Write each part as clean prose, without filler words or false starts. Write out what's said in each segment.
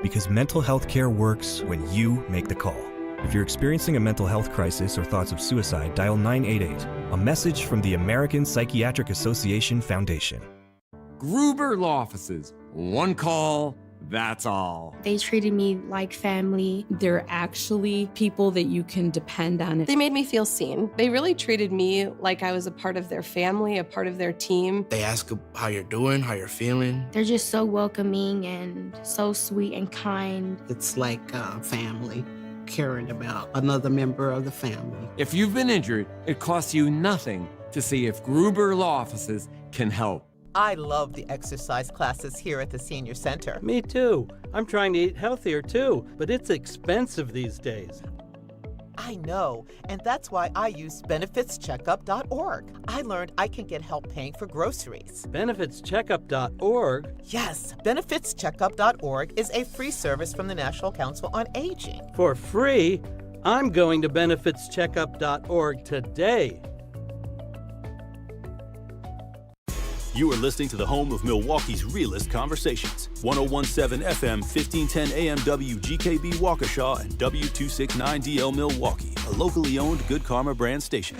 Because mental health care works when you make the call. If you're experiencing a mental health crisis or thoughts of suicide, dial 988. A message from the American Psychiatric Association Foundation. Gruber Law Offices. One call, that's all. They treated me like family. They're actually people that you can depend on. They made me feel seen. They really treated me like I was a part of their family, a part of their team. They ask how you're doing, how you're feeling. They're just so welcoming and so sweet and kind. It's like family, caring about another member of the family. If you've been injured, it costs you nothing to see if Gruber Law Offices can help. I love the exercise classes here at the Senior Center. Me too. I'm trying to eat healthier too, but it's expensive these days. I know, and that's why I use benefitscheckup.org. I learned I can get help paying for groceries. Benefitscheckup.org? Yes, benefitscheckup.org is a free service from the National Council on Aging. For free? I'm going to benefitscheckup.org today. You are listening to the home of Milwaukee's realest conversations. 1017 FM, 1510 AM WGKB Waukesha and W269DL Milwaukee, a locally owned Good Karma brand station.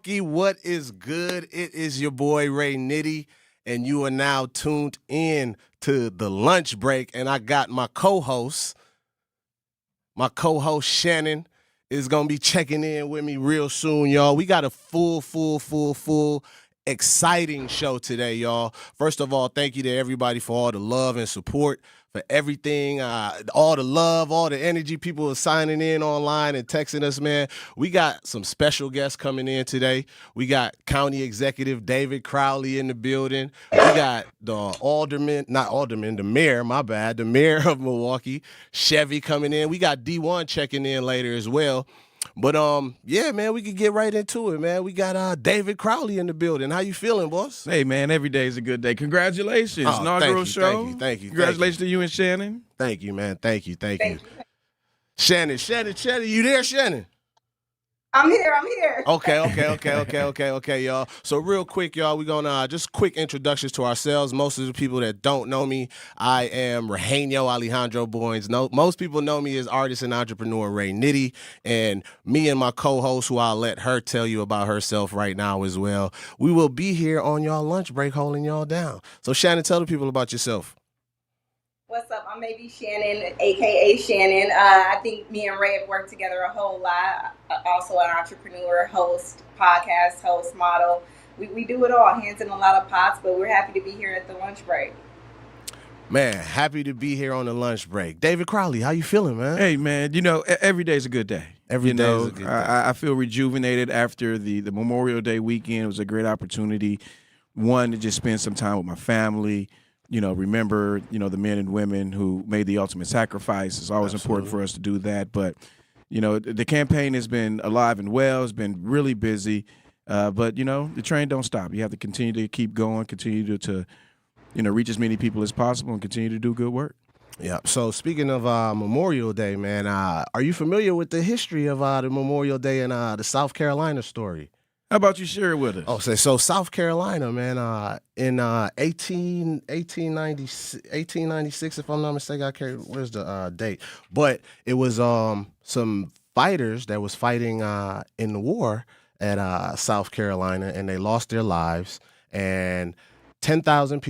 Milwaukee, what is good? It is your boy Ray Nitty, and you are now tuned in to the lunch break. And I got my co-host Shannon is gonna be checking in with me real soon, y'all. We got a full, exciting show today, y'all. First of all, thank you to everybody for all the love and support, for everything, all the love, all the energy. People are signing in online and texting us, man. We got some special guests coming in today. We got County Executive David Crowley in the building. We got the mayor of Milwaukee, Chevy, coming in. We got D1 checking in later as well. But yeah, man, we could get right into it, man. We got David Crowley in the building. How you feeling, boss? Hey, man, every day is a good day. Congratulations, inaugural show. Thank you. Congratulations to you and Shannon. Thank you, man. Thank you. Shannon, you there, Shannon? I'm here. Okay, y'all. So real quick, y'all, we're going to just quick introductions to ourselves. Most of the people that don't know me, I am Regenio Alejandro Boynes. Most people know me as artist and entrepreneur Ray Nitty, and me and my co-host, who I'll let her tell you about herself right now as well. We will be here on y'all lunch break holding y'all down. So Shannon, tell the people about yourself. What's up? I'm maybe Shannon, a.k.a. Shannon. I think me and Ray have worked together a whole lot. Also an entrepreneur, host, podcast host, model. We do it all, hands in a lot of pots, but we're happy to be here at the lunch break. Man, happy to be here on the lunch break. David Crowley, how you feeling, man? Hey, man, every day's a good day. Every day is a good day. I feel rejuvenated after the Memorial Day weekend. It was a great opportunity, one, to just spend some time with my family. Remember, the men and women who made the ultimate sacrifice. It's always important for us to do that. But, the campaign has been alive and well. It's been really busy. But, the train don't stop. You have to continue to keep going, continue to reach as many people as possible and continue to do good work. Yeah. So speaking of Memorial Day, man, are you familiar with the history of the Memorial Day and the South Carolina story? How about you share it with us? Oh, so South Carolina, man, in 1896, if I'm not mistaken, where's the date? But it was some fighters that was fighting in the war at South Carolina, and they lost their lives. And 10,000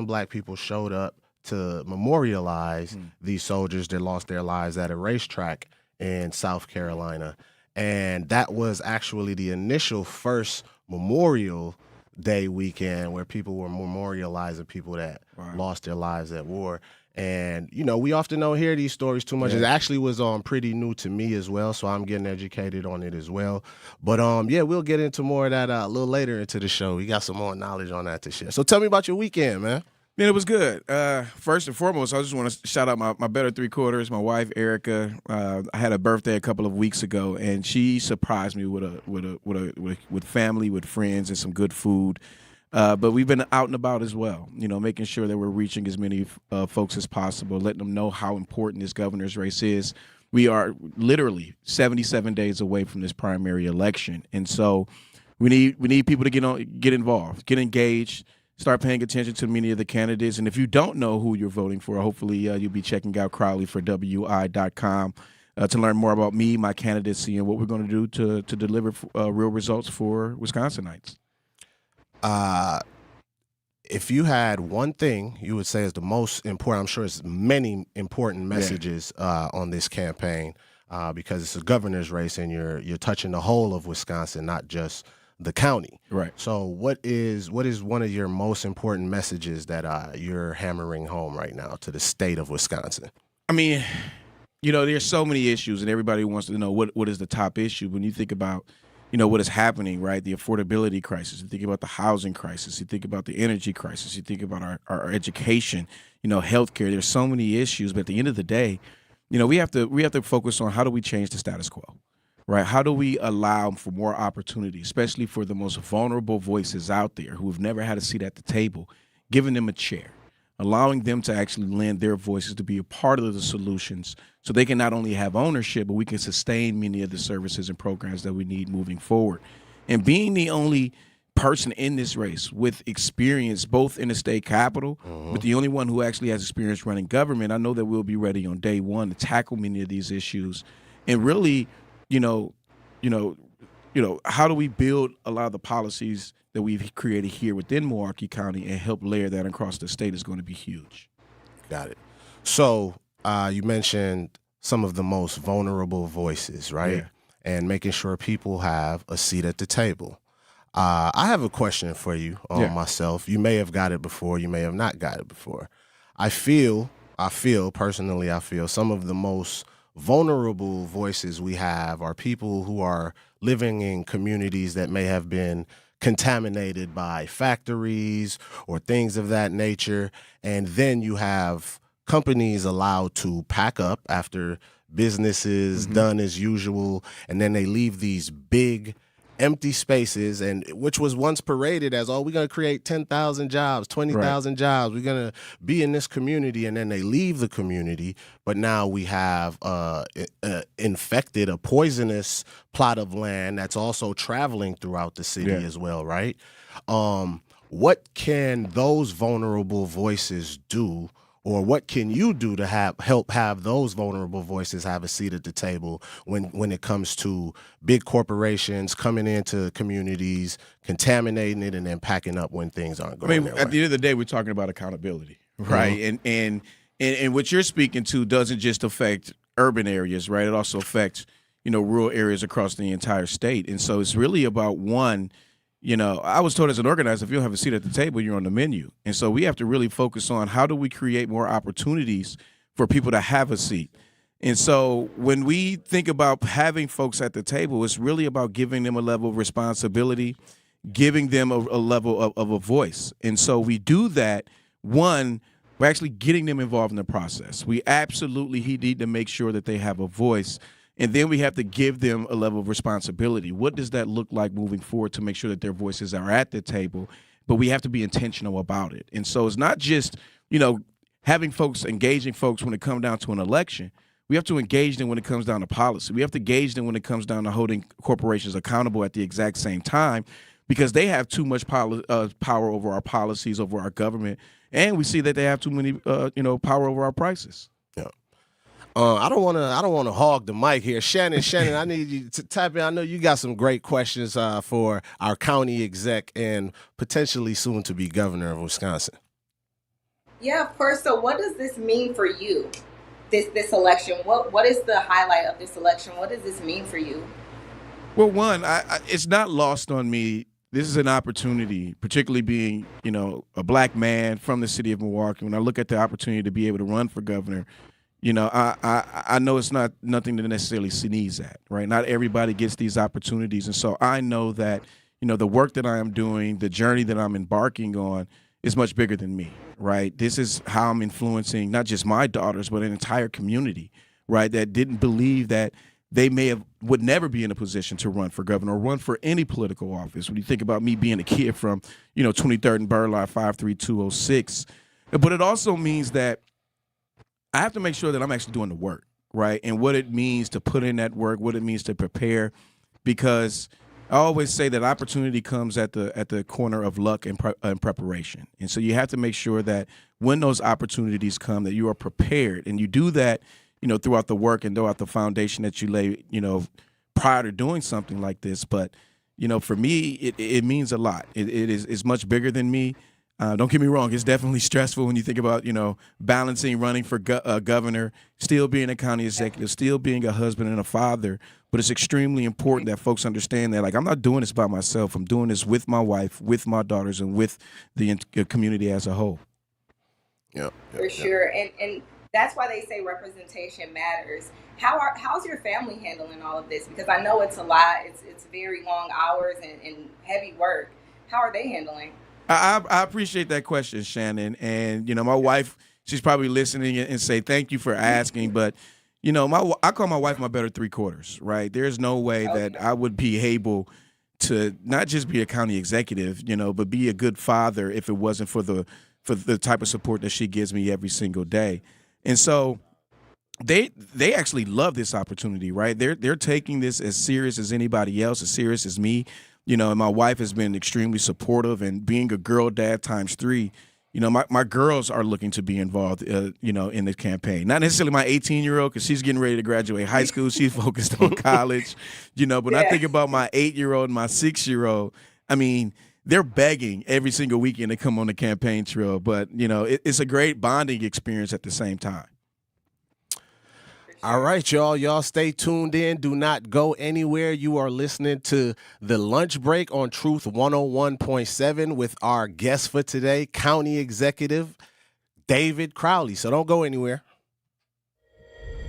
black people showed up to memorialize these soldiers that lost their lives at a racetrack in South Carolina. And that was actually the initial first Memorial Day weekend where people were memorializing people that lost their lives at war. And, we often don't hear these stories too much. Yeah. It actually was pretty new to me as well, so I'm getting educated on it as well. But, we'll get into more of that a little later into the show. We got some more knowledge on that to share. So tell me about your weekend, man. Man, it was good. First and foremost, I just want to shout out my better three-quarters, my wife, Erica. I had a birthday a couple of weeks ago, and she surprised me with family, with friends, and some good food. But we've been out and about as well, making sure that we're reaching as many folks as possible, letting them know how important this governor's race is. We are literally 77 days away from this primary election, and so we need people to get involved, get engaged. Start paying attention to many of the candidates. And if you don't know who you're voting for, hopefully you'll be checking out CrowleyForWI.com to learn more about me, my candidacy, and what we're going to do to deliver real results for Wisconsinites. If you had one thing you would say is the most important, I'm sure it's many important messages on this campaign because it's a governor's race and you're touching the whole of Wisconsin, not just the county. Right. So what is one of your most important messages that you're hammering home right now to the state of Wisconsin? I mean, there's so many issues and everybody wants to know what is the top issue. When you think about, what is happening, right? The affordability crisis, you think about the housing crisis, you think about the energy crisis, you think about our education, healthcare. There's so many issues, but at the end of the day, we have to focus on how do we change the status quo. Right? How do we allow for more opportunity, especially for the most vulnerable voices out there who have never had a seat at the table, giving them a chair, allowing them to actually lend their voices to be a part of the solutions so they can not only have ownership, but we can sustain many of the services and programs that we need moving forward. And being the only person in this race with experience both in the state capitol, but the only one who actually has experience running government, I know that we'll be ready on day one to tackle many of these issues and really how do we build a lot of the policies that we've created here within Milwaukee County and help layer that across the state is going to be huge. Got it. So you mentioned some of the most vulnerable voices, right? Yeah. And making sure people have a seat at the table. I have a question for you on myself. You may have got it before, you may have not got it before. I feel personally, some of the most vulnerable voices we have are people who are living in communities that may have been contaminated by factories or things of that nature. And then you have companies allowed to pack up after businesses done as usual, and then they leave these big empty spaces, and which was once paraded as, we're going to create 10,000 jobs, 20,000 jobs. We're going to be in this community, and then they leave the community. But now we have infected, a poisonous plot of land that's also traveling throughout the city as well, right? What can those vulnerable voices do? Or what can you do to help have those vulnerable voices have a seat at the table when it comes to big corporations coming into communities, contaminating it, and then packing up when things aren't going at the end of the day, we're talking about accountability, right? And what you're speaking to doesn't just affect urban areas, right? It also affects, rural areas across the entire state. And so it's really about I was told as an organizer, if you don't have a seat at the table, you're on the menu. And so we have to really focus on how do we create more opportunities for people to have a seat. And so when we think about having folks at the table, it's really about giving them a level of responsibility, giving them a level of a voice. And so we do that, one, we're actually getting them involved in the process. We absolutely need to make sure that they have a voice. And then we have to give them a level of responsibility. What does that look like moving forward to make sure that their voices are at the table? But we have to be intentional about it. And so it's not just, having folks, engaging folks when it comes down to an election. We have to engage them when it comes down to policy. We have to engage them when it comes down to holding corporations accountable at the exact same time, because they have too much power over our policies, over our government. And we see that they have too many, power over our prices. I don't want to hog the mic here. Shannon, I need you to type in. I know you got some great questions for our county exec and potentially soon to be governor of Wisconsin. Yeah, of course. So what does this mean for you, this election? What is the highlight of this election? What does this mean for you? Well, one, it's not lost on me. This is an opportunity, particularly being, a black man from the city of Milwaukee. When I look at the opportunity to be able to run for governor, I know it's not nothing to necessarily sneeze at, right? Not everybody gets these opportunities. And so I know that, the work that I am doing, the journey that I'm embarking on is much bigger than me, right? This is how I'm influencing not just my daughters, but an entire community, right, that didn't believe that they would never be in a position to run for governor or run for any political office. When you think about me being a kid from, 23rd and Burleigh, 53206. But it also means that I have to make sure that I'm actually doing the work, right? And what it means to put in that work, what it means to prepare, because I always say that opportunity comes at the corner of luck and preparation. And so you have to make sure that when those opportunities come, that you are prepared, and you do that, throughout the work and throughout the foundation that you lay, prior to doing something like this. But, for me, it means a lot. It's much bigger than me. Don't get me wrong, it's definitely stressful when you think about, balancing running for governor, still being a county executive, still being a husband and a father. But it's extremely important that folks understand that, I'm not doing this by myself. I'm doing this with my wife, with my daughters, and with the community as a whole. Yeah, for sure. And that's why they say representation matters. How's your family handling all of this? Because I know it's a lot. It's very long hours and heavy work. How are they handling? I appreciate that question, Shannon. And, my wife, she's probably listening and say, thank you for asking. But, I call my wife my better three quarters, right? There's no way that I would be able to not just be a county executive, but be a good father if it wasn't for the type of support that she gives me every single day. And so they actually love this opportunity, right? They're taking this as serious as anybody else, as serious as me. And my wife has been extremely supportive, and being a girl dad times 3, my girls are looking to be involved, in the campaign. Not necessarily my 18-year-old, because she's getting ready to graduate high school. She's focused on college, but when I think about my 8-year-old and my 6-year-old, I mean, they're begging every single weekend to come on the campaign trail. But, it's a great bonding experience at the same time. All right, y'all. Y'all stay tuned in. Do not go anywhere. You are listening to The Lunch Break on Truth 101.7 with our guest for today, County Executive David Crowley. So don't go anywhere.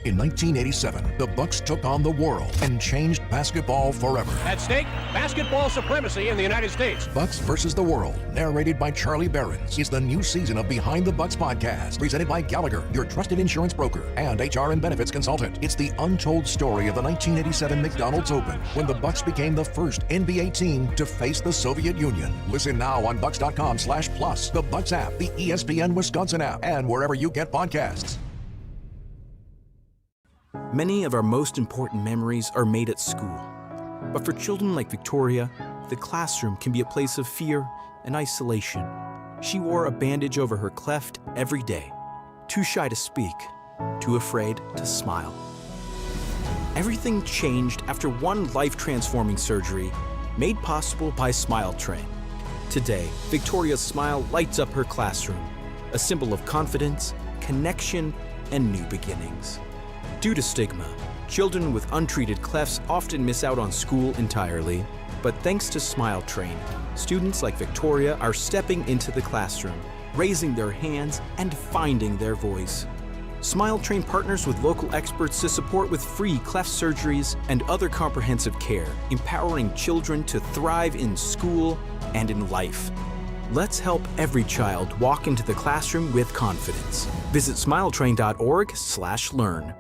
In 1987, the Bucks took on the world and changed basketball forever. At stake, basketball supremacy in the United States. Bucks versus the World, narrated by Charlie Behrens, is the new season of Behind the Bucks podcast, presented by Gallagher, your trusted insurance broker and HR and benefits consultant. It's the untold story of the 1987 McDonald's Open, when the Bucks became the first NBA team to face the Soviet Union. Listen now on bucks.com/plus, the Bucks app, the ESPN Wisconsin app, and wherever you get podcasts. Many of our most important memories are made at school. But for children like Victoria, the classroom can be a place of fear and isolation. She wore a bandage over her cleft every day, too shy to speak, too afraid to smile. Everything changed after one life-transforming surgery made possible by Smile Train. Today, Victoria's smile lights up her classroom, a symbol of confidence, connection, and new beginnings. Due to stigma, children with untreated clefts often miss out on school entirely. But thanks to Smile Train, students like Victoria are stepping into the classroom, raising their hands, and finding their voice. Smile Train partners with local experts to support with free cleft surgeries and other comprehensive care, empowering children to thrive in school and in life. Let's help every child walk into the classroom with confidence. Visit smiletrain.org/learn.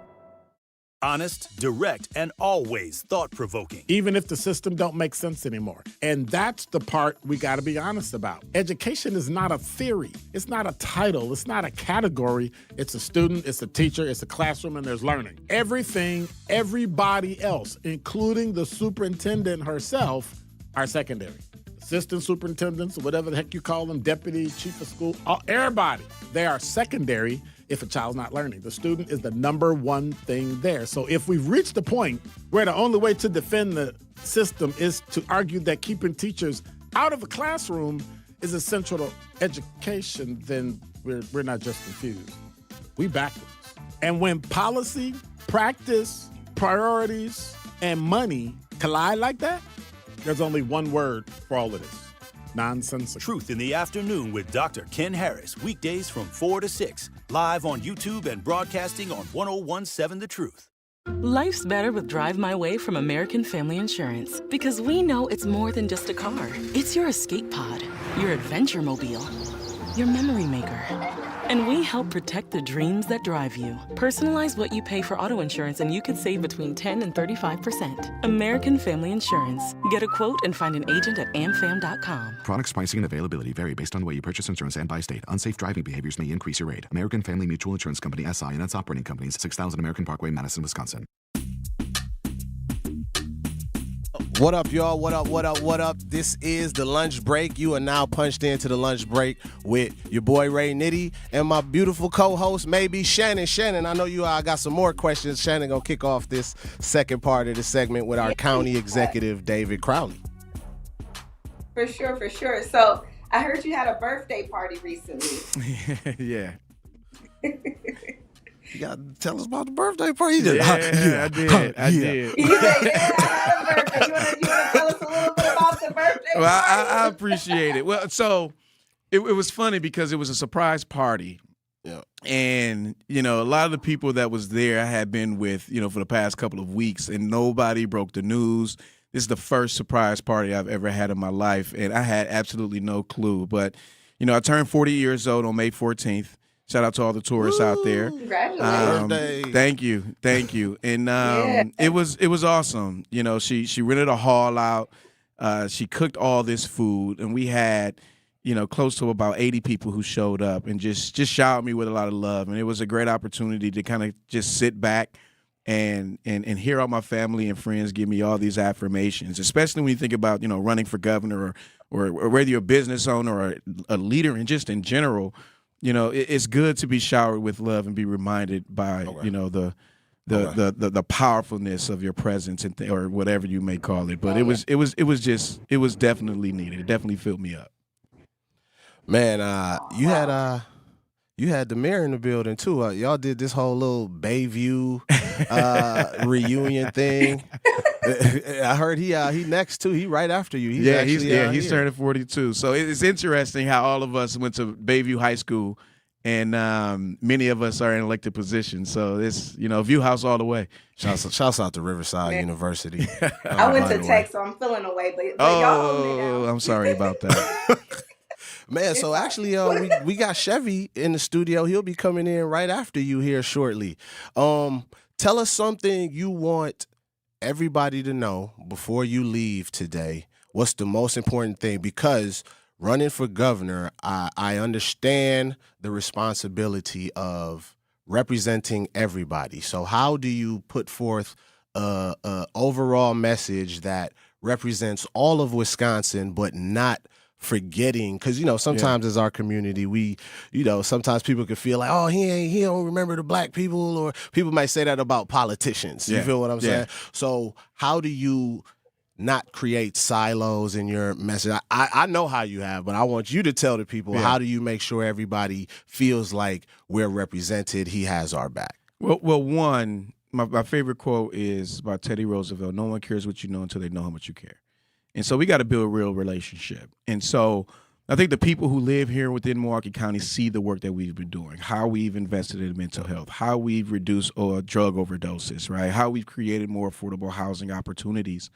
Honest, direct, and always thought-provoking. Even if the system don't make sense anymore. And that's the part we got to be honest about. Education is not a theory. It's not a title. It's not a category. It's a student, it's a teacher, it's a classroom, and there's learning. Everything, everybody else, including the superintendent herself, are secondary. Assistant superintendents, or whatever the heck you call them, deputy, chief of school, everybody, they are secondary if a child's not learning. The student is the number one thing there. So if we've reached the point where the only way to defend the system is to argue that keeping teachers out of the classroom is essential to education, then we're not just confused. We backwards. And when policy, practice, priorities, and money collide like that, there's only one word for all of this: nonsensical. Truth in the Afternoon with Dr. Ken Harris, weekdays from 4 to 6, live on YouTube and broadcasting on 101.7 The Truth. Life's better with Drive My Way from American Family Insurance, because we know it's more than just a car. It's your escape pod, your adventure mobile, your memory maker. And we help protect the dreams that drive you. Personalize what you pay for auto insurance and you could save between 10 and 35%. American Family Insurance. Get a quote and find an agent at amfam.com. Products, pricing, and availability vary based on the way you purchase insurance and by state. Unsafe driving behaviors may increase your rate. American Family Mutual Insurance Company, SI, and its operating companies, 6000 American Parkway, Madison, Wisconsin. What up, y'all? What up, what up, what up? This is The Lunch Break. You are now punched into The Lunch Break with your boy Ray Nitty and my beautiful co-host, maybe Shannon. Shannon, I know you got some more questions. Shannon gonna kick off this second part of the segment with our county executive, David Crowley. For sure, for sure. So I heard you had a birthday party recently. Yeah. You gotta tell us about the birthday party. I did. You said, yeah, I had a birthday. You wanna tell us a little bit about the birthday party? Well, I appreciate it. Well, so it was funny because it was a surprise party. Yeah. And, a lot of the people that was there I had been with, for the past couple of weeks, and nobody broke the news. This is the first surprise party I've ever had in my life, and I had absolutely no clue. But, I turned 40 years old on May 14th. Shout out to all the tourists out there. Congratulations. Thank you. And it was awesome. She rented a hall out. She cooked all this food, and we had, close to about 80 people who showed up and just showered me with a lot of love. And it was a great opportunity to kind of just sit back and hear all my family and friends give me all these affirmations, especially when you think about, running for governor or whether you're a business owner or a leader and just in general, you know, it's good to be showered with love and be reminded by, you know, the powerfulness of your presence or whatever you may call it. But it was definitely needed. It definitely filled me up. Man, you had the mayor in the building too. Y'all did this whole little Bayview reunion thing. I heard he next too. He right after you. He's turning 42. So it's interesting how all of us went to Bayview High School, and many of us are in elected positions. So it's, you know, View House all the way. Shouts out to Riverside University. I went to Tech, so I'm feeling away. But y'all hold me down. I'm sorry about that. Man, so actually, we got Chevy in the studio. He'll be coming in right after you here shortly. Tell us something you want everybody to know before you leave today. What's the most important thing? Because running for governor, I understand the responsibility of representing everybody. So how do you put forth a overall message that represents all of Wisconsin, but not forgetting, because, you know, sometimes as our community, we, you know, sometimes people can feel like, oh, he don't remember the black people, or people might say that about politicians. You feel what I'm saying? So how do you not create silos in your message? I know how you have, but I want you to tell the people, how do you make sure everybody feels like we're represented, he has our back? Well, one, my favorite quote is by Teddy Roosevelt: no one cares what you know until they know how much you care. And so we got to build a real relationship. And so I think the people who live here within Milwaukee County see the work that we've been doing, how we've invested in mental health, how we've reduced drug overdoses, right? How we've created more affordable housing opportunities.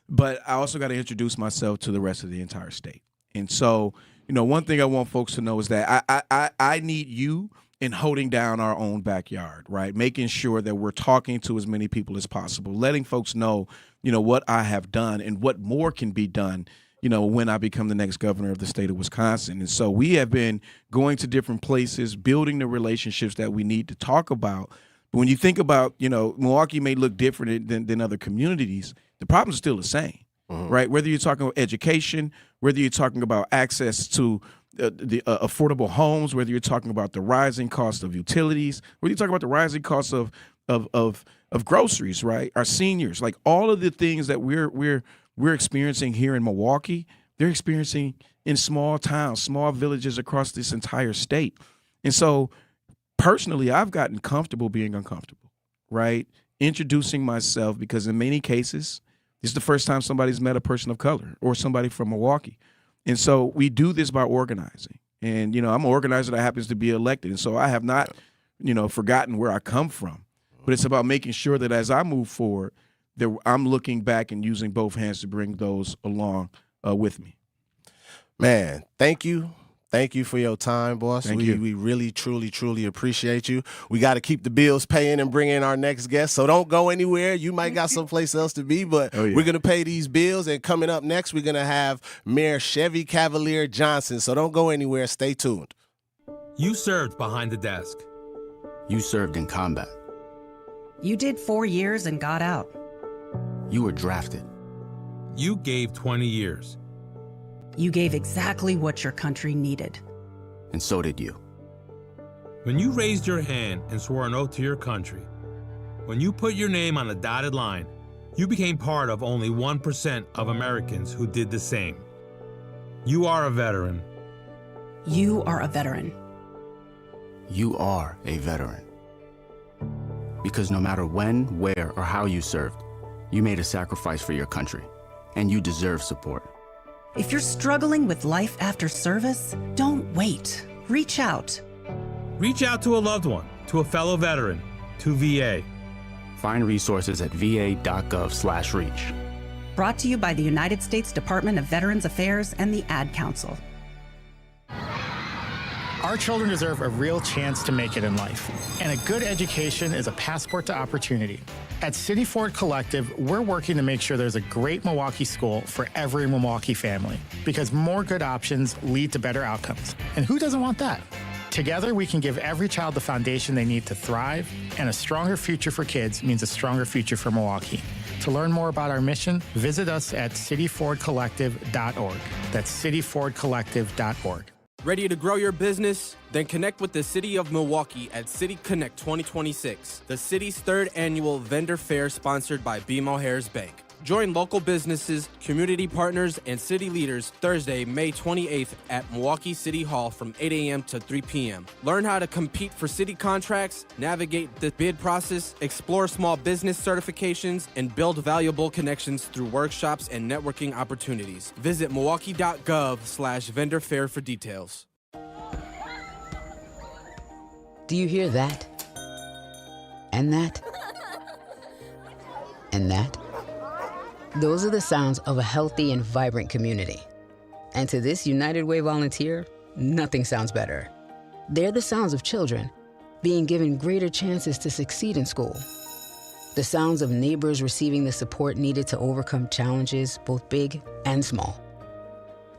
But I also got to introduce myself to the rest of the entire state. And so, you know, one thing I want folks to know is that I need you in holding down our own backyard, right? Making sure that we're talking to as many people as possible, letting folks know, you know, what I have done and what more can be done, you know, when I become the next governor of the state of Wisconsin. And so we have been going to different places, building the relationships that we need to talk about. But when you think about, you know, Milwaukee may look different than other communities, the problem's still the same, right? Whether you're talking about education, whether you're talking about access to the affordable homes, whether you're talking about the rising cost of utilities, whether you're talking about the rising cost of groceries, right? Our seniors, like all of the things that we're experiencing here in Milwaukee, they're experiencing in small towns, small villages across this entire state. And so personally, I've gotten comfortable being uncomfortable, right? Introducing myself, because in many cases, this is the first time somebody's met a person of color or somebody from Milwaukee. And so we do this by organizing. And, you know, I'm an organizer that happens to be elected. And so I have not, you know, forgotten where I come from. But it's about making sure that as I move forward, that I'm looking back and using both hands to bring those along with me. Man, thank you. Thank you for your time, boss. We really, truly, truly appreciate you. We got to keep the bills paying and bring in our next guest, so don't go anywhere. You might got someplace else to be, but we're going to pay these bills. And coming up next, we're going to have Mayor Chevy Cavalier Johnson, so don't go anywhere. Stay tuned. You served behind the desk. You served in combat. You did 4 years and got out. You were drafted. You gave 20 years. You gave exactly what your country needed. And so did you. When you raised your hand and swore an oath to your country, when you put your name on a dotted line, you became part of only 1% of Americans who did the same. You are a veteran. You are a veteran. You are a veteran. Because no matter when, where, or how you served, you made a sacrifice for your country, and you deserve support. If you're struggling with life after service, don't wait. Reach out. Reach out to a loved one, to a fellow veteran, to VA. Find resources at va.gov/reach. Brought to you by the United States Department of Veterans Affairs and the Ad Council. Our children deserve a real chance to make it in life, and a good education is a passport to opportunity. At City Ford Collective, we're working to make sure there's a great Milwaukee school for every Milwaukee family, because more good options lead to better outcomes. And who doesn't want that? Together, we can give every child the foundation they need to thrive, and a stronger future for kids means a stronger future for Milwaukee. To learn more about our mission, visit us at cityfordcollective.org. That's cityfordcollective.org. Ready to grow your business? Then connect with the City of Milwaukee at City Connect 2026, the city's third annual vendor fair sponsored by BMO Harris Bank. Join local businesses, community partners, and city leaders Thursday, May 28th at Milwaukee City Hall from 8 a.m. to 3 p.m. Learn how to compete for city contracts, navigate the bid process, explore small business certifications, and build valuable connections through workshops and networking opportunities. Visit milwaukee.gov/vendor fair for details. Do you hear that? And that? And that? Those are the sounds of a healthy and vibrant community. And to this United Way volunteer, nothing sounds better. They're the sounds of children being given greater chances to succeed in school. The sounds of neighbors receiving the support needed to overcome challenges, both big and small.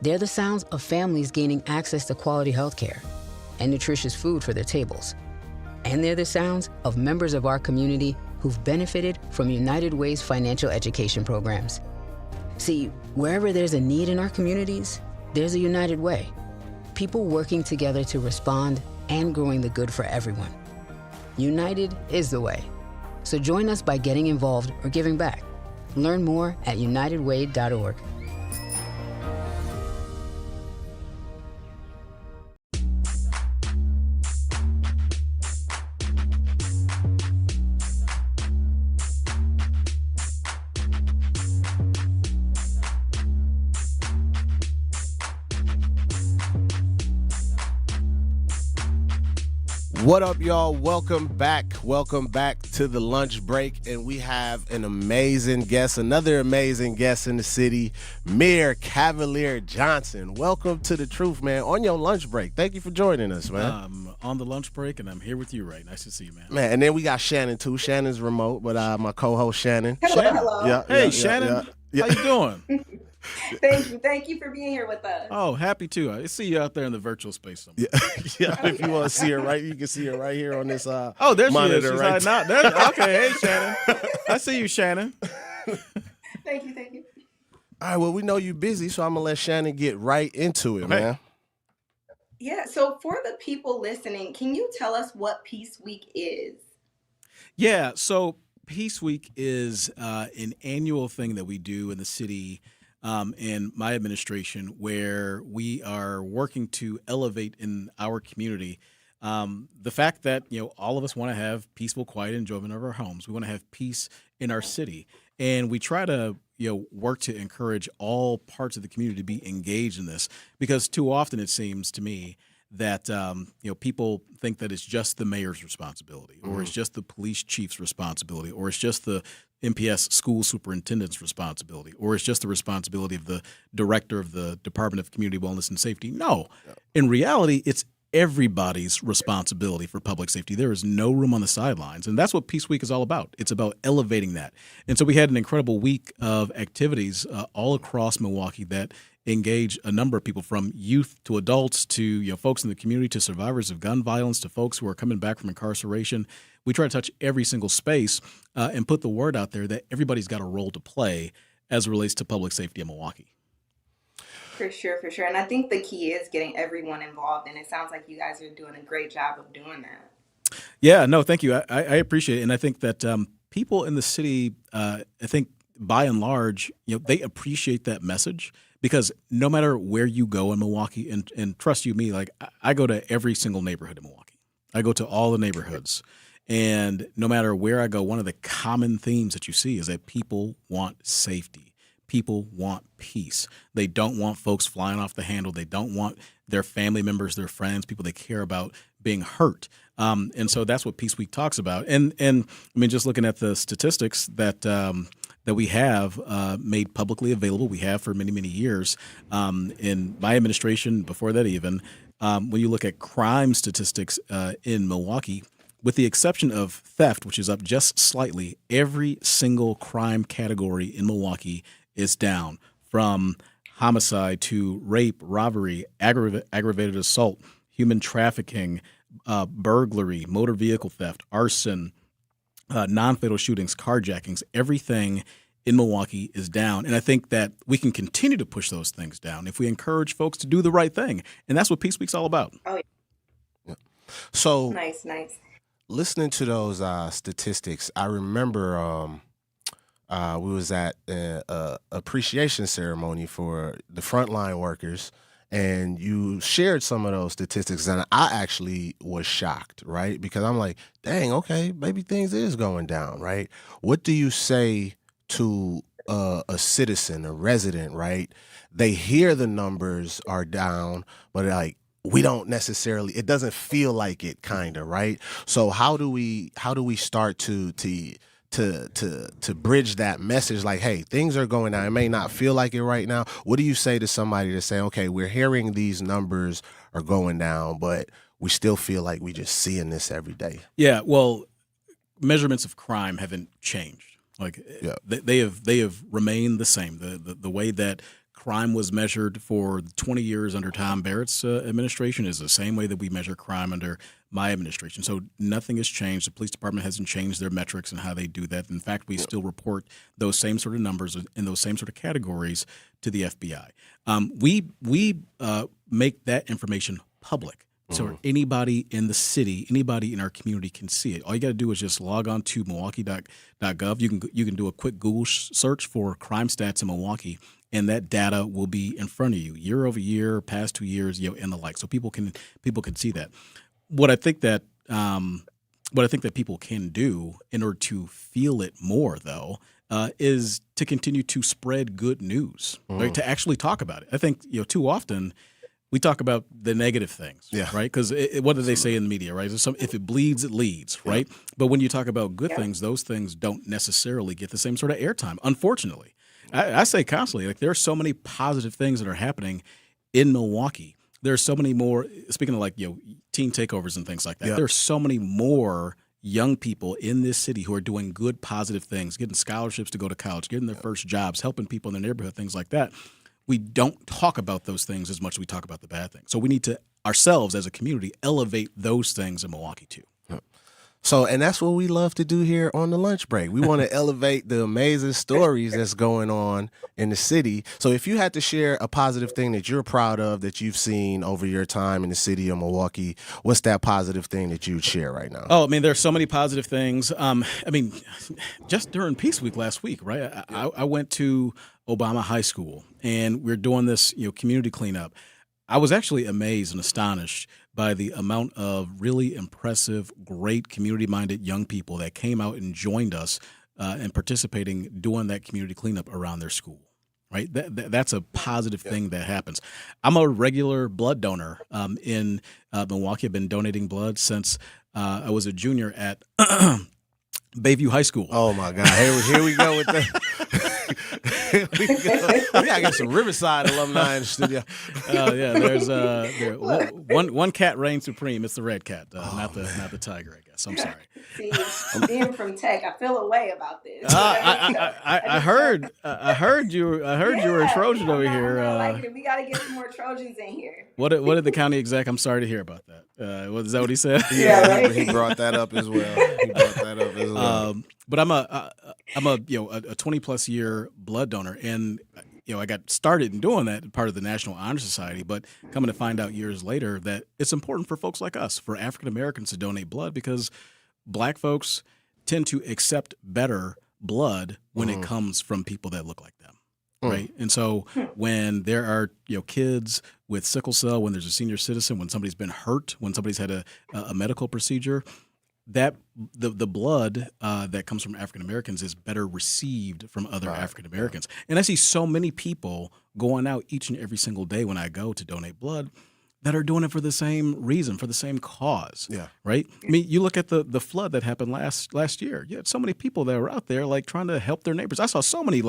They're the sounds of families gaining access to quality healthcare and nutritious food for their tables. And they're the sounds of members of our community who've benefited from United Way's financial education programs. See, wherever there's a need in our communities, there's a United Way. People working together to respond and growing the good for everyone. United is the way. So join us by getting involved or giving back. Learn more at unitedway.org. What up, y'all? Welcome back. Welcome back to the lunch break. And we have an amazing guest, another amazing guest in the city, Mayor Cavalier Johnson. Welcome to The Truth, man, on your lunch break. Thank you for joining us, man. I'm on the lunch break, and I'm here with you, Ray. Nice to see you, man. Man, and then we got Shannon, too. Shannon's remote, but my co-host, Shannon. Hello. Yeah, Hey, yeah, Shannon. yeah. How you doing? Thank you for being here with us. Oh, happy to. I see you out there in the virtual space somewhere. Yeah, if you want to see her right, you can see her right here on this oh, there monitor she is. She's right hiding out. There. Okay, hey, Shannon. I see you, Shannon. Thank you. All right, well, we know you're busy, so I'm going to let Shannon get right into it, man. Yeah, so for the people listening, can you tell us what Peace Week is? Yeah, so Peace Week is an annual thing that we do in the city in my administration, where we are working to elevate in our community the fact that all of us want to have peaceful, quiet enjoyment of our homes. We want to have peace in our city, and we try to work to encourage all parts of the community to be engaged in this, because too often it seems to me that people think that it's just the mayor's responsibility, or it's just the police chief's responsibility, or it's just the MPS school superintendent's responsibility, or it's just the responsibility of the director of the Department of Community Wellness and Safety. No, in reality, it's everybody's responsibility for public safety. There is no room on the sidelines, and that's what Peace Week is all about. It's about elevating that. And so we had an incredible week of activities all across Milwaukee that engage a number of people, from youth to adults to folks in the community to survivors of gun violence to folks who are coming back from incarceration. We try to touch every single space and put the word out there that everybody's got a role to play as it relates to public safety in Milwaukee. For sure. And I think the key is getting everyone involved, and it sounds like you guys are doing a great job of doing that. Yeah, no, thank you. I appreciate it. And I think that people in the city, I think by and large, they appreciate that message, because no matter where you go in Milwaukee, and trust you me, like I go to every single neighborhood in Milwaukee. I go to all the neighborhoods. And no matter where I go, one of the common themes that you see is that people want safety. People want peace. They don't want folks flying off the handle. They don't want their family members, their friends, people they care about being hurt. And so that's what Peace Week talks about. And I mean, just looking at the statistics that we have made publicly available, we have for many, many years. In my administration, before that even, when you look at crime statistics in Milwaukee, with the exception of theft, which is up just slightly, every single crime category in Milwaukee is down, from homicide to rape, robbery, aggravated assault, human trafficking, burglary, motor vehicle theft, arson, non-fatal shootings, carjackings. Everything in Milwaukee is down. And I think that we can continue to push those things down if we encourage folks to do the right thing. And that's what Peace Week's all about. Oh, yeah. So nice. Listening to those statistics, I remember we was at an appreciation ceremony for the frontline workers, and you shared some of those statistics, and I actually was shocked, right? Because I'm like, dang, okay, maybe things is going down, right? What do you say to a citizen, a resident, right? They hear the numbers are down, but like, we don't necessarily, it doesn't feel like it, kind of, right? So how do we start to bridge that message, like, hey, things are going down. It may not feel like it right now. What do you say to somebody to say, okay, we're hearing these numbers are going down, but we still feel like we just seeing this every day? Yeah, well, measurements of crime haven't changed. Like they have remained the same. The way that crime was measured for 20 years under Tom Barrett's administration is the same way that we measure crime under my administration. So nothing has changed. The police department hasn't changed their metrics and how they do that. In fact, we still report those same sort of numbers in those same sort of categories to the FBI. We make that information public. So anybody in the city, anybody in our community can see it. All you got to do is just log on to Milwaukee.gov. You can do a quick Google search for crime stats in Milwaukee, and that data will be in front of you year over year, past 2 years, and the like. So people can see that. What I think that people can do in order to feel it more, though, is to continue to spread good news, right? To actually talk about it. I think too often we talk about the negative things, right? Because what do they say in the media, right? If it bleeds, it leads, right? But when you talk about good things, those things don't necessarily get the same sort of airtime, unfortunately. I say constantly, like, there are so many positive things that are happening in Milwaukee. There's so many more, speaking of like, teen takeovers and things like that, there's so many more young people in this city who are doing good, positive things, getting scholarships to go to college, getting their first jobs, helping people in their neighborhood, things like that. We don't talk about those things as much as we talk about the bad things. So we need to, ourselves as a community, elevate those things in Milwaukee too. So, and that's what we love to do here on the lunch break. We want to elevate the amazing stories that's going on in the city. So if you had to share a positive thing that you're proud of that you've seen over your time in the city of Milwaukee, what's that positive thing that you would share right now? Oh, I mean, there's so many positive things. I mean, just during Peace Week last week, right? I went to Obama High School, and we're doing this, community cleanup. I was actually amazed and astonished by the amount of really impressive, great community-minded young people that came out and joined us and participating doing that community cleanup around their school. Right, that's a positive thing that happens. I'm a regular blood donor in Milwaukee. I've been donating blood since I was a junior at Bayview High School. Oh my God! Here we go with that. We gotta get some Riverside alumni in the studio. There's one cat reigns supreme. It's the red cat, not the tiger, I guess. I'm sorry. See, being from Tech, I feel a way about this. I heard you were a Trojan over here. We got to get some more Trojans in here. What did the county exec? I'm sorry to hear about that. Is that what he said? Yeah, right? He brought that up as well. But I'm a 20+ year blood donor, and I got started in doing that, part of the National Honor Society, but coming to find out years later that it's important for folks like us, for African Americans, to donate blood, because Black folks tend to accept better blood when it comes from people that look like them. Right. And so when there are, kids with sickle cell, when there's a senior citizen, when somebody's been hurt, when somebody's had a medical procedure, that the blood that comes from African Americans is better received from other African Americans. And I see so many people going out each and every single day when I go to donate blood that are doing it for the same reason, for the same cause. Yeah. Right? I mean, you look at the flood that happened last year. You had so many people that were out there like trying to help their neighbors. I saw so many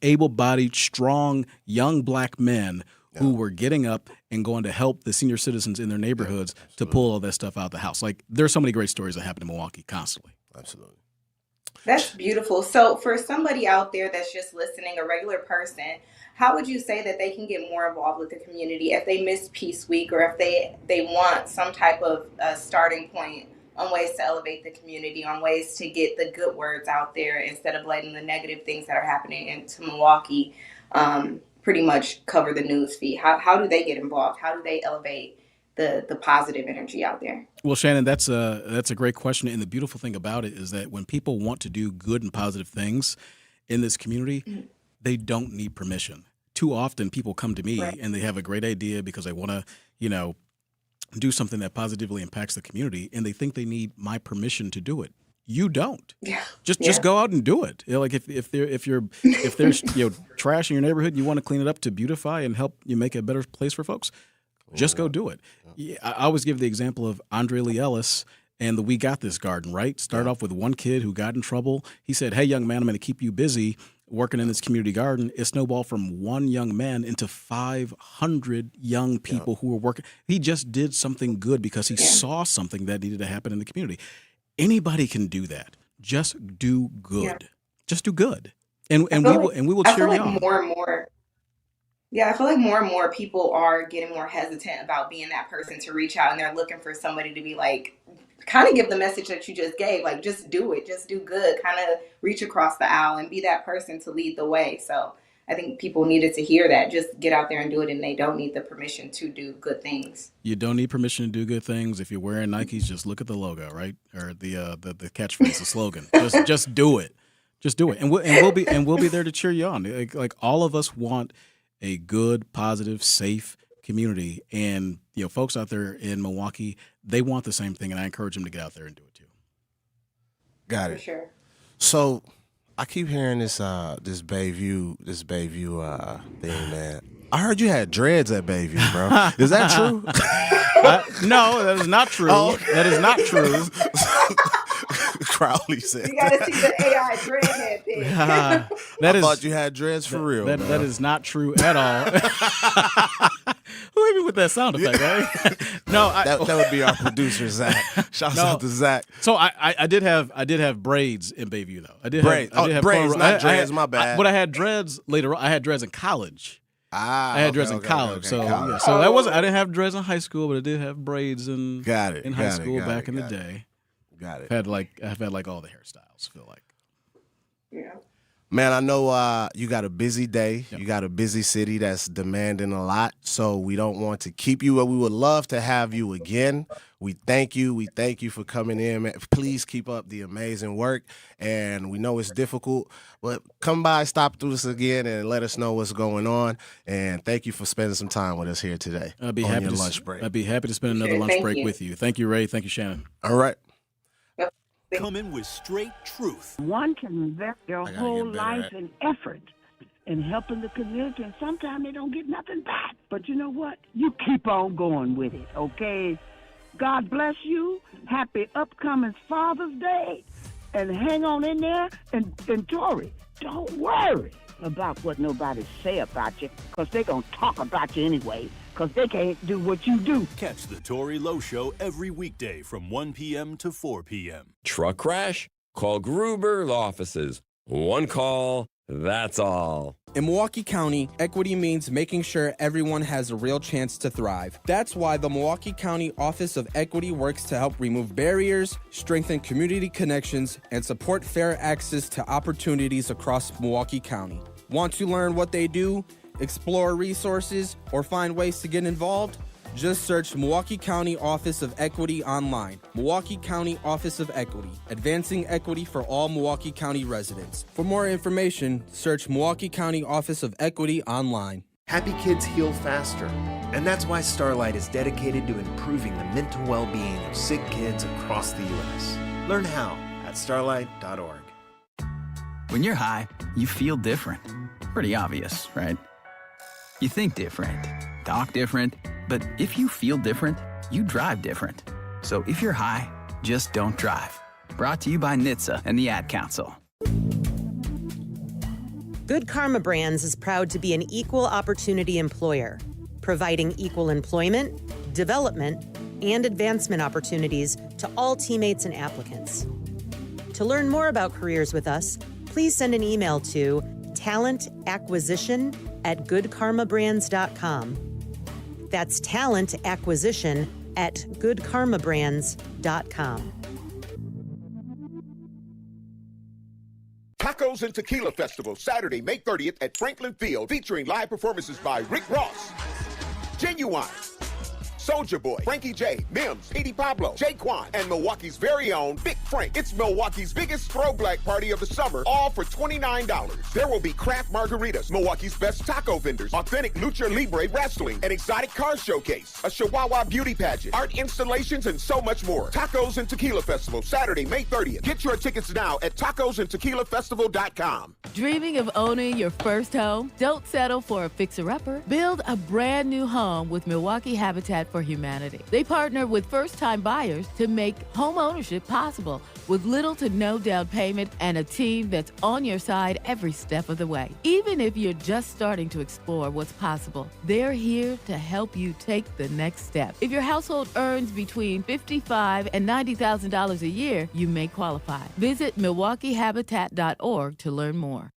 able-bodied, strong, young Black men who were getting up and going to help the senior citizens in their neighborhoods to pull all that stuff out of the house. Like, there's so many great stories that happen in Milwaukee constantly. Absolutely. That's beautiful. So for somebody out there that's just listening, a regular person, how would you say that they can get more involved with the community if they miss Peace Week, or if they want some type of starting point on ways to elevate the community, on ways to get the good words out there instead of letting the negative things that are happening into Milwaukee pretty much cover the news feed. How do they get involved? How do they elevate the positive energy out there? Well, Shannon, that's a great question. And the beautiful thing about it is that when people want to do good and positive things in this community, they don't need permission. Too often people come to me and they have a great idea because they want to, do something that positively impacts the community, and they think they need my permission to do it. You don't. Yeah. Just go out and do it. Like if there's trash in your neighborhood, and you want to clean it up to beautify and help you make a better place for folks, just go do it. Yeah, I always give the example of Andre Lee Ellis and the We Got This Garden, right? Started off with one kid who got in trouble. He said, "Hey, young man, I'm going to keep you busy working in this community garden." It snowballed from one young man into 500 young people who were working. He just did something good because he saw something that needed to happen in the community. Anybody can do that. Just do good. Yeah. Just do good, and we will cheer you on. More and more. Yeah, I feel like more and more people are getting more hesitant about being that person to reach out, and they're looking for somebody to be like, kind of give the message that you just gave, like just do it, just do good, kind of reach across the aisle and be that person to lead the way. So I think people needed to hear that. Just get out there and do it, and they don't need the permission to do good things. You don't need permission to do good things. If you're wearing Nikes, just look at the logo, right, or the catchphrase, the slogan. Just do it, just do it, and we'll be there to cheer you on. Like all of us want a good, positive, safe community, and folks out there in Milwaukee, they want the same thing, and I encourage them to get out there and do it too. Got it. For sure. So I keep hearing this Bayview thing, man. I heard you had dreads at Bayview, bro. Is that true? No, that is not true. Oh. That is not true. Crowley said. You gotta see the AI dreadhead thing. I thought you had dreads for real. That is not true at all. Who hit me with that sound effect, right? No, that would be our producer, Zach. Shouts out to Zach. So I did have braids in Bayview though. I did braids. Have braids, not dreads. I My bad. But I had dreads later. I had dreads in college. I had dreads in college. Okay, so college. Yeah, so that wasn't. I didn't have dreads in high school, but I did have braids in high school back in the day. Got it. I've had like all the hairstyles. Feel like. Yeah. Man, I know you got a busy day. Yep. You got a busy city that's demanding a lot. So we don't want to keep you, but we would love to have you again. We thank you. We thank you for coming in, man. Please keep up the amazing work. And we know it's difficult, but come by, stop through us again, and let us know what's going on. And thank you for spending some time with us here today. I'd be on happy your to lunch break. I'd be happy to spend another lunch break with you. Thank you, Ray. Thank you, Shannon. All right. Come in with straight truth. One can invest their whole life and effort in helping the community, and sometimes they don't get nothing back. But you know what? You keep on going with it, okay? God bless you. Happy upcoming Father's Day. And hang on in there. And Tori, don't worry about what nobody say about you, because they're going to talk about you anyway, because they can't do what you do. Catch the Tori Lowe Show every weekday from 1 p.m. to 4 p.m. Truck crash? Call Gruber Law Offices. One call, that's all. In Milwaukee County, equity means making sure everyone has a real chance to thrive. That's why the Milwaukee County Office of Equity works to help remove barriers, strengthen community connections, and support fair access to opportunities across Milwaukee County. Want to learn what they do, explore resources, or find ways to get involved? Just search Milwaukee County Office of Equity online. Milwaukee County Office of Equity, advancing equity for all Milwaukee County residents. For more information, search Milwaukee County Office of Equity online. Happy kids heal faster, and that's why Starlight is dedicated to improving the mental well-being of sick kids across the U.S. Learn how at starlight.org. When you're high, you feel different. Pretty obvious, right? You think different, talk different, but if you feel different, you drive different. So if you're high, just don't drive. Brought to you by NHTSA and the Ad Council. Good Karma Brands is proud to be an equal opportunity employer, providing equal employment, development, and advancement opportunities to all teammates and applicants. To learn more about careers with us, please send an email to talentacquisition@goodkarmabrands.com. That's talentacquisition at goodkarmabrands.com. Tacos and Tequila Festival, Saturday, May 30th at Franklin Field, featuring live performances by Rick Ross, Genuine, Soulja Boy, Frankie J, Mims, Petey Pablo, Jaquan, and Milwaukee's very own Big Frank. It's Milwaukee's biggest throwback party of the summer, all for $29. There will be craft margaritas, Milwaukee's best taco vendors, authentic Lucha Libre wrestling, an exotic car showcase, a Chihuahua beauty pageant, art installations, and so much more. Tacos and Tequila Festival, Saturday, May 30th. Get your tickets now at tacosandtequilafestival.com. Dreaming of owning your first home? Don't settle for a fixer-upper. Build a brand new home with Milwaukee Habitat for Humanity. They partner with first-time buyers to make home ownership possible with little to no down payment and a team that's on your side every step of the way. Even if you're just starting to explore what's possible, they're here to help you take the next step. If your household earns between $55,000 and $90,000 a year, you may qualify. Visit MilwaukeeHabitat.org to learn more.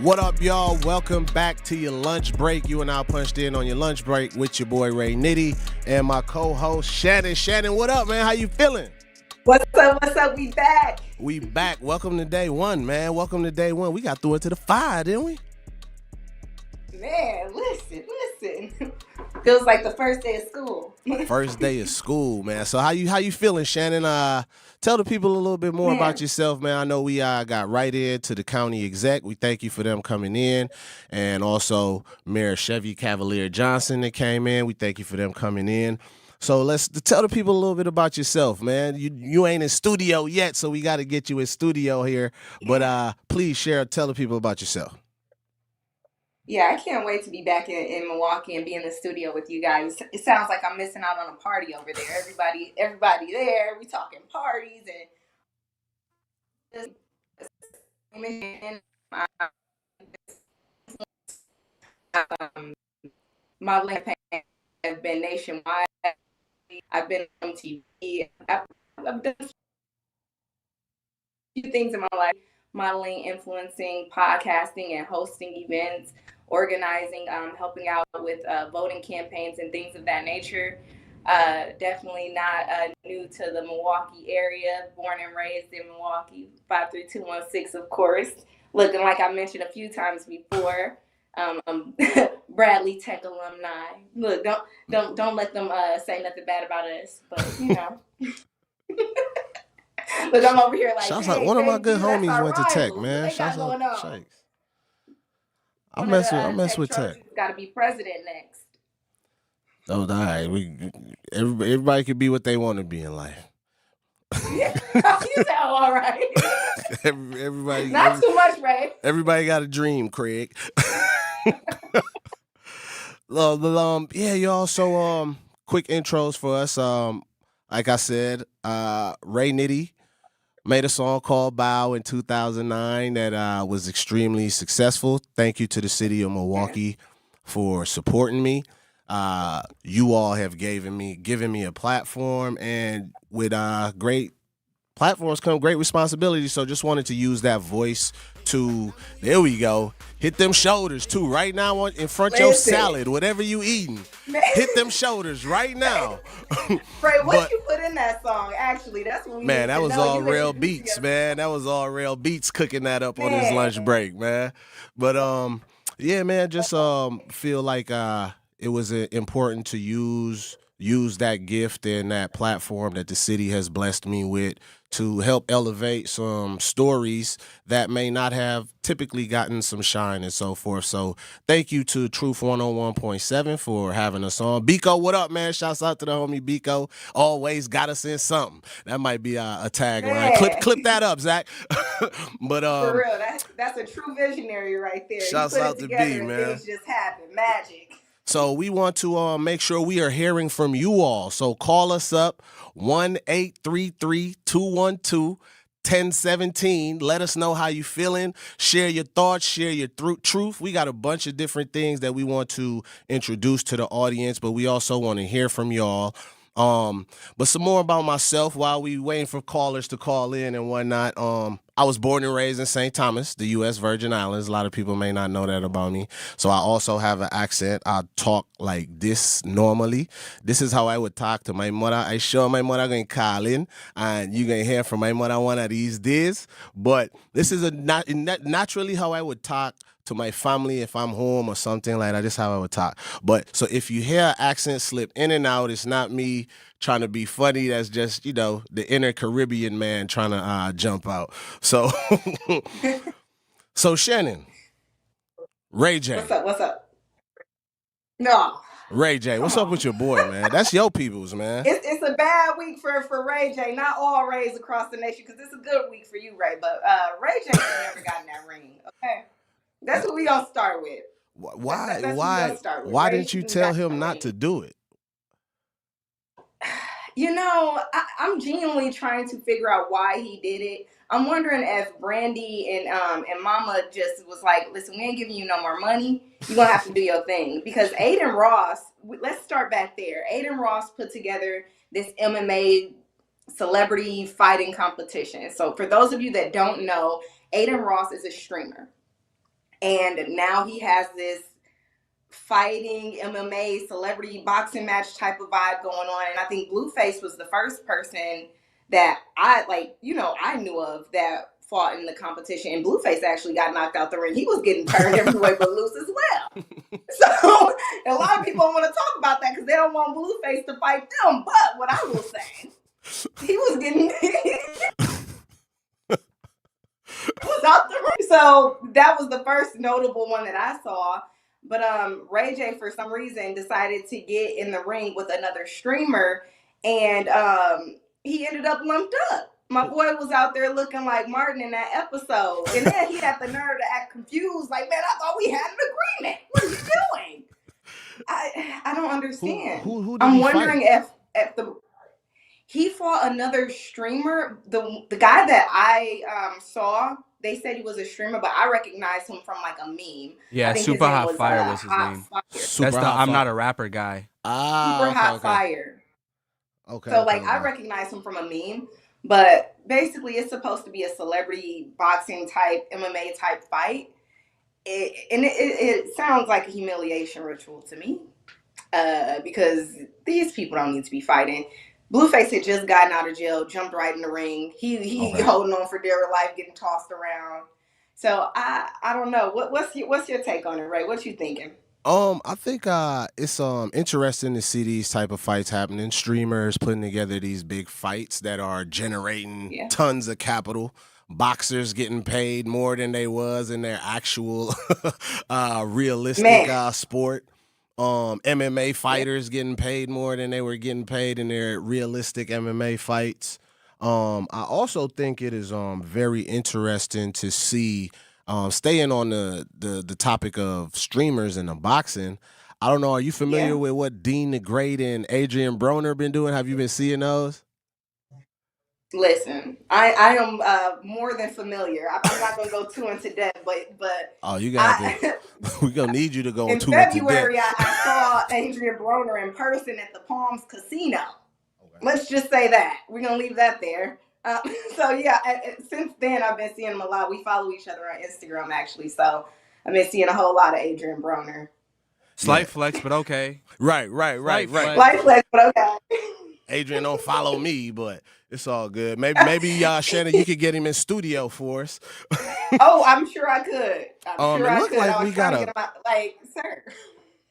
What up, y'all? Welcome back to your lunch break. You and I punched in on your lunch break with your boy Ray Nitty and my co-host Shannon. Shannon, what up, man? How you feeling? What's up? What's up? We back. We back. Welcome to day one, man. Welcome to day one. We got through it to the fire, didn't we? Man, listen. Feels like the first day of school. First day of school, man. So how you feeling, Shannon? Tell the people a little bit more about yourself, man. I know we got right into the county exec. We thank you for them coming in. And also Mayor Chevy Cavalier Johnson that came in. We thank you for them coming in. So let's tell the people a little bit about yourself, man. You ain't in studio yet, so we got to get you in studio here. But please tell the people about yourself. Yeah, I can't wait to be back in Milwaukee and be in the studio with you guys. It sounds like I'm missing out on a party over there. Everybody there. We talking parties and my campaign has been nationwide. I've been on TV. I've done a few things in my life: modeling, influencing, podcasting, and hosting events. Organizing, helping out with voting campaigns and things of that nature. Definitely not new to the Milwaukee area, born and raised in Milwaukee, 53216, of course. Looking like I mentioned a few times before, Bradley Tech alumni. Look, don't let them say nothing bad about us, but you know. Look, I'm over here like, Shouts out, one of my good homies went to Tech, man. Shouts out Shakes. I mess with Tech. Got to be president next. Oh, all right. Everybody can be what they want to be in life. Yeah, you sound all right. Everybody. Not too much, Ray. Everybody got a dream, Craig. Yeah, y'all. So, quick intros for us. Like I said, Ray Nitty made a song called Bow in 2009 that was extremely successful. Thank you to the city of Milwaukee for supporting me. You all have given me a platform, and with great platforms come great responsibility. So just wanted to use that voice to, there we go, hit them shoulders too right now in front of your salad, whatever you eating. Hit them shoulders right now. Ray, what you put in that song? Actually, that's what we man, that was all real beats, man. That was all real beats cooking that up on his lunch break, man. But yeah, man, just feel like it was important to use that gift and that platform that the city has blessed me with to help elevate some stories that may not have typically gotten some shine and so forth. So thank you to Truth 101.7 for having us on. Biko, what up, man? Shouts out to the homie Biko. Always got us in something. That might be a tagline. Clip that up, Zach. But for real, that's a true visionary right there. Shouts out to B, man. Things just happen. Magic. So we want to make sure we are hearing from you all. So call us up, 1-833-212-1017. Let us know how you feeling. Share your thoughts, share your truth. We got a bunch of different things that we want to introduce to the audience, but we also want to hear from y'all. But some more about myself while we waiting for callers to call in and whatnot. I was born and raised in St. Thomas, the U.S. Virgin Islands. A lot of people may not know that about me. So I also have an accent. I talk like this normally. This is how I would talk to my mother. I sure my mother going to call in, and you going to hear from my mother one of these days. But this is naturally how I would talk to my family if I'm home or something like that. This is how I would talk. But so if you hear an accent slip in and out, it's not me trying to be funny. That's just, the inner Caribbean man trying to jump out. So, so Shannon, Ray J. What's up? No. Ray J, what's up with your boy, man? That's your people's, man. It's a bad week for Ray J. Not all Rays across the nation, because it's a good week for you, Ray. But Ray J never got in that ring. Okay, that's what we gonna start with. Why didn't you tell him not to do it? I'm genuinely trying to figure out why he did it. I'm wondering if Brandy and Mama just was like, listen, we ain't giving you no more money. You're going to have to do your thing. Because Aiden Ross, let's start back there. Aiden Ross put together this MMA celebrity fighting competition. So for those of you that don't know, Aiden Ross is a streamer. And now he has this fighting MMA celebrity boxing match type of vibe going on. And I think Blueface was the first person that I knew of that fought in the competition. And Blueface actually got knocked out the ring. He was getting turned every way but loose as well. So a lot of people want to talk about that because they don't want Blueface to fight them. But what I will say, he was getting was out the ring. So that was the first notable one that I saw. But Ray J, for some reason, decided to get in the ring with another streamer, and he ended up lumped up. My boy was out there looking like Martin in that episode, and then he had the nerve to act confused, like, man, I thought we had an agreement. What are you doing? I don't understand. Who did I'm he wondering fight? if he fought another streamer. The guy that I saw, they said he was a streamer, but I recognized him from like a meme. Yeah, Super Hot Fire was his name. I'm not a rapper guy. Super Hot Fire. Okay. So I recognize him from a meme, but basically it's supposed to be a celebrity boxing type, MMA type fight. It sounds like a humiliation ritual to me, because these people don't need to be fighting. Blueface had just gotten out of jail, jumped right in the ring. He holding on for dear life, getting tossed around. So I don't know. What's your take on it, Ray? What you thinking? I think it's interesting to see these type of fights happening. Streamers putting together these big fights that are generating tons of capital. Boxers getting paid more than they was in their actual realistic sport. MMA fighters getting paid more than they were getting paid in their realistic MMA fights. I also think it is very interesting to see, staying on the topic of streamers and the boxing. I don't know, are you familiar with what Dean the Great and Adrian Broner been doing? Have you been seeing those? Listen, I am more than familiar. I'm not gonna go too into depth, but oh, you got to. We're gonna need you to go in too into February. depth. I saw Adrian Broner in person at the Palms Casino. Okay. Let's just say that we're gonna leave that there. So yeah, since then I've been seeing him a lot. We follow each other on Instagram actually, so I've been seeing a whole lot of Adrian Broner. Slight flex, but okay. Right. Slight flex, but okay. Adrian don't follow me, but it's all good. Maybe Shannon, you could get him in studio for us. Oh, I'm sure I could. I'm sure it I look could. like I was we trying got to get him out, sir.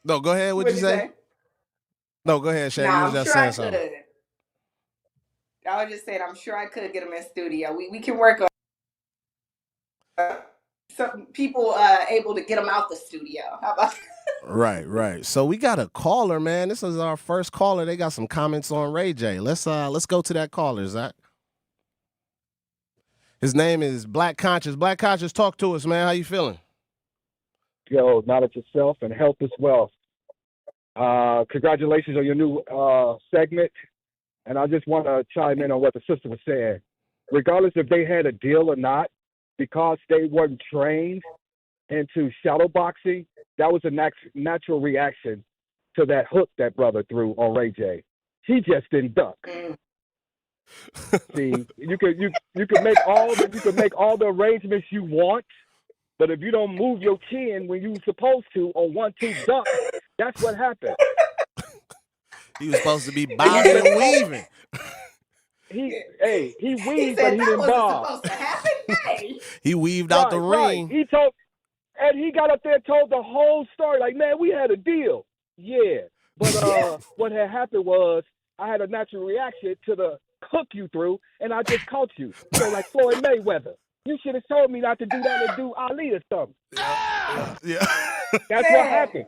No, go ahead. What'd you say? No, go ahead, Shannon. No, You I'm was just sure saying I something. could. I was just saying, I'm sure I could get him in studio. We can work on some people able to get him out the studio. How about that? Right. So we got a caller, man. This is our first caller. They got some comments on Ray J. Let's go to that caller, Zach. His name is Black Conscious. Black Conscious, talk to us, man. How you feeling? Yo, knowledge yourself and health is wealth. Congratulations on your new segment. And I just want to chime in on what the sister was saying. Regardless if they had a deal or not, because they weren't trained into shadow boxing, that was a natural reaction to that hook that brother threw on Ray J. He just didn't duck. See, you can make all the arrangements you want, but if you don't move your chin when you're supposed to on 1-2 duck, that's what happened. He was supposed to be bobbing and weaving. He weaved, but he didn't bob. Supposed to happen. Hey. He weaved out the ring. He got up there and told the whole story. Like, man, we had a deal. Yeah, but what had happened was I had a natural reaction to the hook you threw, and I just caught you. So like Floyd Mayweather, you should have told me not to do that and do Ali or something. Yeah. That's what happened.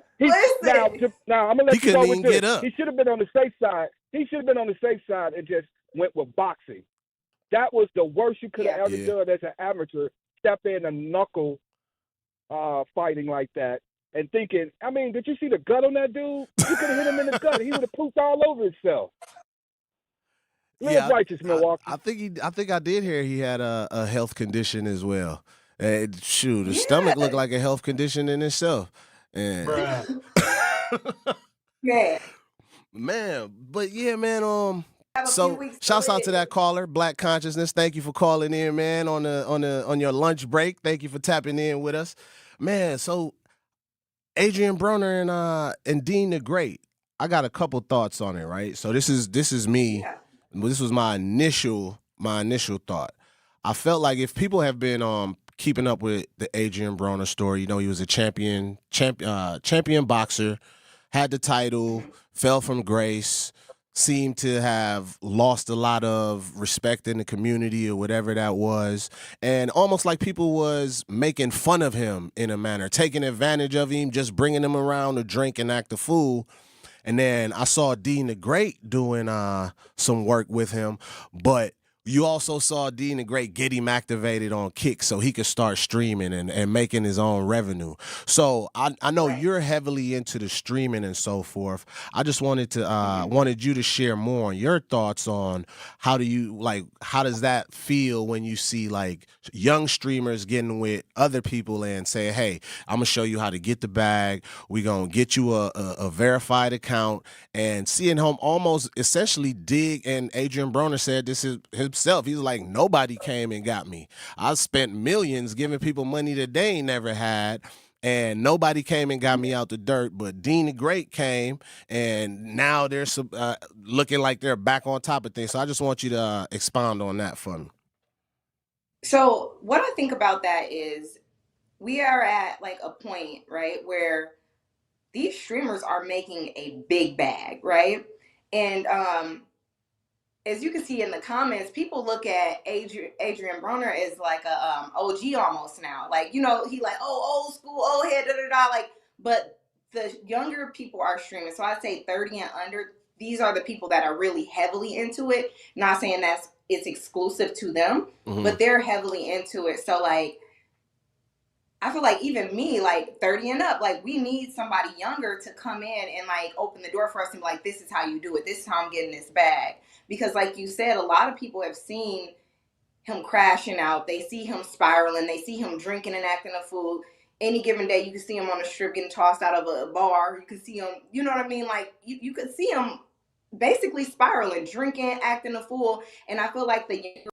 Now I'm gonna let you know with this. He should have been on the safe side. He should have been on the safe side and just went with boxing. That was the worst you could have ever done as an amateur. Step in and knuckle fighting like that. And thinking, I mean, did you see the gut on that dude? You could have hit him in the gut. He would have pooped all over himself. Righteous, Milwaukee. I think I did hear he had a health condition as well. His stomach looked like a health condition in itself. And man, but yeah, man. So shouts out to that caller, Black Consciousness. Thank you for calling in, man, on your lunch break. Thank you for tapping in with us, man. So Adrian Broner and Dean the Great. I got a couple thoughts on it, right? So this is me. This was my initial thought. I felt like if people have been keeping up with the Adrian Broner story, he was a champion boxer, had the title, fell from grace, seemed to have lost a lot of respect in the community or whatever that was, and almost like people was making fun of him in a manner, taking advantage of him, just bringing him around to drink and act a fool. And then I saw Dean the Great doing some work with him, but you also saw Dean the Great get him activated on Kick so he could start streaming and making his own revenue. So I know you're heavily into the streaming and so forth. I just wanted you to share more on your thoughts on how does that feel when you see like young streamers getting with other people and say, hey, I'm gonna show you how to get the bag. We're gonna get you a verified account, and seeing him almost essentially dig, and Adrian Broner said this is himself. He's like, nobody came and got me. I spent millions giving people money that they ain't never had, and nobody came and got me out the dirt. But Dean the Great came, and now they're looking like they're back on top of things. So I just want you to expound on that for me. So what I think about that is we are at like a point, right, where these streamers are making a big bag, right? And as you can see in the comments, people look at Adrian Broner as like a OG almost now. Like, he like, oh, old school, old head, like, but the younger people are streaming. So I'd say 30 and under, these are the people that are really heavily into it. Not saying it's exclusive to them, but they're heavily into it. So like, I feel like even me, like 30 and up, like we need somebody younger to come in and like open the door for us and be like, this is how you do it. This is how I'm getting this bag. Because like you said, a lot of people have seen him crashing out. They see him spiraling. They see him drinking and acting a fool. Any given day, you can see him on the strip getting tossed out of a bar. You can see him, you know what I mean? Like you could see him basically spiraling, drinking, acting a fool. And I feel like the younger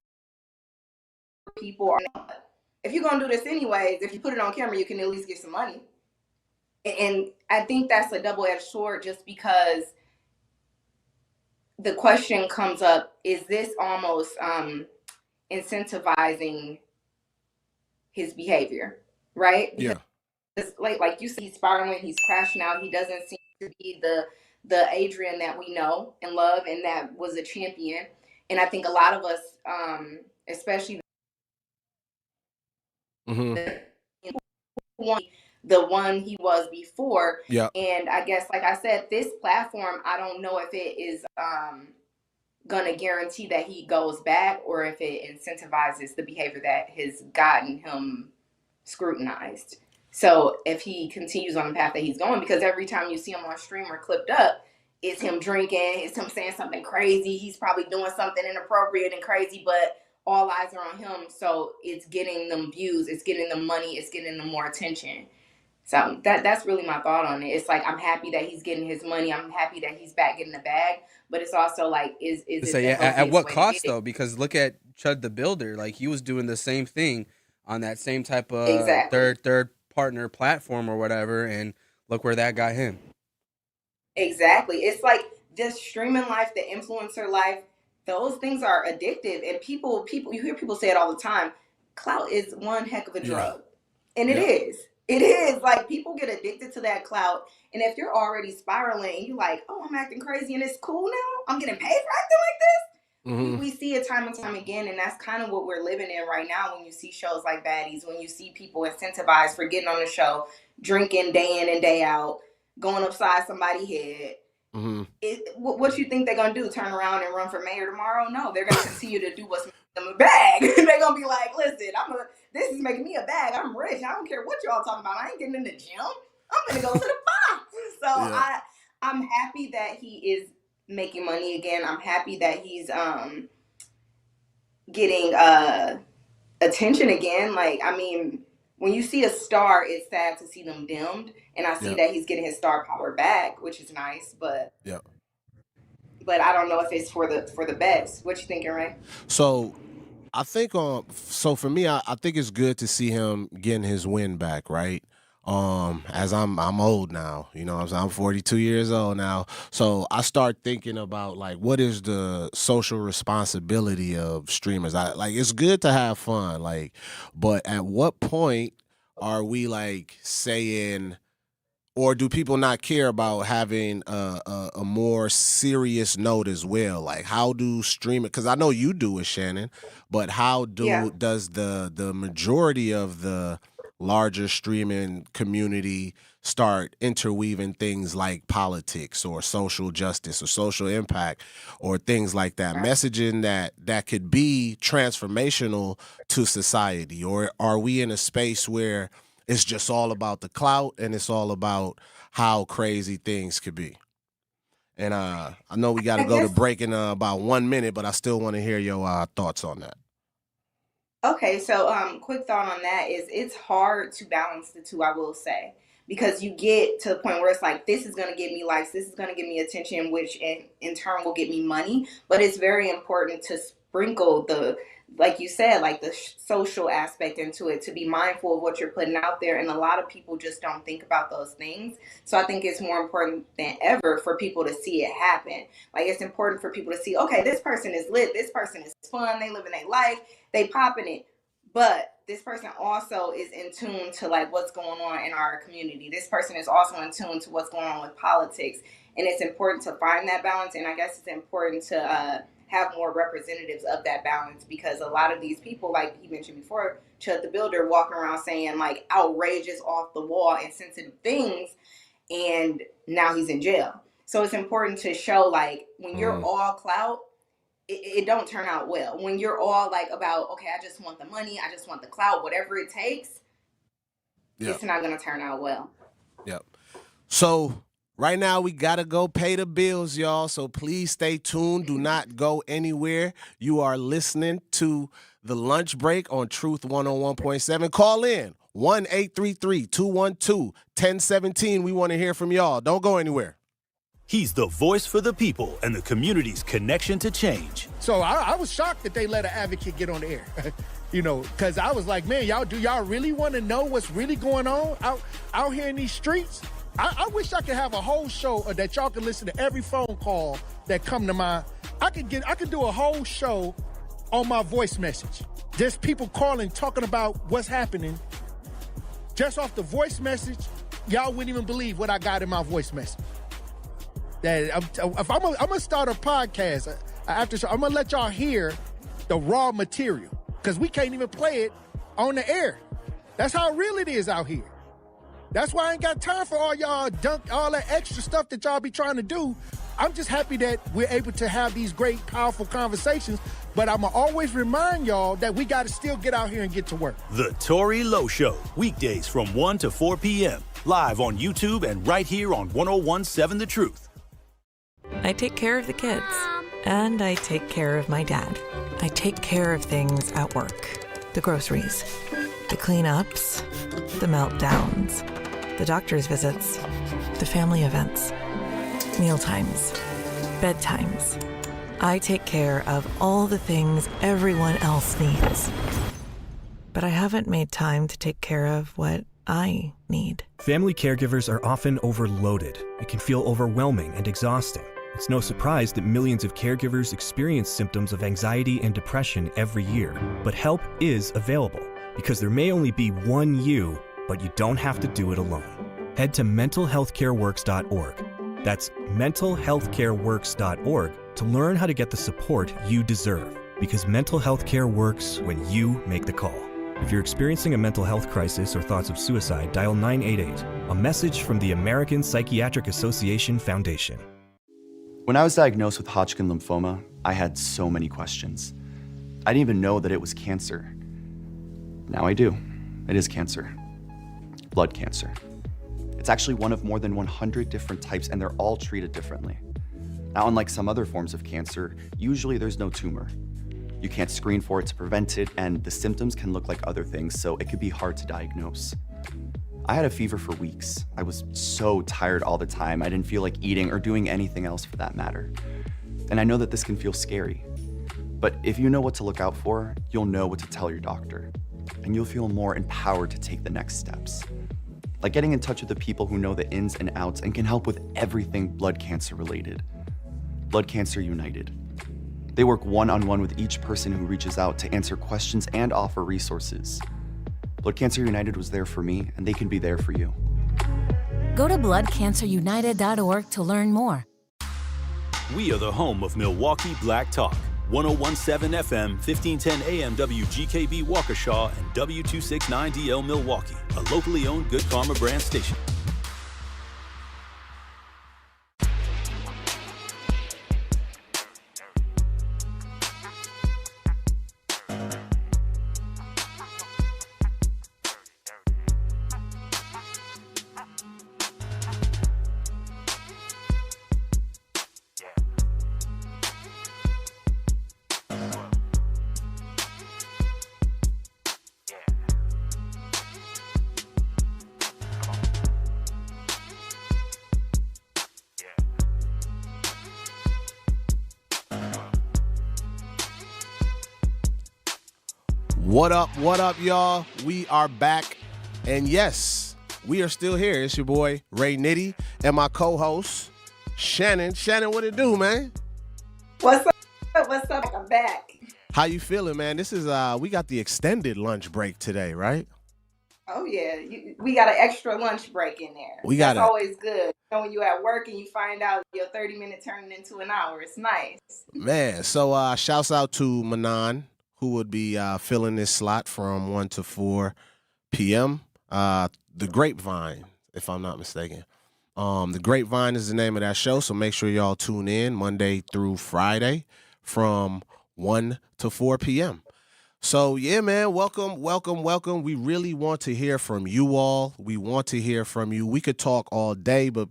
people are not. If you're going to do this anyways, if you put it on camera, you can at least get some money. And I think that's a double-edged sword just because the question comes up, is this almost incentivizing his behavior, right? Because like you said, he's spiraling, he's crashing out. He doesn't seem to be the Adrian that we know and love and that was a champion. And I think a lot of us, especially the one he was before. Yeah. And I guess, like I said, this platform, I don't know if it is gonna guarantee that he goes back or if it incentivizes the behavior that has gotten him scrutinized. So if he continues on the path that he's going, because every time you see him on stream or clipped up, it's him drinking, it's him saying something crazy, he's probably doing something inappropriate and crazy, but all eyes are on him. So it's getting them views, it's getting them money, it's getting them more attention. So that's really my thought on it. It's like, I'm happy that he's getting his money. I'm happy that he's back getting the bag. But it's also like, is it So yeah, at what cost though? Because look at Chud the Builder. Like, he was doing the same thing on that same type of third partner platform or whatever, and look where that got him. Exactly. It's like this streaming life, the influencer life, those things are addictive. And people, you hear people say it all the time. Clout is one heck of a drug. And it is. It is. Like, people get addicted to that clout. And if you're already spiraling and you're like, oh, I'm acting crazy and it's cool now, I'm getting paid for acting like this. Mm-hmm. We see it time and time again. And that's kind of what we're living in right now when you see shows like Baddies, when you see people incentivized for getting on the show, drinking day in and day out, going upside somebody's head. Mm-hmm. What you think they're going to do? Turn around and run for mayor tomorrow? No, they're going to continue to do what's making them a bag. They're going to be like, listen, this is making me a bag. I'm rich. I don't care what y'all talking about. I ain't getting in the gym. I'm going to go to the box. So I'm happy that he is making money again. I'm happy that he's getting attention again. Like, I mean, when you see a star, it's sad to see them dimmed. And I see that he's getting his star power back, which is nice. But but I don't know if it's for the best. What you thinking, Ray? So I think so for me, I think it's good to see him getting his win back, right? As I'm old now, you know, I'm 42 years old now. So I start thinking about, like, what is the social responsibility of streamers? It's good to have fun, like, but at what point are we, like, saying, or do people not care about having a more serious note as well? Like, how do streamers, because I know you do it, Shannon, but how does the majority of the larger streaming community start interweaving things like politics or social justice or social impact or things like that, messaging that could be transformational to society? Or are we in a space where it's just all about the clout and it's all about how crazy things could be? And I know we got to go to break in about 1 minute, but I still want to hear your thoughts on that. Okay, so quick thought on that is it's hard to balance the two, I will say, because you get to the point where it's like, this is going to get me likes, this is going to give me attention, which in turn will get me money. But it's very important to sprinkle the, like you said, like the social aspect into it, to be mindful of what you're putting out there. And a lot of people just don't think about those things. So I think it's more important than ever for people to see it happen. Like, it's important for people to see, okay, this person is lit, this person is fun, they living their life, they popping it. But this person also is in tune to, like, what's going on in our community. This person is also in tune to what's going on with politics. And it's important to find that balance. And I guess it's important to have more representatives of that balance, because a lot of these people, like he mentioned before, Chud the Builder, walking around saying, like, outrageous, off the wall, insensitive things, and now he's in jail. So it's important to show, like, when you're all clout, it don't turn out well. When you're all like about, okay, I just want the money, I just want the clout, whatever it takes, it's not going to turn out well. Yep. So right now we got to go pay the bills, y'all. So please stay tuned. Do not go anywhere. You are listening to The Lunch Break on Truth 101.7. Call in 1-833-212-1017. We want to hear from y'all. Don't go anywhere. He's the voice for the people and the community's connection to change. So I was shocked that they let an advocate get on the air, you know, because I was like, man, do y'all really want to know what's really going on out here in these streets? I wish I could have a whole show that y'all can listen to every phone call that come to my. I could do a whole show on my voice message. Just people calling, talking about what's happening. Just off the voice message, y'all wouldn't even believe what I got in my voice message. That if I'm gonna start a podcast after show, I'm gonna let y'all hear the raw material, because we can't even play it on the air. That's how real it is out here. That's why I ain't got time for all y'all all that extra stuff that y'all be trying to do. I'm just happy that we're able to have these great, powerful conversations. But I'm going to always remind y'all that we got to still get out here and get to work. The Tory Lowe Show, weekdays from 1 to 4 p.m. Live on YouTube and right here on 101.7 The Truth. I take care of the kids, and I take care of my dad. I take care of things at work. The groceries, the cleanups, the meltdowns. the doctor's visits, the family events, mealtimes, bedtimes. I take care of all the things everyone else needs. But I haven't made time to take care of what I need. Family caregivers are often overloaded. It can feel overwhelming and exhausting. It's no surprise that millions of caregivers experience symptoms of anxiety and depression every year. But help is available, because there may only be one you, but you don't have to do it alone. Head to mentalhealthcareworks.org. That's mentalhealthcareworks.org to learn how to get the support you deserve, because mental health care works when you make the call. If you're experiencing a mental health crisis or thoughts of suicide, dial 988, a message from the American Psychiatric Association Foundation. When I was diagnosed with Hodgkin lymphoma, I had so many questions. I didn't even know that it was cancer. Now I do. It is cancer. Blood cancer. It's actually one of more than 100 different types, and they're all treated differently. Now, unlike some other forms of cancer, usually there's no tumor. You can't screen for it to prevent it, and the symptoms can look like other things, so it could be hard to diagnose. I had a fever for weeks. I was so tired all the time. I didn't feel like eating or doing anything else for that matter. And I know that this can feel scary. But if you know what to look out for, you'll know what to tell your doctor. And you'll feel more empowered to take the next steps. Like getting in touch with the people who know the ins and outs and can help with everything blood cancer related. Blood Cancer United. They work one-on-one with each person who reaches out to answer questions and offer resources. Blood Cancer United was there for me, and they can be there for you. Go to bloodcancerunited.org to learn more. We are the home of Milwaukee Black Talk. 1017 FM, 1510 AM WGKB Waukesha, and W269DL Milwaukee, a locally owned Good Karma brand station. What up, y'all? We are back. And yes, we are still here. It's your boy, Ray Nitty, and my co-host, Shannon. Shannon, what it do, man? What's up? What's up? I'm back. How you feeling, man? This is, we got the extended lunch break today, right? Oh, yeah. We got an extra lunch break in there. That's always good. You know, when you at work and you find out your 30-minute turning into an hour, it's nice. Man, so shouts out to Manan, who would be filling this slot from 1 to 4 p.m. The Grapevine, if I'm not mistaken. The Grapevine is the name of that show, so make sure y'all tune in Monday through Friday from 1 to 4 p.m. So, yeah, man, welcome. We really want to hear from you all. We want to hear from you. We could talk all day, but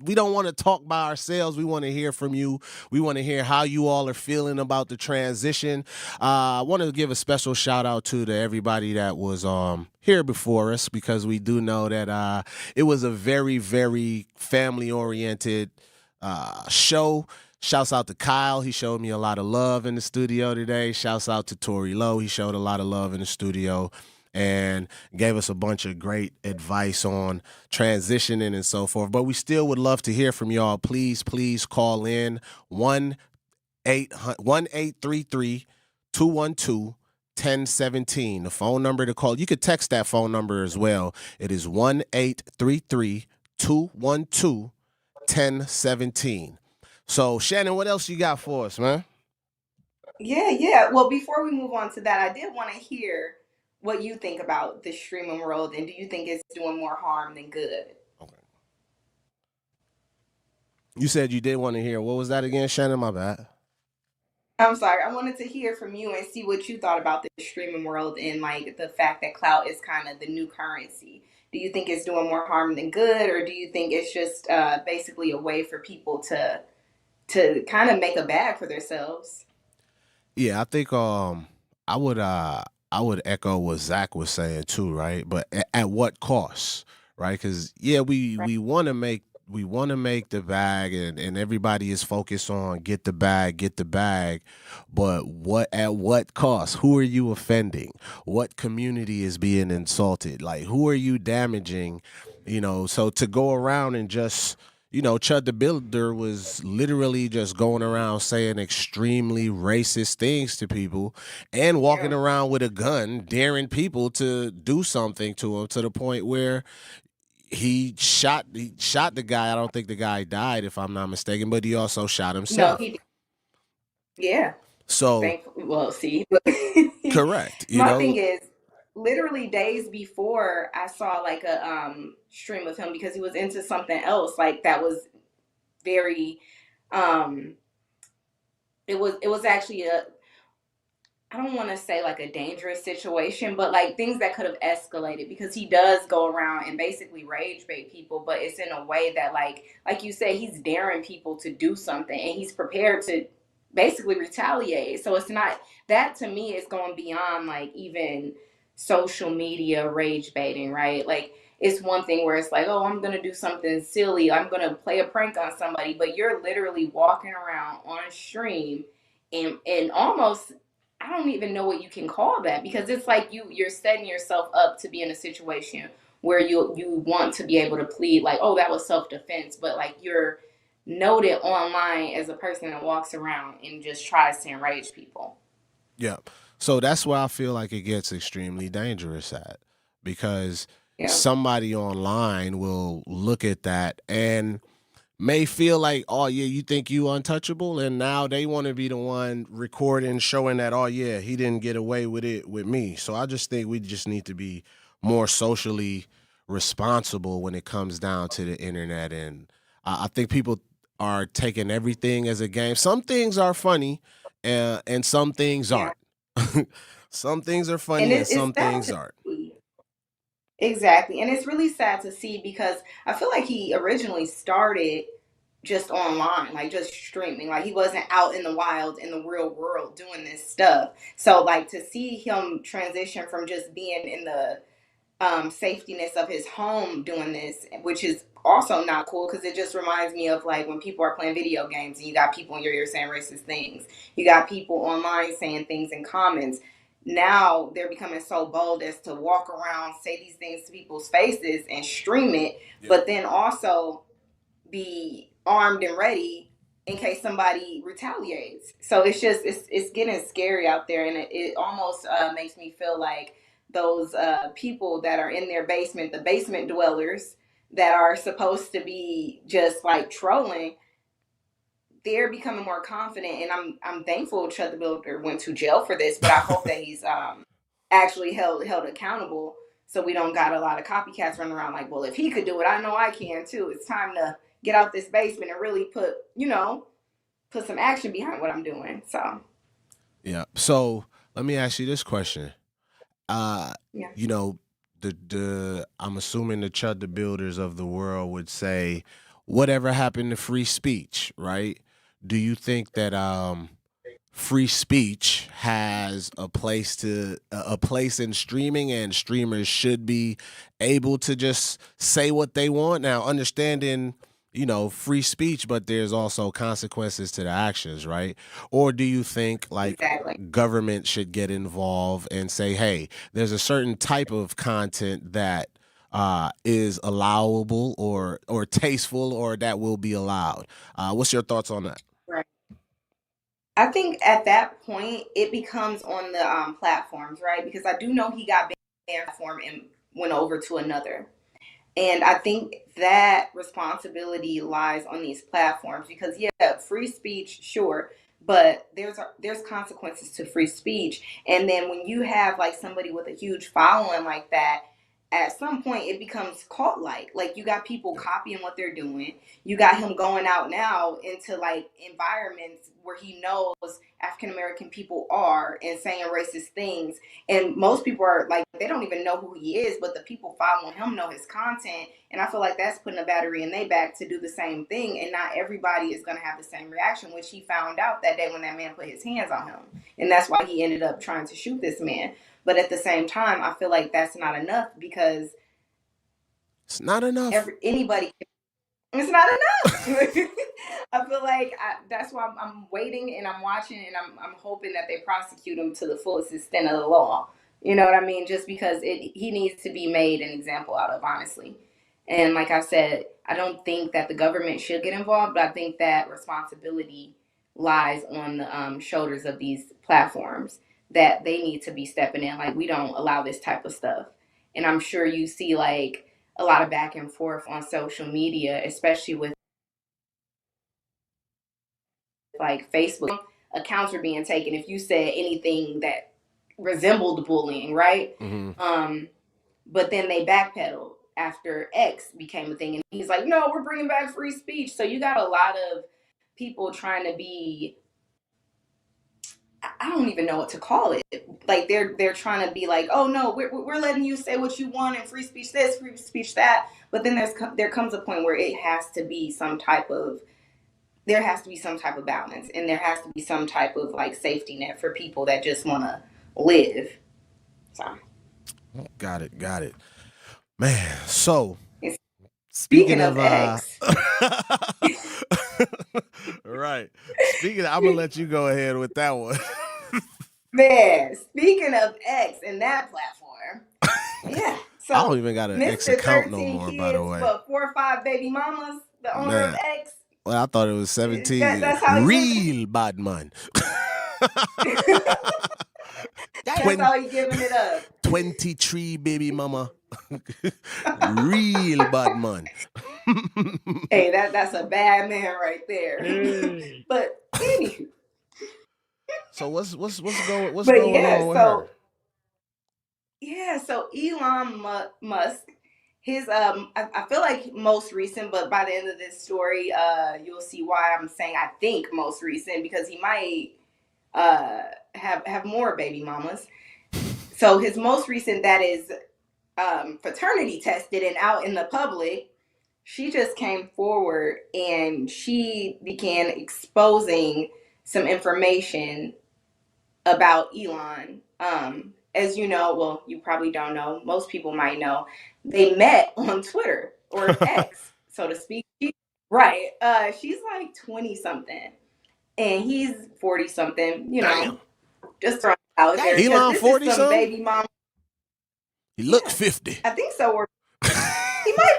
we don't want to talk by ourselves. We want to hear from you. We want to hear how you all are feeling about the transition. I want to give a special shout out to everybody that was here before us, because we do know that it was a very, very family-oriented show. Shouts out to Kyle. He showed me a lot of love in the studio today. Shouts out to Tori Lowe. He showed a lot of love in the studio and gave us a bunch of great advice on transitioning and so forth. But we still would love to hear from y'all. Please call in 1-833-212-1017. The phone number to call. You could text that phone number as well. It is 1-833-212-1017. So, Shannon, what else you got for us, man? Yeah. Well, before we move on to that, I did want to hear what you think about the streaming world, and do you think it's doing more harm than good? Okay. You said you did want to hear. What was that again, Shannon? My bad. I'm sorry. I wanted to hear from you and see what you thought about the streaming world and like the fact that clout is kind of the new currency. Do you think it's doing more harm than good, or do you think it's just basically a way for people to kind of make a bag for themselves? Yeah, I think I would echo what Zach was saying too, right? But at what cost, right? Because we want to make the bag, and everybody is focused on get the bag, but at what cost? Who are you offending? What community is being insulted? Like, who are you damaging? So to go around and just, Chud the Builder was literally just going around saying extremely racist things to people and walking around with a gun, daring people to do something to him, to the point where he shot the guy. I don't think the guy died, if I'm not mistaken, but he also shot No, himself. he did. Yeah. So Well, see, correct. my thing is, literally days before, I saw like a stream of him because he was into something else, like that was very it was actually I don't want to say like a dangerous situation, but like things that could have escalated, because he does go around and basically rage bait people, but it's in a way that like you say, he's daring people to do something and he's prepared to basically retaliate. So it's not, that to me is going beyond like even social media rage baiting, right? Like, it's one thing where it's like, oh, I'm going to do something silly, I'm going to play a prank on somebody, but you're literally walking around on a stream and almost, I don't even know what you can call that, because it's like you're setting yourself up to be in a situation where you want to be able to plead like, oh, that was self-defense, but like you're noted online as a person that walks around and just tries to enrage people. Yeah. So that's why I feel like it gets extremely dangerous because somebody online will look at that and may feel like, oh yeah, you think you untouchable, and now they want to be the one recording, showing that, oh yeah, he didn't get away with it with me. So I just think we just need to be more socially responsible when it comes down to the internet, and I think people are taking everything as a game. Some things are funny, and some things aren't. Some things are funny and some things aren't. Exactly. And it's really sad to see, because I feel like he originally started just online, like just streaming. Like, he wasn't out in the wild in the real world doing this stuff. So like to see him transition from just being in the safetyness of his home doing this, which is also not cool, because it just reminds me of like when people are playing video games and you got people in your ear saying racist things. You got people online saying things in comments. Now they're becoming so bold as to walk around, say these things to people's faces and stream it, but then also be armed and ready in case somebody retaliates. So it's just, it's getting scary out there, and it almost makes me feel like those people that are in their basement, the basement dwellers that are supposed to be just like trolling, they're becoming more confident, and I'm thankful Chud the Builder went to jail for this, but I hope that he's actually held accountable, so we don't got a lot of copycats running around like, well, if he could do it, I know I can too. It's time to get out this basement and really put some action behind what I'm doing. So yeah. So let me ask you this question. I'm assuming the Chud the Builders of the world would say, whatever happened to free speech, right? Do you think that free speech has a place in streaming, and streamers should be able to just say what they want? Now, understanding, free speech, but there's also consequences to the actions, right? Or do you think like government should get involved and say, hey, there's a certain type of content that is allowable or tasteful, or that will be allowed? What's your thoughts on that? Right. I think at that point it becomes on the platforms, right? Because I do know he got banned from and went over to another. And I think that responsibility lies on these platforms, because free speech, sure, but there's consequences to free speech. And then when you have like somebody with a huge following like that, at some point it becomes cult-like. Like, you got people copying what they're doing. You got him going out now into like environments where he knows African American people are and saying racist things. And most people are like, they don't even know who he is, but the people following him know his content. And I feel like that's putting a battery in their back to do the same thing. And not everybody is going to have the same reaction, which he found out that day when that man put his hands on him. And that's why he ended up trying to shoot this man. But at the same time, I feel like that's not enough, because It's not enough. Anybody. It's not enough. I feel like that's why I'm waiting and I'm watching and I'm hoping that they prosecute him to the fullest extent of the law. You know what I mean? Just because he needs to be made an example out of, honestly. And like I said, I don't think that the government should get involved, but I think that responsibility lies on the shoulders of these platforms, that they need to be stepping in. Like, we don't allow this type of stuff. And I'm sure you see like a lot of back and forth on social media, especially with like Facebook accounts are being taken if you said anything that resembled bullying, right? Mm-hmm. But then they backpedaled after X became a thing, and he's like, no, we're bringing back free speech. So you got a lot of people trying to be, I don't even know what to call it. Like they're trying to be like, oh no, we're letting you say what you want and free speech this, free speech that. But then there comes a point where it has to be some type of balance, and there has to be some type of like safety net for people that just want to live. So. Got it. Man, so speaking of X. Right. I'm going to let you go ahead with that one. Man, speaking of X and that platform. Yeah. So I don't even got an X account no more, kids, by the way. But 4 or 5 baby mamas, the owner of X. Well, I thought it was 17. That's how real bad man. That's how he giving it up. 23 baby mama. Real bad man. Hey, that's a bad man right there. But anyway. So what's going on with her? Yeah, so Elon Musk, his I feel like most recent, but by the end of this story, you'll see why I'm saying I think most recent, because he might have more baby mamas. So his most recent, that is paternity tested and out in the public, she just came forward and she began exposing some information about Elon. As you know, well, you probably don't know, most people might know, they met on Twitter, or X, so to speak. Right. She's like 20 something and he's 40 something, you know. Damn. Just throwing it out there. Elon 40 something? Baby mom. He looked 50. I think so. Or he might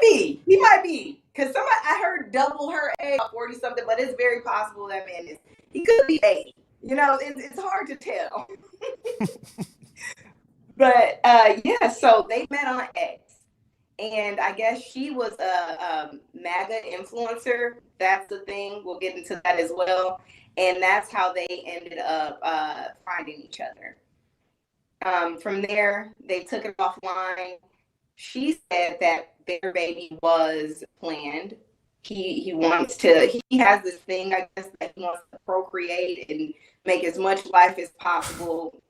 be. Because I heard double her age, 40 something, but it's very possible that man he could be 80. You know, it's hard to tell. But yeah, so they met on X. And I guess she was a MAGA influencer. That's the thing. We'll get into that as well. And that's how they ended up finding each other. From there, they took it offline. She said that their baby was planned. He has this thing, I guess, that he wants to procreate and make as much life as possible.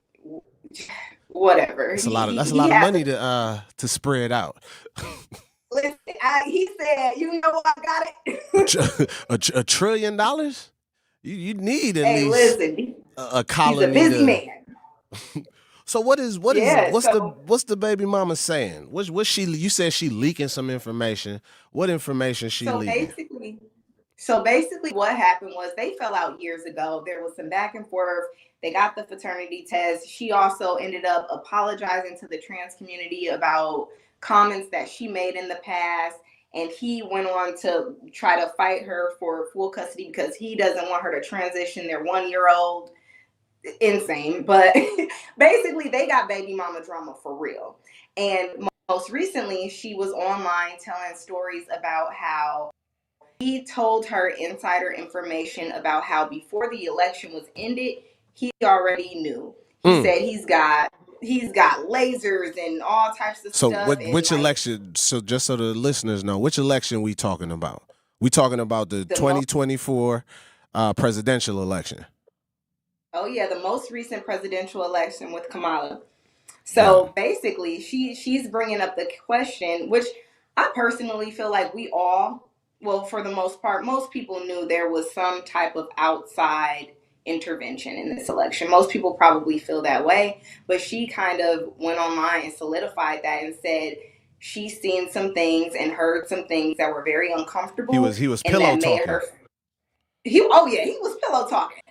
Whatever. That's a lot of money to spread out. Listen, he said, you know, I got it. $1 trillion? You need at least listen, a colony. He's a busy man. So what's the baby mama saying? What's she? You said she leaking some information. What information she leaking? So basically, what happened was they fell out years ago. There was some back and forth. They got the paternity test. She also ended up apologizing to the trans community about comments that she made in the past. And he went on to try to fight her for full custody because he doesn't want her to transition their 1-year-old. Insane. But basically, they got baby mama drama for real. And most recently, she was online telling stories about how he told her insider information about how before the election was ended, he already knew. He said he's got lasers and all types of stuff. So which election? So just so the listeners know, which election we talking about? We talking about the 2024 presidential election. Oh yeah, the most recent presidential election with Kamala. So basically, she's bringing up the question, which I personally feel like we all, well, for the most part, most people knew there was some type of outside intervention in this election. Most people probably feel that way, but she kind of went online and solidified that and said, she's seen some things and heard some things that were very uncomfortable. He was pillow talking. He was pillow talking.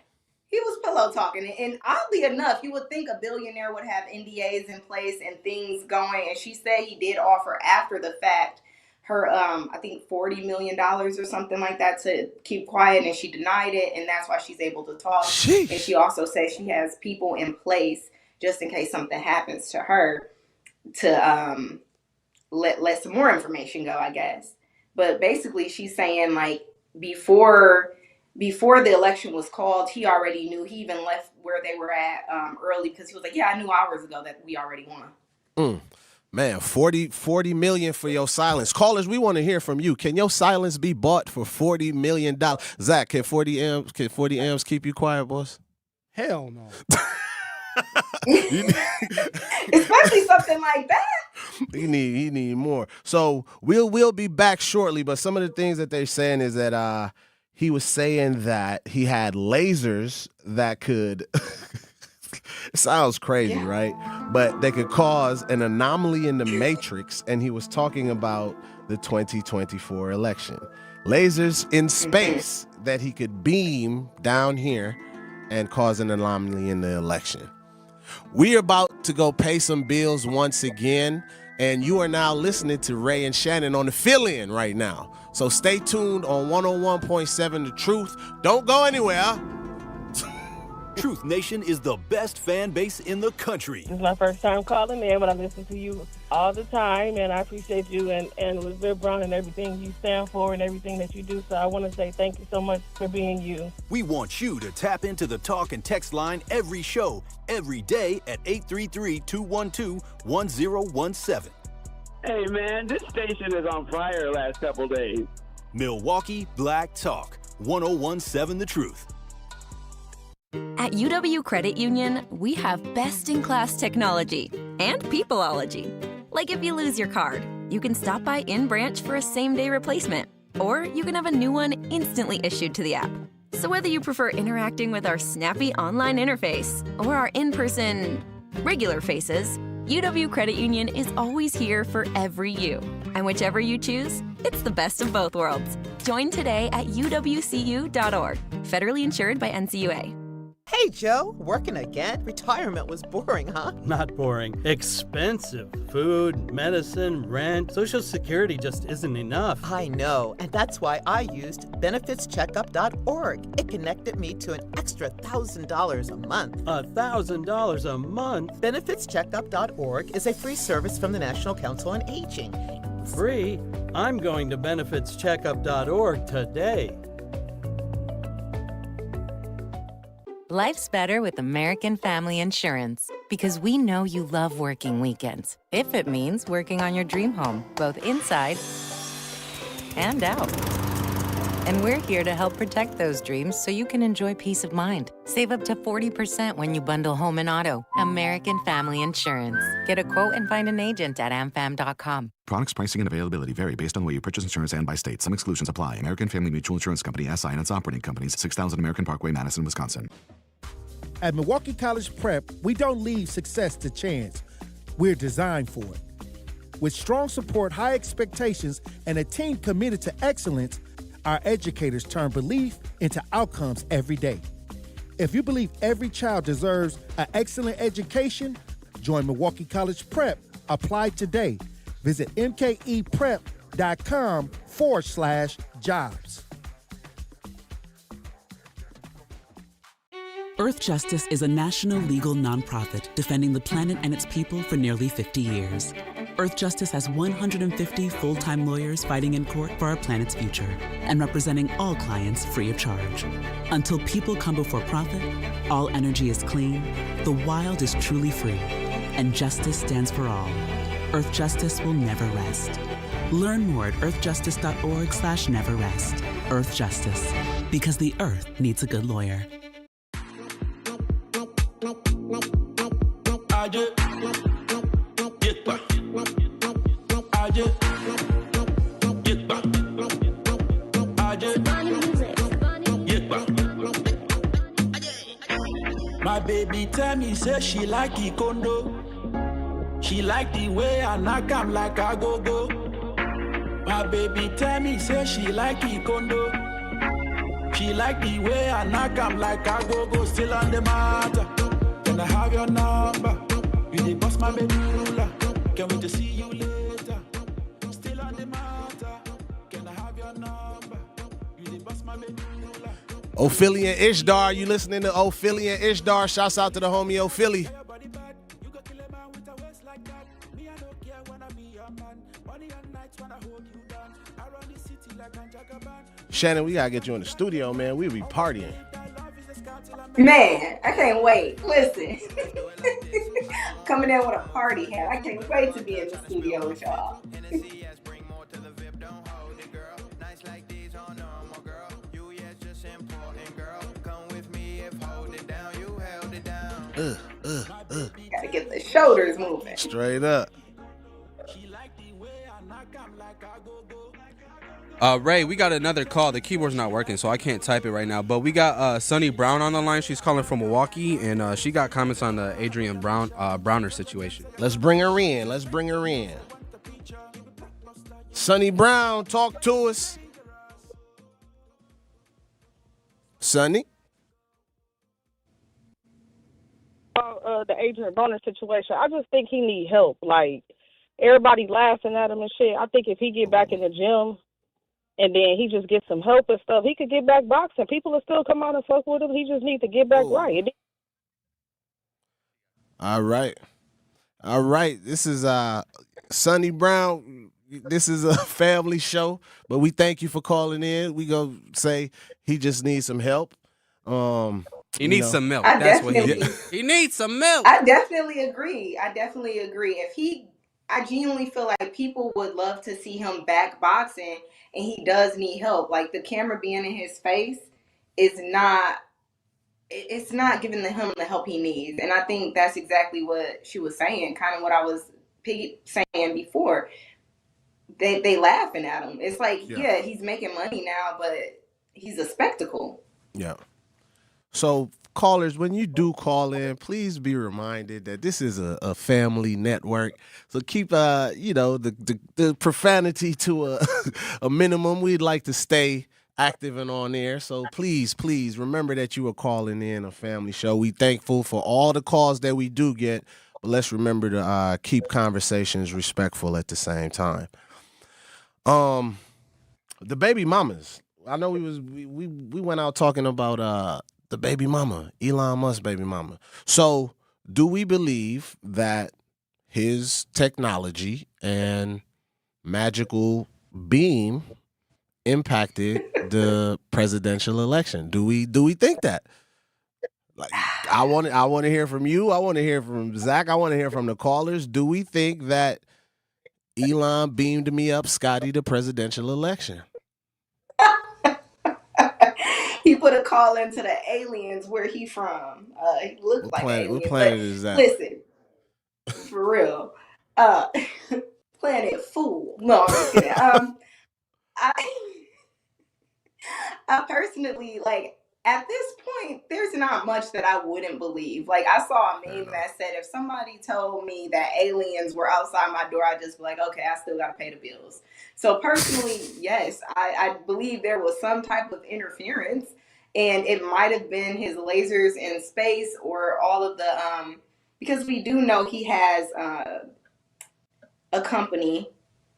He was pillow talking. And oddly enough, you would think a billionaire would have NDAs in place and things going. And she said he did offer after the fact her, I think $40 million or something like that to keep quiet. And she denied it. And that's why she's able to talk. Sheesh. And she also says she has people in place just in case something happens to her to let some more information go, I guess. But basically she's saying like before the election was called, he already knew. He even left where they were at early because he was like, yeah, I knew hours ago that we already won. Man, 40 million for your silence. Callers, we want to hear from you. Can your silence be bought for $40 million? Zach, can 40 M's keep you quiet, boss? Hell no. Especially something like that. He need more. So we'll be back shortly, but some of the things that they're saying is that he was saying that he had lasers that could it sounds crazy, right? But they could cause an anomaly in the matrix, and he was talking about the 2024 election. Lasers in space that he could beam down here and cause an anomaly in the election. We're about to go pay some bills once again, and you are now listening to Ray and Shannon on the fill-in right now. So stay tuned on 101.7 The Truth. Don't go anywhere. Truth Nation is the best fan base in the country. This is my first time calling in, but I listen to you all the time, and I appreciate you and Elizabeth Brown and everything you stand for and everything that you do. So I want to say thank you so much for being you. We want you to tap into the talk and text line every show, every day at 833-212-1017. Hey, man, this station is on fire the last couple days. Milwaukee Black Talk, 101.7 The Truth. At UW Credit Union, we have best-in-class technology and peopleology. Like if you lose your card, you can stop by in-branch for a same-day replacement, or you can have a new one instantly issued to the app. So whether you prefer interacting with our snappy online interface or our in-person regular faces, UW Credit Union is always here for every you. And whichever you choose, it's the best of both worlds. Join today at uwcu.org. Federally insured by NCUA. Hey, Joe, working again? Retirement was boring, huh? Not boring. Expensive. Food, medicine, rent. Social Security just isn't enough. I know, and that's why I used benefitscheckup.org. It connected me to an extra $1,000 a month. $1,000 a month? Benefitscheckup.org is a free service from the National Council on Aging. Free? I'm going to benefitscheckup.org today. Life's better with American Family Insurance because we know you love working weekends. If it means working on your dream home, both inside and out. And we're here to help protect those dreams so you can enjoy peace of mind. Save up to 40% when you bundle home and auto. American Family Insurance. Get a quote and find an agent at amfam.com. Products, pricing, and availability vary based on where you purchase insurance and by state. Some exclusions apply. American Family Mutual Insurance Company, SI, and its operating companies, 6000 American Parkway, Madison, Wisconsin. At Milwaukee College Prep, we don't leave success to chance. We're designed for it. With strong support, high expectations, and a team committed to excellence, our educators turn belief into outcomes every day. If you believe every child deserves an excellent education, join Milwaukee College Prep. Apply today. Visit mkeprep.com/jobs. Earth Justice is a national legal nonprofit defending the planet and its people for nearly 50 years. Earth Justice has 150 full-time lawyers fighting in court for our planet's future and representing all clients free of charge. Until people come before profit, all energy is clean, the wild is truly free, and justice stands for all. Earth Justice will never rest. Learn more at earthjustice.org/neverrest. Earth Justice, because the Earth needs a good lawyer. My baby tell me say she like Ikondo. She like the way I knock 'em like a go-go. My baby tell me, say she like it condo. She like the way I knock 'em like a go-go. Still on the matter. Can I have your number? You dey bust my baby ruler. Can we just see you later? Still on the matter. Can I have your number? You dey bust my baby ruler. Ophelia and Ishdar, you listening to Ophelia and Ishdar? Shouts out to the homie Ophelia. Shannon, we gotta get you in the studio, man. We be partying. Man, I can't wait. Listen, coming in with a party hat. I can't wait to be in the studio with y'all. Gotta get the shoulders moving. Straight up. Ray, we got another call. The keyboard's not working, so I can't type it right now. But we got Sunny Brown on the line. She's calling from Milwaukee, and she got comments on the Adrian Browner situation. Let's bring her in. Sunny Brown, talk to us. Sunny? The Adrian Broner situation, I just think he need help. Like, everybody laughing at him and shit. I think if he get back in the gym and then he just get some help and stuff, he could get back boxing. People will still come out and fuck with him. He just need to get back right. All right. This is Sunny Brown. This is a family show, but we thank you for calling in. We go say he just needs some help. He needs some milk. That's what he needs some milk. I definitely agree. I genuinely feel like people would love to see him back boxing, and he does need help. Like, the camera being in his face is not, it's not giving him the help he needs. And I think that's exactly what she was saying, kind of what I was saying before. They laughing at him. It's like, yeah, he's making money now, but he's a spectacle. Yeah. So, callers, when you do call in, please be reminded that this is a family network. So keep, the profanity to a minimum. We'd like to stay active and on air. So please remember that you are calling in a family show. We thankful for all the calls that we do get, but let's remember to keep conversations respectful at the same time. The baby mamas. I know we went out talking about the baby mama, Elon Musk baby mama. So, do we believe that his technology and magical beam impacted the presidential election? Do we think that? Like, I want to hear from you. I want to hear from Zach. I want to hear from the callers. Do we think that Elon beamed me up, Scotty, the presidential election? He put a call into the aliens. Where he from? He looks like aliens. What planet is that? Listen, for real. Planet Fool. No, I'm just kidding. I personally, like, at this point, there's not much that I wouldn't believe. Like, I saw a meme that said if somebody told me that aliens were outside my door, I'd just be like, okay, I still got to pay the bills. So personally, yes, I believe there was some type of interference, and it might have been his lasers in space or all of the, because we do know he has a company,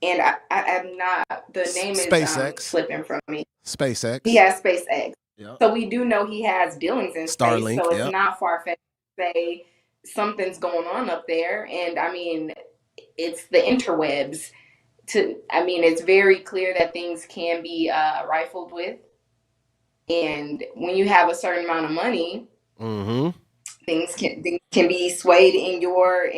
and I'm not, the name SpaceX. Is slipping from me. SpaceX. He has SpaceX. Yep. So we do know he has dealings in Starlink, space, so it's not far-fetched to say something's going on up there. And I mean, it's the interwebs. It's very clear that things can be rifled with. And when you have a certain amount of money, things can be swayed in your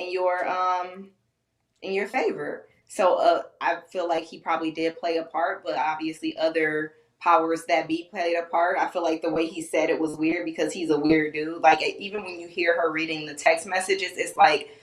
favor. So I feel like he probably did play a part, but obviously other powers that be played a part. I feel like the way he said it was weird because he's a weird dude. Like, even when you hear her reading the text messages, it's like,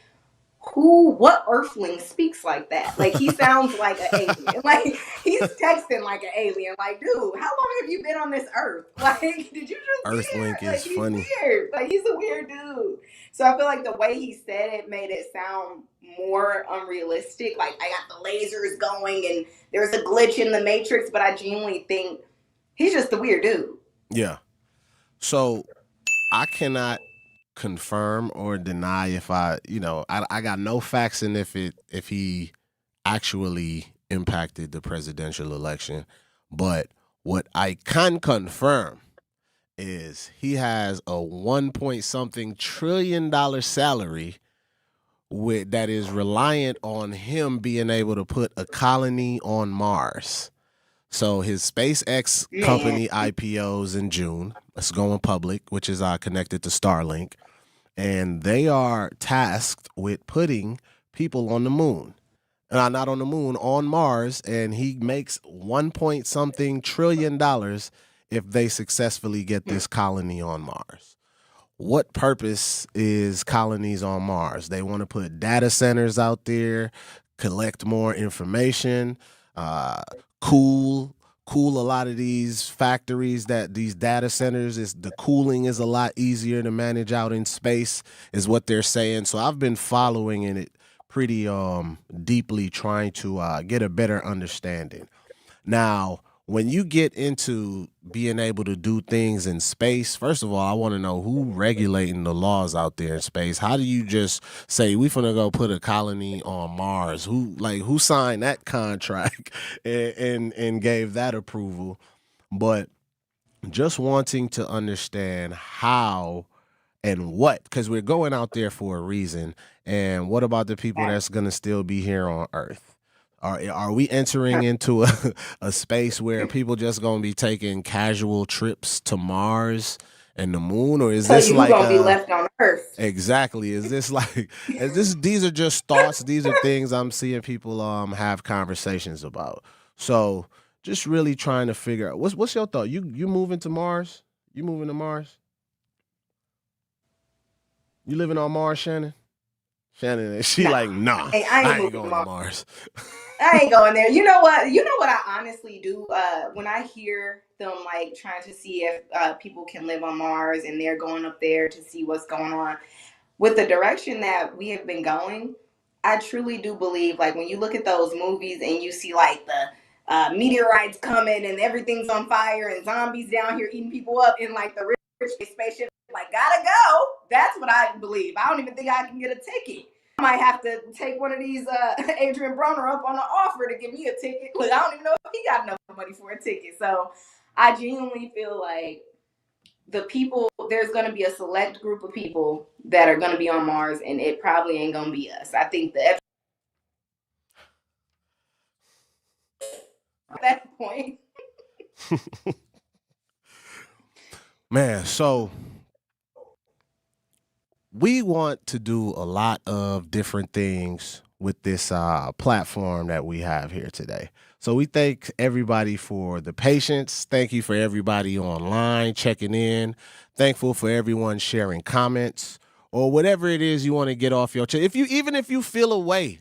what earthling speaks like that? Like, he sounds like an alien. Like, he's texting like an alien. Like, dude, how long have you been on this earth? Like, did you just Earthlink is he's funny. weird. Like, he's a weird dude. So I feel like the way he said it made it sound more unrealistic. Like, I got the lasers going and there's a glitch in the Matrix, but I genuinely think he's just a weird dude. Yeah. So I cannot confirm or deny if I got no facts in if he actually impacted the presidential election. But what I can confirm is he has a $1.something trillion salary that is reliant on him being able to put a colony on Mars. So his SpaceX company IPOs in June. It's going public, which is connected to Starlink. And they are tasked with putting people on the moon. Not on the moon, on Mars. And he makes $1.something trillion if they successfully get this colony on Mars. What purpose is colonies on Mars? They want to put data centers out there, collect more information, cool a lot of these factories, that these data centers, the cooling is a lot easier to manage out in space, is what they're saying. So I've been following it pretty deeply, trying to get a better understanding. Now, when you get into being able to do things in space, first of all, I want to know who regulating the laws out there in space. How do you just say we finna go put a colony on Mars? Who signed that contract and gave that approval? But just wanting to understand how and what, because we're going out there for a reason. And what about the people that's gonna still be here on Earth? Are we entering into a space where people just gonna be taking casual trips to Mars and the moon, or is this like gonna be left on Earth? Exactly. Is this like these are just thoughts, these are things I'm seeing people have conversations about. So just really trying to figure out what's your thought? You moving to Mars? You moving to Mars? You living on Mars, Shannon? Shannon, like, nah, I ain't going to Mars. I ain't going there. You know what I honestly do? When I hear them like trying to see if people can live on Mars and they're going up there to see what's going on, with the direction that we have been going, I truly do believe, like, when you look at those movies and you see like the meteorites coming and everything's on fire and zombies down here eating people up in like the rich spaceship, like, gotta go. That's what I believe. I don't even think I can get a ticket. I might have to take one of these Adrian Broner up on an offer to give me a ticket. Look, I don't even know if he got enough money for a ticket. So I genuinely feel like there's going to be a select group of people that are going to be on Mars, and it probably ain't going to be us. I think at that point. Man, so we want to do a lot of different things with this platform that we have here today. So we thank everybody for the patience. Thank you for everybody online checking in. Thankful for everyone sharing comments or whatever it is you want to get off your chest. Even if you feel a way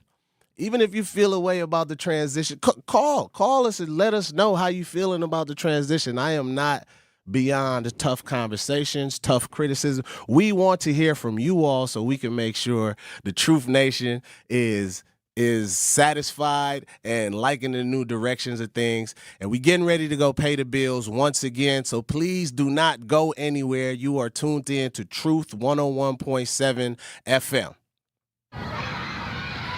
about the transition, call us and let us know how you feeling about the transition. I am not beyond tough conversations, tough criticism. We want to hear from you all so we can make sure the Truth Nation is satisfied and liking the new directions of things. And we getting ready to go pay the bills once again. So please do not go anywhere. You are tuned in to Truth 101.7 FM.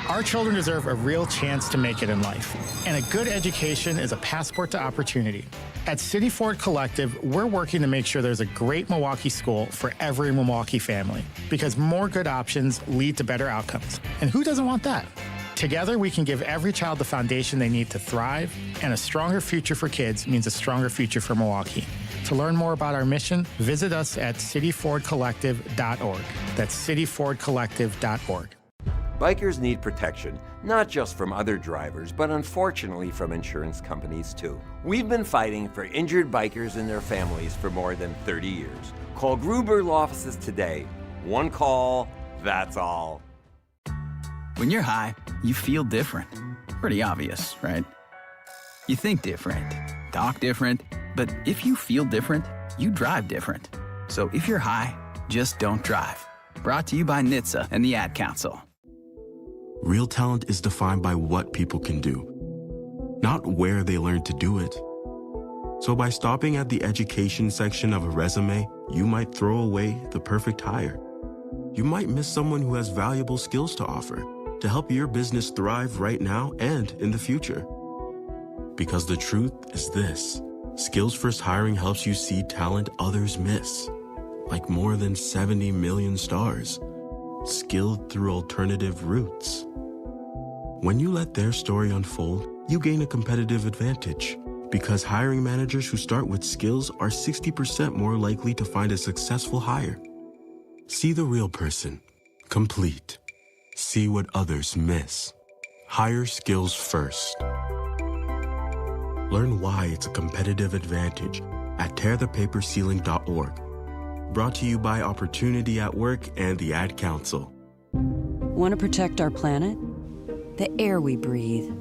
Our children deserve a real chance to make it in life, and a good education is a passport to opportunity. At City Ford Collective, we're working to make sure there's a great Milwaukee school for every Milwaukee family, because more good options lead to better outcomes. And who doesn't want that? Together, we can give every child the foundation they need to thrive, and a stronger future for kids means a stronger future for Milwaukee. To learn more about our mission, visit us at cityfordcollective.org. That's cityfordcollective.org. Bikers need protection, not just from other drivers, but unfortunately from insurance companies too. We've been fighting for injured bikers and their families for more than 30 years. Call Gruber Law Offices today. One call, that's all. When you're high, you feel different. Pretty obvious, right? You think different, talk different, but if you feel different, you drive different. So if you're high, just don't drive. Brought to you by NHTSA and the Ad Council. Real talent is defined by what people can do, not where they learn to do it. So by stopping at the education section of a resume, you might throw away the perfect hire. You might miss someone who has valuable skills to offer to help your business thrive right now and in the future. Because the truth is this: Skills First Hiring helps you see talent others miss, like more than 70 million stars, skilled through alternative routes. When you let their story unfold, you gain a competitive advantage, because hiring managers who start with skills are 60% more likely to find a successful hire. See the real person, complete. See what others miss. Hire skills first. Learn why it's a competitive advantage at tearthepaperceiling.org. Brought to you by Opportunity at Work and the Ad Council. Want to protect our planet? The air we breathe,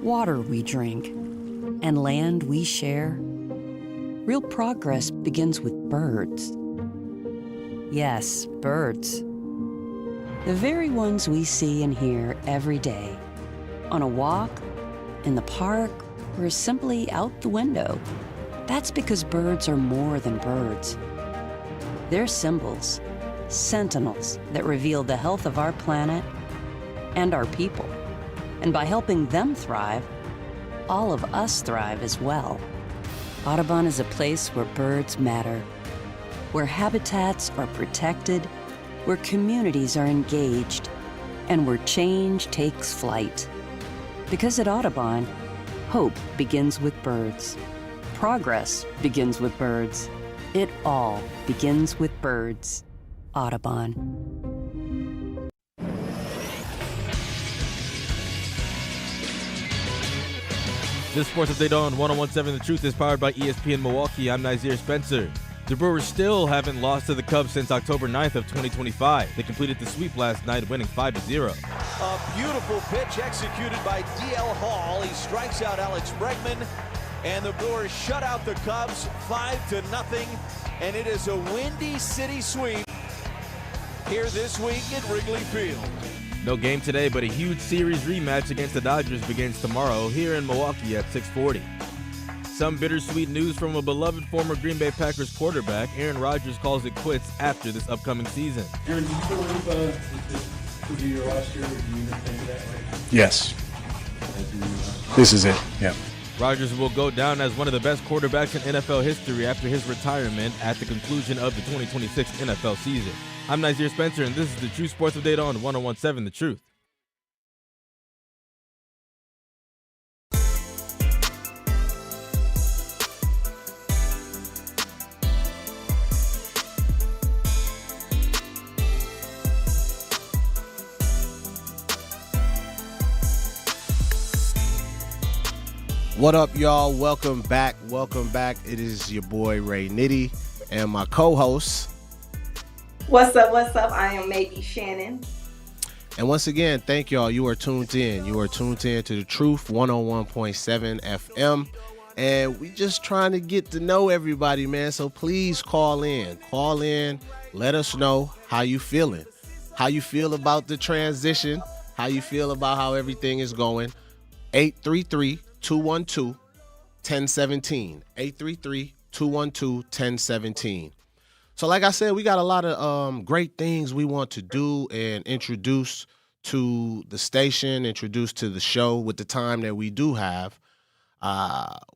water we drink, and land we share? Real progress begins with birds. Yes, birds. The very ones we see and hear every day. On a walk, in the park, or simply out the window. That's because birds are more than birds. They're symbols, sentinels that reveal the health of our planet and our people. And by helping them thrive, all of us thrive as well. Audubon is a place where birds matter, where habitats are protected, where communities are engaged, and where change takes flight. Because at Audubon, hope begins with birds. Progress begins with birds. It all begins with birds. Audubon. This sports update on 101.7 The Truth is powered by ESPN Milwaukee. I'm Nazir Spencer. The Brewers still haven't lost to the Cubs since October 9th of 2025. They completed the sweep last night, winning 5-0. A beautiful pitch executed by D.L. Hall. He strikes out Alex Bregman, and the Brewers shut out the Cubs 5-0. And it is a Windy City sweep here this week at Wrigley Field. No game today, but a huge series rematch against the Dodgers begins tomorrow here in Milwaukee at 6:40. Some bittersweet news from a beloved former Green Bay Packers quarterback. Aaron Rodgers calls it quits after this upcoming season. Aaron, do you believe this will be your last year, or do you think that way? Yes. This is it, yeah. Rodgers will go down as one of the best quarterbacks in NFL history after his retirement at the conclusion of the 2026 NFL season. I'm Nazir Spencer, and this is the True Sports Update on 101.7 The Truth. What up, y'all? Welcome back. Welcome back. It is your boy Ray Nitty and my co-host. What's up? What's up? I am Maybe Shannon. And once again, thank y'all. You are tuned in. You are tuned in to The Truth 101.7 FM. And we just trying to get to know everybody, man. So please call in. Call in. Let us know how you feeling. How you feel about the transition. How you feel about how everything is going. 833-212-1017. 833-212-1017. So like I said, we got a lot of great things we want to do and introduce to the station, introduce to the show with the time that we do have.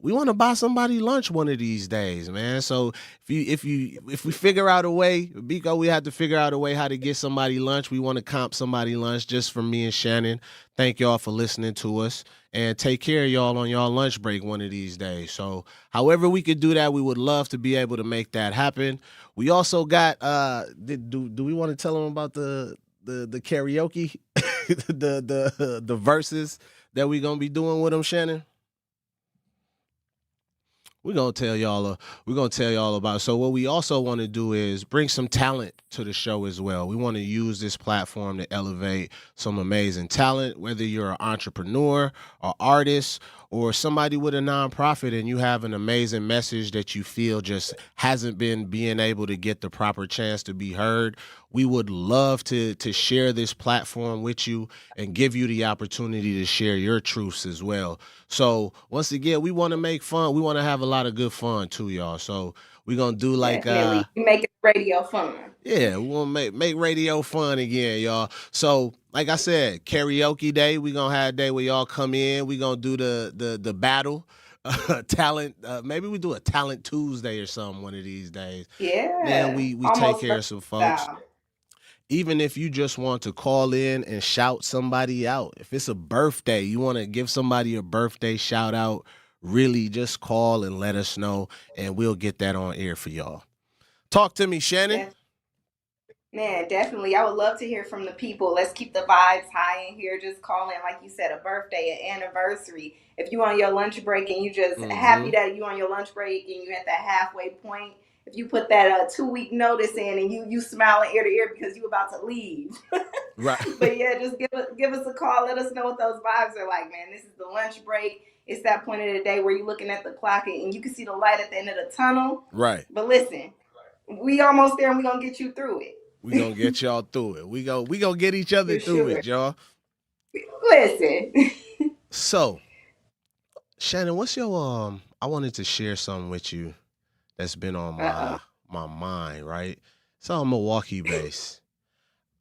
We want to buy somebody lunch one of these days, man. So if we figure out a way, Biko, we have to figure out a way how to get somebody lunch. We want to comp somebody lunch just for me and Shannon. Thank y'all for listening to us, and take care of y'all on y'all lunch break one of these days. So however we could do that, we would love to be able to make that happen. We also got do we want to tell them about the karaoke, the verses that we're gonna be doing with them, Shannon? We're gonna tell y'all about it. So what we also want to do is bring some talent to the show as well. We want to use this platform to elevate some amazing talent, whether you're an entrepreneur or artist or somebody with a nonprofit and you have an amazing message that you feel just hasn't been being able to get the proper chance to be heard. We would love to share this platform with you and give you the opportunity to share your truths as well. So once again, we want to make fun. We want to have a lot of good fun too, y'all. So we're going to do like... make it radio fun. Yeah, we want to make radio fun again, y'all. So like I said, karaoke day. We're going to have a day where y'all come in. We're going to do the battle. Talent, maybe we do a Talent Tuesday or something one of these days. Yeah. Then we take care of some folks. Even if you just want to call in and shout somebody out, if it's a birthday, you want to give somebody a birthday shout out, really just call and let us know, and we'll get that on air for y'all. Talk to me, Shannon. Man, definitely. I would love to hear from the people. Let's keep the vibes high in here. Just call in, like you said, a birthday, an anniversary. If you on your lunch break and you just happy that you on your lunch break and you at that halfway point, if you put that 2-week notice in and you smiling ear to ear because you about to leave. Right. But yeah, just give us a call. Let us know what those vibes are like, man. This is the lunch break. It's that point of the day where you're looking at the clock and you can see the light at the end of the tunnel. Right. But listen, we almost there and we're going to get you through it. We're going to get y'all through it. We going to get each other through it, y'all. Listen. So, Shannon, what's your I wanted to share something with you that's been on my mind, right? It's on Milwaukee base.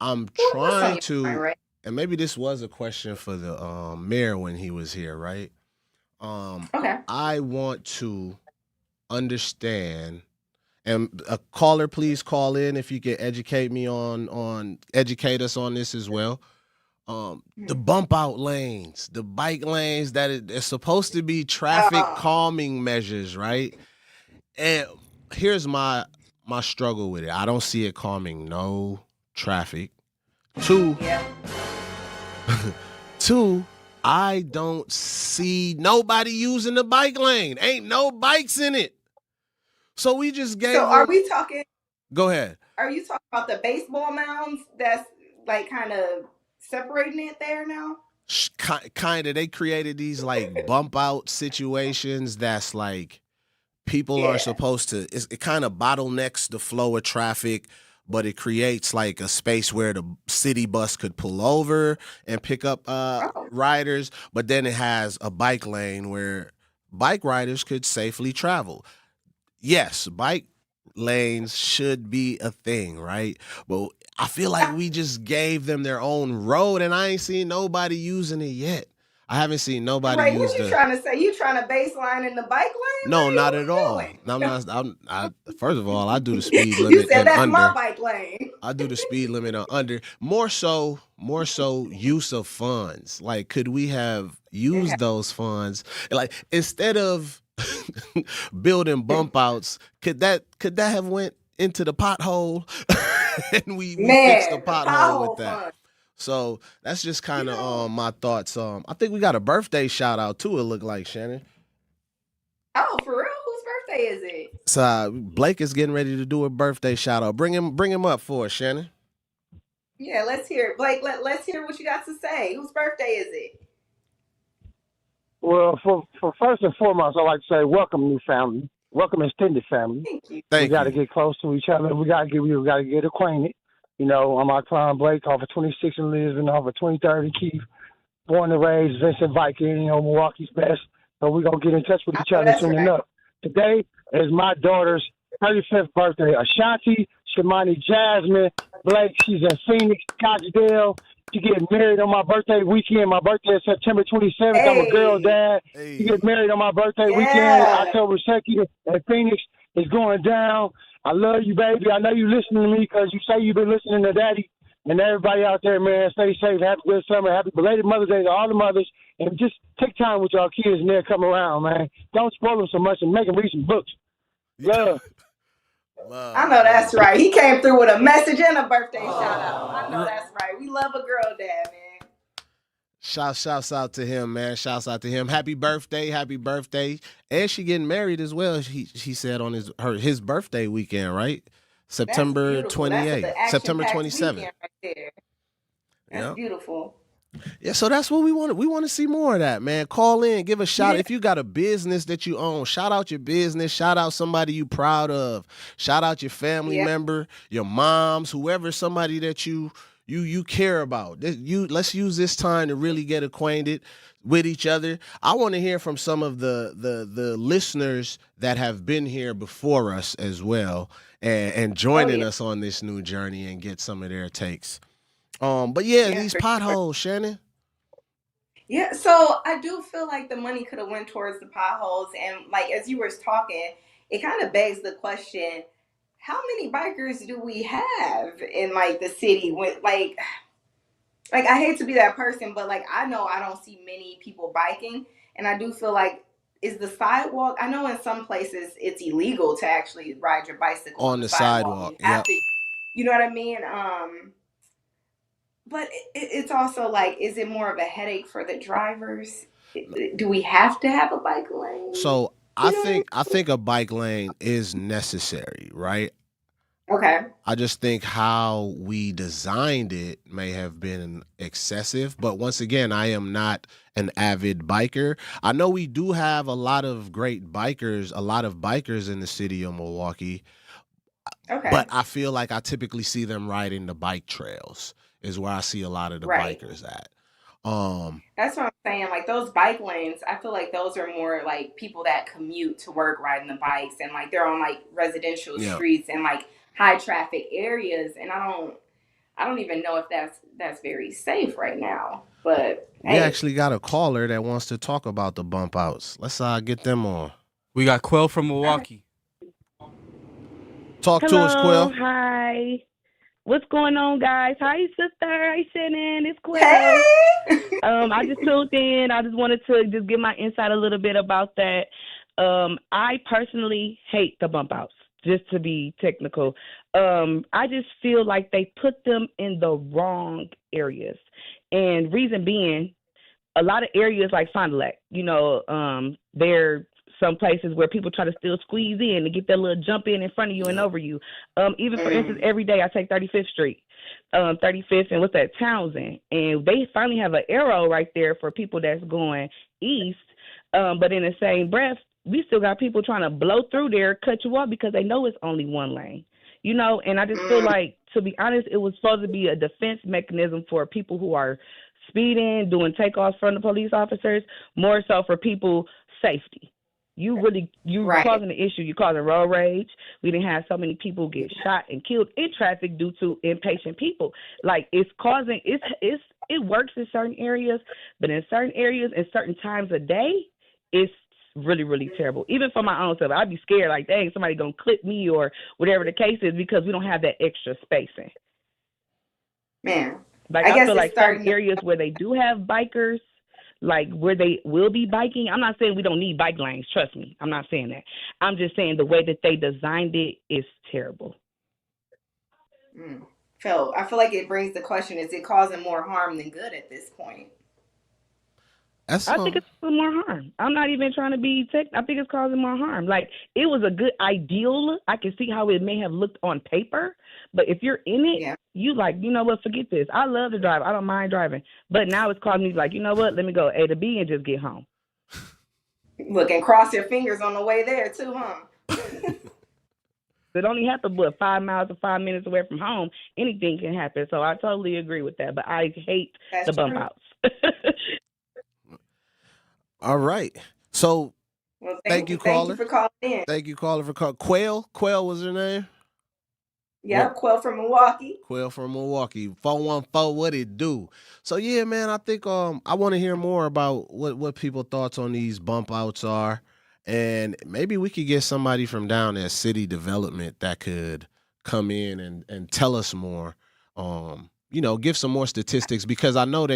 I'm trying to, and maybe this was a question for the mayor when he was here, right? Okay. I want to understand, and a caller, please call in if you can educate me educate us on this as well. The bump out lanes, the bike lanes that are supposed to be traffic calming measures, right? And here's my struggle with it. I don't see it calming no traffic. Two, I don't see nobody using the bike lane. Ain't no bikes in it. So we just gave. So are we talking? Go ahead. Are you talking about the baseball mounds that's like kind of separating it there now? Kind of. They created these like bump out situations that's like people are supposed to, it kind of bottlenecks the flow of traffic, but it creates like a space where the city bus could pull over and pick up riders. But then it has a bike lane where bike riders could safely travel. Yes, bike lanes should be a thing, right? But I feel like we just gave them their own road, and I ain't seen nobody using it yet. I haven't seen nobody use what you trying to say? You trying to baseline in the bike lane? No, not at all. No, I'm not. First of all, I do the speed limit. You said that's under. my bike lane. I do the speed limit on under. More so use of funds. Like, could we have used those funds? Like, instead of building bump outs, could that have went into the pothole and we fixed the pothole with that? Fun. So that's just kind of my thoughts. I think we got a birthday shout out too. It looked like, Shannon. Oh, for real? Whose birthday is it? So Blake is getting ready to do a birthday shout out. Bring him up for us, Shannon. Yeah, let's hear it. Blake, let's hear what you got to say. Whose birthday is it? Well, for first and foremost, I'd like to say welcome, new family. Welcome, extended family. Thank you. We got to get close to each other. We got to get acquainted. You know, I'm Octron Blake, off of 26 in Lisbon, off of 23rd and Keith. Born and raised Vincent Viking, Milwaukee's best. So we're going to get in touch with each other soon enough. Today is my daughter's 35th birthday. Ashanti Shimani Jasmine Blake. She's in Phoenix, Scottsdale. She getting married on my birthday weekend. My birthday is September 27th. Hey. I'm a girl dad. Hey. She get married on my birthday weekend. October 2nd in Phoenix. It's going down. I love you, baby. I know you listening to me because you say you've been listening to Daddy. And everybody out there, man, stay safe. Happy good summer. Happy belated Mother's Day to all the mothers. And just take time with y'all kids and they'll come around, man. Don't spoil them so much and make them read some books. Love. I know that's right. He came through with a message and a birthday shout out. I know that's right. We love a girl dad, man. Shouts out to him, man. Shouts out to him. Happy birthday. And she getting married as well. He said on his birthday weekend, right? September 28th. September 27th. Right there. That's beautiful. Yeah, so that's what we want. We want to see more of that, man. Call in, give a shout. If you got a business that you own, shout out your business. Shout out somebody you proud of. Shout out your family member, your moms, whoever, somebody that you care about. Let's use this time to really get acquainted with each other. I want to hear from some of the listeners that have been here before us as well and joining us on this new journey and get some of their takes. But these potholes, Shannon. Yeah, so I do feel like the money could have went towards the potholes, and like as you were talking, it kind of begs the question: how many bikers do we have in like the city? With like I hate to be that person, but like I know I don't see many people biking, and I do feel like is the sidewalk. I know in some places it's illegal to actually ride your bicycle on the sidewalk. You know what I mean? But it's also like, is it more of a headache for the drivers? Do we have to have a bike lane? So I think a bike lane is necessary, right? Okay. I just think how we designed it may have been excessive. But once again, I am not an avid biker. I know we do have a lot of great bikers, a lot of bikers in the city of Milwaukee. Okay. But I feel like I typically see them riding the bike trails is where I see a lot of the bikers at. That's what I'm saying. Like those bike lanes, I feel like those are more like people that commute to work riding the bikes, and like they're on like residential streets and like high traffic areas. And I don't even know if that's very safe right now. But we actually got a caller that wants to talk about the bump outs. Let's get them on. We got Quill from Milwaukee. Talk to us, Quill. Hi. What's going on, guys? Hi, sister. Hi, Shannon. It's Quill. Hey. I just tuned in. I just wanted to just give my insight a little bit about that. I personally hate the bump outs, just to be technical. I just feel like they put them in the wrong areas. And reason being, a lot of areas like Fond du Lac, they're some places where people try to still squeeze in to get that little jump in front of you and over you. Even for instance, every day I take 35th Street, 35th and what's that, Townsend. And they finally have an arrow right there for people that's going east. But in the same breath, we still got people trying to blow through there, cut you off because they know it's only one lane. And I just feel like, to be honest, it was supposed to be a defense mechanism for people who are speeding, doing takeoffs from the police officers, more so for people's safety. You're causing the issue. You're causing road rage. We didn't have so many people get shot and killed in traffic due to impatient people. Like it works in certain areas, but in certain areas and certain times of day, it's really, really terrible. Even for my own self, I'd be scared like, dang, somebody gonna clip me or whatever the case is because we don't have that extra spacing. Man, like I feel like certain areas where they do have bikers, like where they will be biking. I'm not saying we don't need bike lanes. Trust me. I'm not saying that. I'm just saying the way that they designed it is terrible. Phil, I feel like it brings the question, is it causing more harm than good at this point? I think it's causing more harm. I'm not even trying to be I think it's causing more harm. Like, it was a good ideal. I can see how it may have looked on paper, but if you're in it, you like, you know what, forget this. I love to drive. I don't mind driving. But now it's causing me like, you know what, let me go A to B and just get home. Look, and cross your fingers on the way there too, huh? It only happens, 5 miles or 5 minutes away from home. Anything can happen. So I totally agree with that. But I hate the bump outs. All right. So thank you, caller. Thank you for calling in. Thank you, caller, for calling. Quail was her name? Yeah, Quill from Milwaukee. Quill from Milwaukee. 414, what it do? So yeah, man, I think I want to hear more about what people's thoughts on these bump outs are. And maybe we could get somebody from down at City Development that could come in and tell us more. Give some more statistics, because I know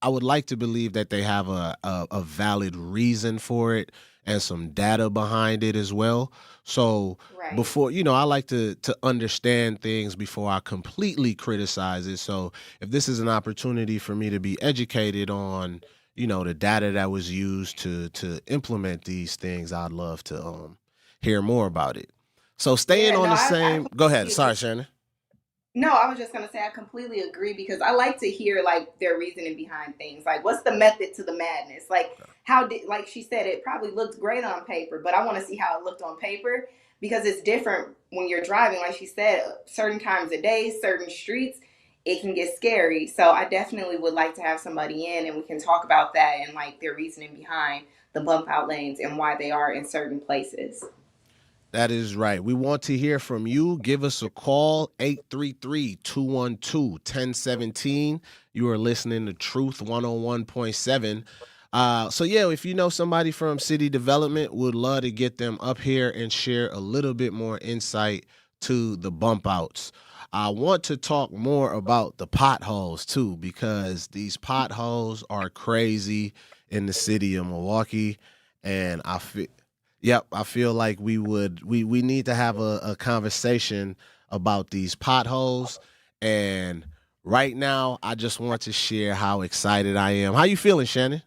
I would like to believe that they have a valid reason for it, and some data behind it as well. So before, I like to understand things before I completely criticize it. So if this is an opportunity for me to be educated on, the data that was used to implement these things, I'd love to hear more about it. So staying on the same, go ahead. Sorry, Shannon. No, I was just going to say I completely agree, because I like to hear like their reasoning behind things. Like, what's the method to the madness? Like, like she said, it probably looked great on paper, but I want to see how it looked on paper, because it's different when you're driving. Like she said, certain times of day, certain streets, it can get scary. So I definitely would like to have somebody in and we can talk about that and like their reasoning behind the bump out lanes and why they are in certain places. That is right. We want to hear from you. Give us a call, 833-212-1017. You are listening to Truth 101.7. So, if you know somebody from city development, would love to get them up here and share a little bit more insight to the bump outs. I want to talk more about the potholes, too, because these potholes are crazy in the city of Milwaukee, and I feel like we need to have a conversation about these potholes. And right now, I just want to share how excited I am. How you feeling, Shannon?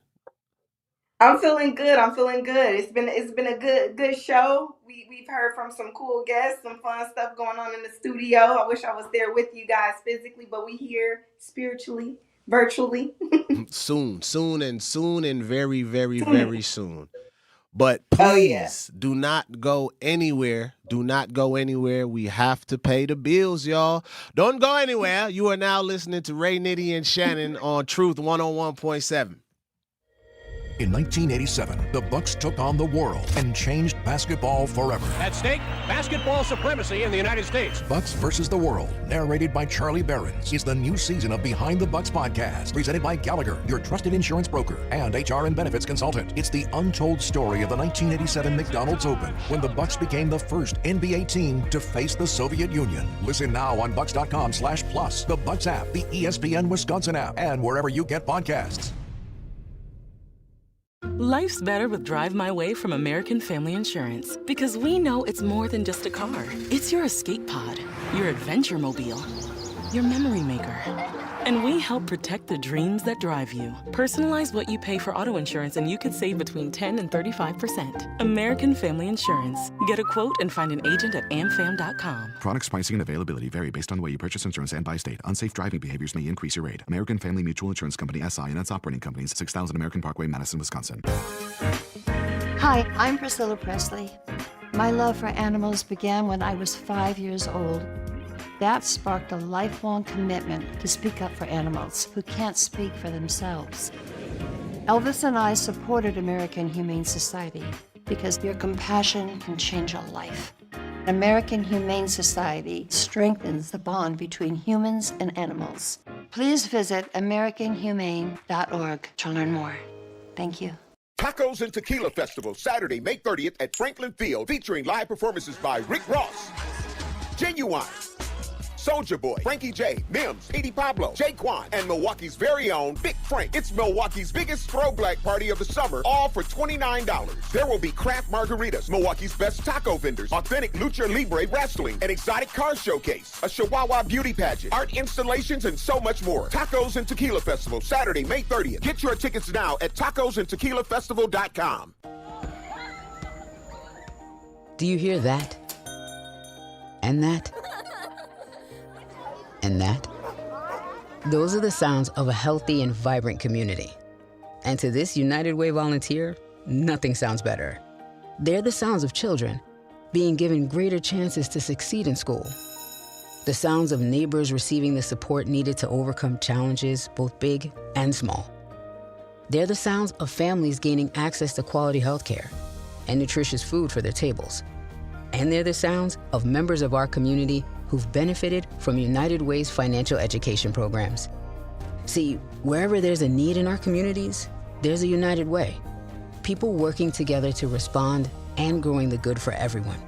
I'm feeling good. It's been a good show. We've heard from some cool guests, some fun stuff going on in the studio. I wish I was there with you guys physically, but we here spiritually, virtually. soon and very, very, very soon. But please do not go anywhere. Do not go anywhere. We have to pay the bills, y'all. Don't go anywhere. You are now listening to Ray, Nitty, and Shannon on Truth 101.7. In 1987, the Bucks took on the world and changed basketball forever. At stake, basketball supremacy in the United States. Bucks versus the World, narrated by Charlie Behrens, is the new season of Behind the Bucks podcast, presented by Gallagher, your trusted insurance broker and HR and benefits consultant. It's the untold story of the 1987 McDonald's Open, when the Bucks became the first NBA team to face the Soviet Union. Listen now on Bucks.com/plus, the Bucks app, the ESPN Wisconsin app, and wherever you get podcasts. Life's better with Drive My Way from American Family Insurance, because we know it's more than just a car. It's your escape pod, your adventure mobile, your memory maker. And we help protect the dreams that drive you. Personalize what you pay for auto insurance and you could save between 10 and 35%. American Family Insurance. Get a quote and find an agent at amfam.com. Products, pricing, and availability vary based on the way you purchase insurance and by state. Unsafe driving behaviors may increase your rate. American Family Mutual Insurance Company, SI, and its operating companies, 6000 American Parkway, Madison, Wisconsin. Hi, I'm Priscilla Presley. My love for animals began when I was 5 years old. That sparked a lifelong commitment to speak up for animals who can't speak for themselves. Elvis and I supported American Humane Society because your compassion can change a life. American Humane Society strengthens the bond between humans and animals. Please visit AmericanHumane.org to learn more. Thank you. Tacos and Tequila Festival, Saturday, May 30th at Franklin Field, featuring live performances by Rick Ross, Genuine, Soulja Boy, Frankie J, Mims, Petey Pablo, Jaquan, and Milwaukee's very own Big Frank. It's Milwaukee's biggest throwback party of the summer, all for $29. There will be craft margaritas, Milwaukee's best taco vendors, authentic Lucha Libre wrestling, an exotic car showcase, a Chihuahua beauty pageant, art installations, and so much more. Tacos and Tequila Festival, Saturday, May 30th. Get your tickets now at tacosandtequilafestival.com. Do you hear that? And that? And that? Those are the sounds of a healthy and vibrant community. And to this United Way volunteer, nothing sounds better. They're the sounds of children being given greater chances to succeed in school. The sounds of neighbors receiving the support needed to overcome challenges, both big and small. They're the sounds of families gaining access to quality healthcare and nutritious food for their tables. And they're the sounds of members of our community who've benefited from United Way's financial education programs. See, wherever there's a need in our communities, there's a United Way. People working together to respond and growing the good for everyone.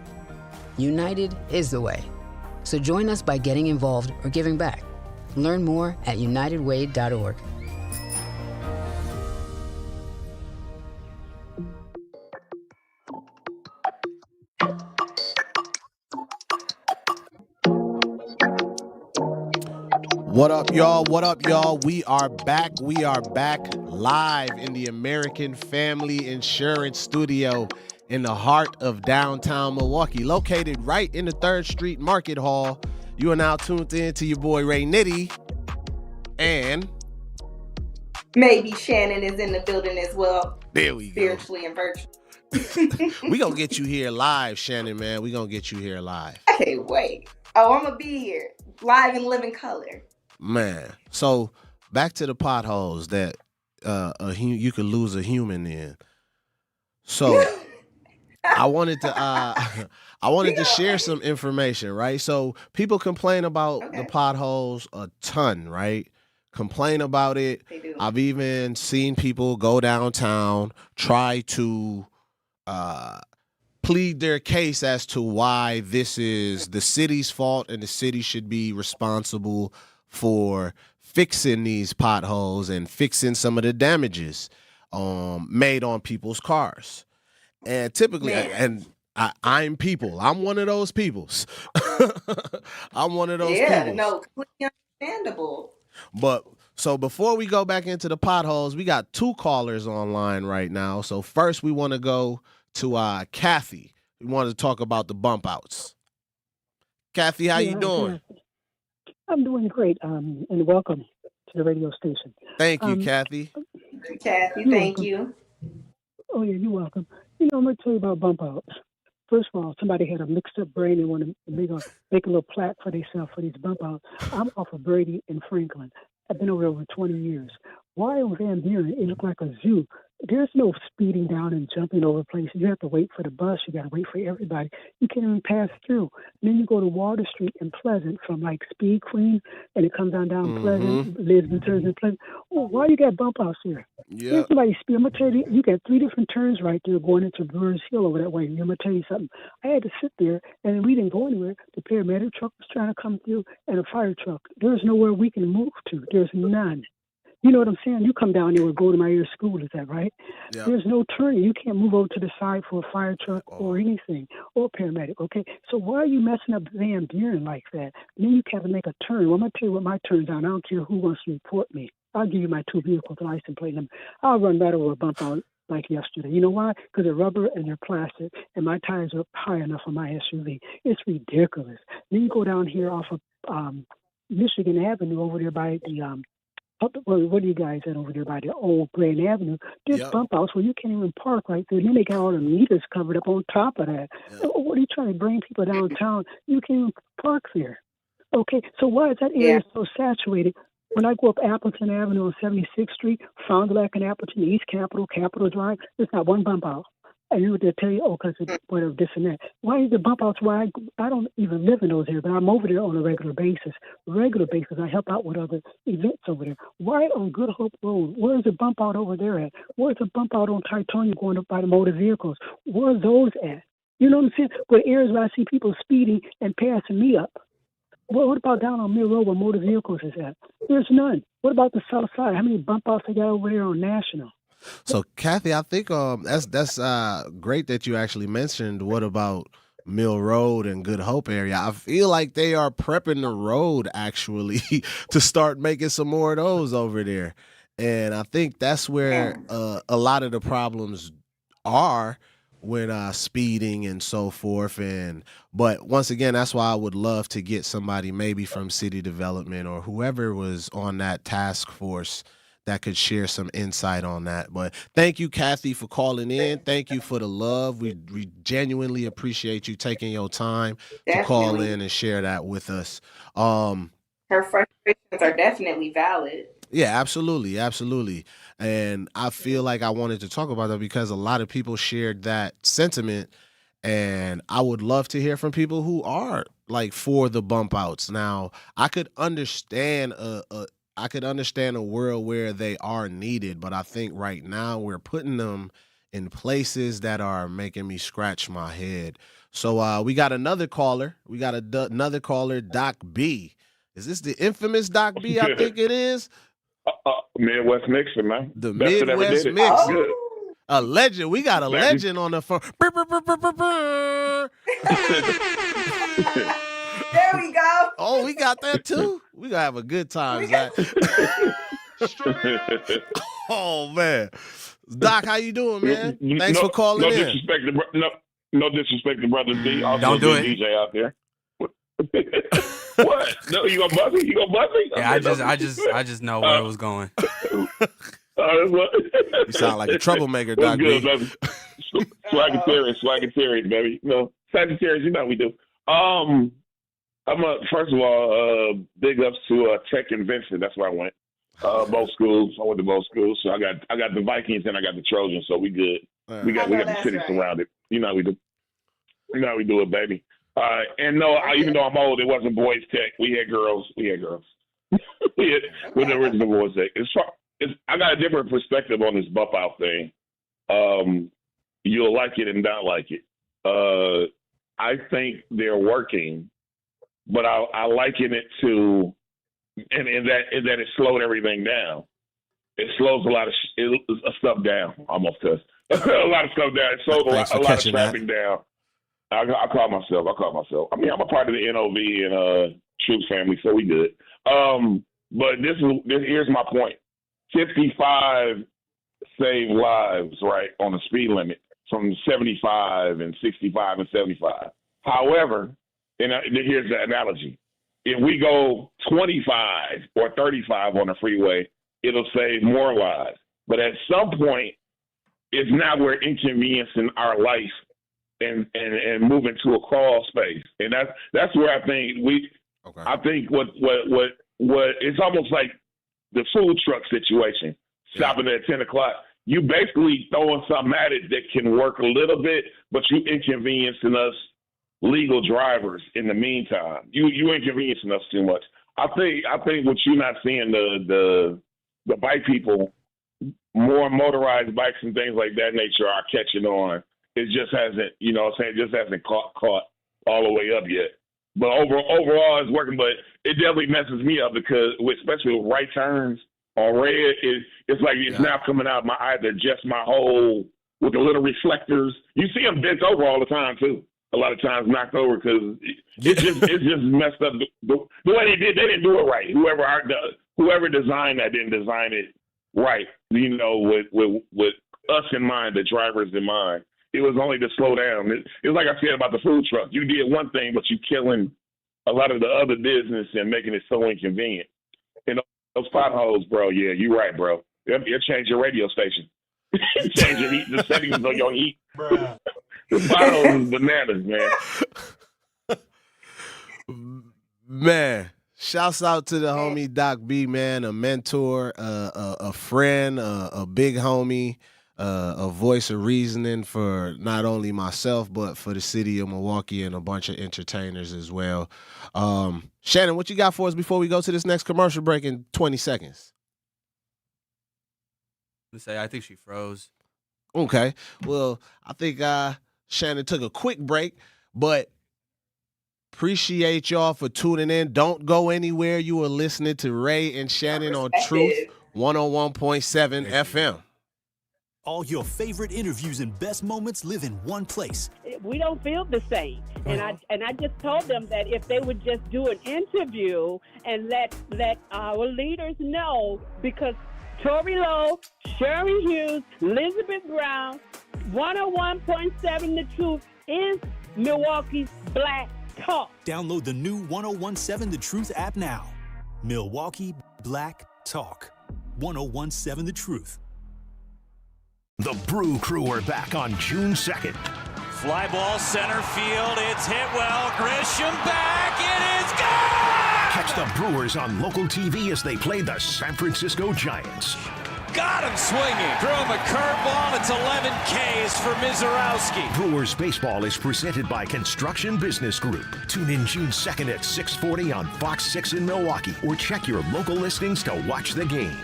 United is the way. So join us by getting involved or giving back. Learn more at unitedway.org. Hey, What up, y'all? What up, y'all? We are back. We are back live in the American Family Insurance Studio in the heart of downtown Milwaukee, located right in the 3rd Street Market Hall. You are now tuned in to your boy Ray Nitty, and maybe Shannon is in the building as well. There we go. Spiritually and virtually. We gonna get you here live, Shannon, man. We gonna get you here live. I can't wait. Oh, I'm gonna be here live in living color. Man, so back to the potholes that you could lose a human in. So I wanted to share some information, right? So people complain about the potholes a ton, right? Complain about it. They do. I've even seen people go downtown, try to plead their case as to why this is the city's fault and the city should be responsible for fixing these potholes and fixing some of the damages made on people's cars. And typically, I'm people. I'm one of those peoples. I'm one of those Yeah, peoples. no, completely understandable. But so before we go back into the potholes, we got 2 callers online right now. So first we want to go to Kathy. We wanted to talk about the bump outs. Kathy, how you doing? I'm doing great, and welcome to the radio station. Thank you, Kathy. Kathy, You're thank welcome. you. Oh, yeah, you're welcome. You know, I'm going to tell you about bump outs. First of all, somebody had a mixed up brain and wanted to make a little plaque for themselves for these bump outs. I'm off of Brady in Franklin. I've been over 20 years. Why on Van Buren, it looked like a zoo. There's no speeding down and jumping over places. You have to wait for the bus. You got to wait for everybody. You can't even pass through. And then you go to Water Street in Pleasant from like Speed Queen, and it comes down Pleasant, Lisbon turns in Pleasant. Oh, why you got bump outs here? Yeah. Somebody speed. I'm going to tell you, you got 3 different turns right there going into Brewers Hill over that way. I'm going to tell you something. I had to sit there, and we didn't go anywhere. The paramedic truck was trying to come through, and a fire truck. There's nowhere we can move to. There's none. You know what I'm saying? You come down there with Golden Meyer School, is that right? Yeah. There's no turning. You can't move over to the side for a fire truck or anything, or paramedic, okay? So why are you messing up Van Buren like that? And then you have to make a turn. Well, I'm going to tell you what my turns are. I don't care who wants to report me. I'll give you my 2 vehicles, license plate number. I'll run right over a bump out like yesterday. You know why? Because they're rubber and they're plastic, and my tires are high enough for my SUV. It's ridiculous. Then you go down here off of Michigan Avenue over there by the what are you guys at over there by the old Grand Avenue? There's bump outs where you can't even park right there. And then they got all the meters covered up on top of that. What are you trying to bring people downtown? You can't even park there. Okay, so why is that area so saturated? When I go up Appleton Avenue on 76th Street, Fond du Lac and Appleton, East Capitol, Capitol Drive, there's not one bump out. And you would tell you, because of whatever, this and that. Why is the bump outs? Why I don't even live in those areas, but I'm over there on a regular basis. I help out with other events over there. Why on Good Hope Road? Where's the bump out over there at? Where's the bump out on Titonia going up by the motor vehicles? Where's those at? You know what I'm saying? Where areas where I see people speeding and passing me up. What about down on Mill Road where motor vehicles is at? There's none. What about the south side? How many bump outs they got over there on National? So, Kathy, I think that's great that you actually mentioned what about Mill Road and Good Hope area. I feel like they are prepping the road, actually, to start making some more of those over there. And I think that's where a lot of the problems are with speeding and so forth. But once again, that's why I would love to get somebody maybe from city development or whoever was on that task force that could share some insight on that. But thank you, Kathy, for calling in. Thank you for the love. We genuinely appreciate you taking your time to call in and share that with us. Her frustrations are definitely valid. Yeah, absolutely. Absolutely. And I feel like I wanted to talk about that because a lot of people shared that sentiment, and I would love to hear from people who are like for the bump outs. Now, I could understand a world where they are needed, but I think right now we're putting them in places that are making me scratch my head. So we got another caller. We got another caller, Doc B. Is this the infamous Doc B? I think it is. Midwest Mixer, man. The Best Midwest Mixer. A legend. We got a legend on the phone. There we go. Oh, we got that too. We gonna have a good time, Zach. Oh man, Doc, how you doing, man? Thanks for calling in. No disrespect to Brother D. Also Don't do it. DJ out there. What? No, you gonna buzz me? Yeah, I just know where it was going. You sound like a troublemaker, Doc. Good, baby. Swaggetarian, baby. No, Sagittarius, you know what we do. First of all, big ups to Tech and Vincent. That's where I went. Both schools. I went to both schools. So I got the Vikings and I got the Trojans. So we good. We got the city surrounded. You know how we do. You know how we do it, baby. And no, even though I'm old, it wasn't boys tech. We had girls. When there was the boys tech. I got a different perspective on this bump out thing. You'll like it and not like it. I think they're working, but I liken it to, and that it slowed everything down. It slows a lot of stuff down, almost does. A lot of stuff down. It slows a lot of traffic down. I call myself. I mean, I'm a part of the NOV and Troops family, so we good. But here's my point. 55 saved lives, right, on the speed limit from 75 and 65 and 75. However, and here's the analogy. If we go 25 or 35 on the freeway, it'll save more lives. But at some point, it's now we're inconveniencing our life and moving to a crawl space. And that's where I think I think what it's almost like the food truck situation, stopping at 10 o'clock. You basically throwing something at it that can work a little bit, but you inconveniencing us legal drivers in the meantime. You inconveniencing us too much. I think what you're not seeing, the bike people, more motorized bikes and things like that nature are catching on. It just hasn't, caught all the way up yet. But overall, it's working. But it definitely messes me up because, especially with right turns on red, it's like it's now coming out my either just my whole with the little reflectors. You see them bent over all the time too. A lot of times knocked over because it's just messed up. The way they didn't do it right. Whoever designed that didn't design it right. With us in mind, the drivers in mind. It was only to slow down. It's like I said about the food truck. You did one thing, but you're killing a lot of the other business and making it so inconvenient. And those potholes, bro, yeah, you're right, bro. You'll change your radio station. Change the settings on your heat. The potholes is bananas, man. Man, shouts out to the homie Doc B, man, a mentor, a friend, a big homie. A voice of reasoning for not only myself, but for the city of Milwaukee and a bunch of entertainers as well. Shannon, what you got for us before we go to this next commercial break in 20 seconds? I think she froze. Okay. Well, I think Shannon took a quick break, but appreciate y'all for tuning in. Don't go anywhere. You are listening to Ray and Shannon on Truth 101.7 FM. All your favorite interviews and best moments live in one place. We don't feel the same. And I just told them that if they would just do an interview and let our leaders know, because Tory Lowe, Sherry Hughes, Elizabeth Brown, 101.7 The Truth is Milwaukee's Black Talk. Download the new 101.7 The Truth app now. Milwaukee Black Talk. 101.7 The Truth. The Brew Crew are back on June 2nd. Fly ball center field. It's hit well. Grisham back. It is gone! Catch the Brewers on local TV as they play the San Francisco Giants. Got him swinging. Throw him a curveball. It's 11 Ks for Mizorowski. Brewers baseball is presented by Construction Business Group. Tune in June 2nd at 6:40 on Fox 6 in Milwaukee, or check your local listings to watch the game.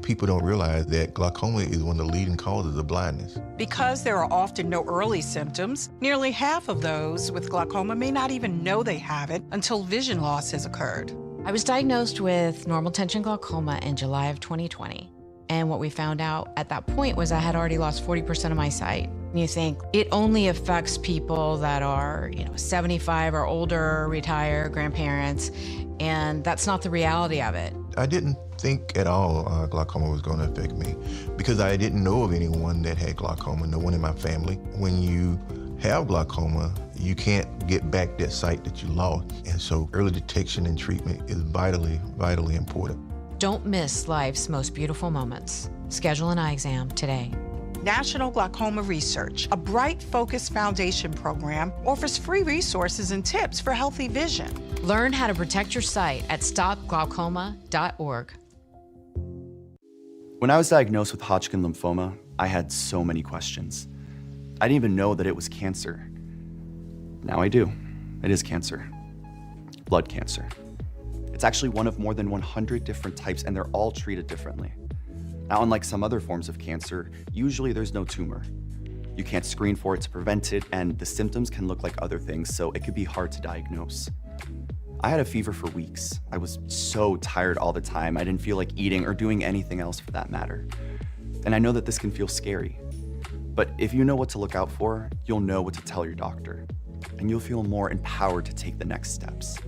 People don't realize that glaucoma is one of the leading causes of blindness. Because there are often no early symptoms, nearly half of those with glaucoma may not even know they have it until vision loss has occurred. I was diagnosed with normal tension glaucoma in July of 2020. And what we found out at that point was I had already lost 40% of my sight. You think it only affects people that are, 75 or older, retired, grandparents, and that's not the reality of it. I didn't think at all glaucoma was going to affect me because I didn't know of anyone that had glaucoma, no one in my family. When you have glaucoma, you can't get back that sight that you lost. And so early detection and treatment is vitally, vitally important. Don't miss life's most beautiful moments. Schedule an eye exam today. National Glaucoma Research, a Bright Focus Foundation program, offers free resources and tips for healthy vision. Learn how to protect your sight at stopglaucoma.org. When I was diagnosed with Hodgkin lymphoma, I had so many questions. I didn't even know that it was cancer. Now I do. It is cancer. Blood cancer. It's actually one of more than 100 different types, and they're all treated differently. Now, unlike some other forms of cancer, usually there's no tumor. You can't screen for it to prevent it, and the symptoms can look like other things, so it could be hard to diagnose. I had a fever for weeks. I was so tired all the time. I didn't feel like eating or doing anything else for that matter. And I know that this can feel scary. But if you know what to look out for, you'll know what to tell your doctor. And you'll feel more empowered to take the next steps.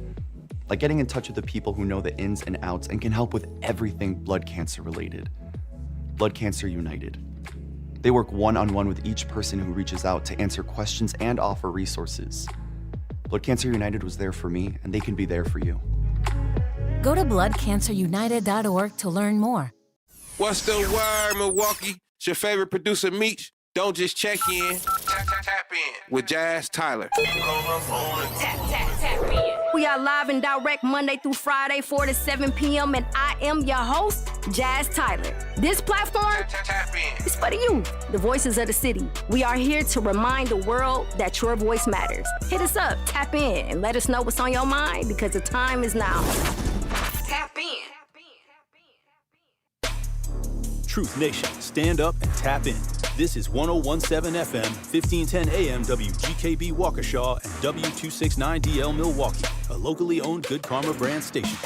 Like getting in touch with the people who know the ins and outs and can help with everything blood cancer related. Blood Cancer United. They work one-on-one with each person who reaches out to answer questions and offer resources. Blood Cancer United was there for me, and they can be there for you. Go to bloodcancerunited.org to learn more. What's the word, Milwaukee? It's your favorite producer, Meech. Don't just check in. Tap in with Jazz Tyler. Tap in. We are live and direct Monday through Friday, 4 to 7 p.m. And I am your host, Jazz Tyler. This platform is for the youth, the voices of the city. We are here to remind the world that your voice matters. Hit us up, tap in, and let us know what's on your mind because the time is now. Tap in. Truth Nation, stand up and tap in. This is 1017 FM, 1510 AM WGKB Waukesha and W269DL Milwaukee, a locally owned Good Karma brand station.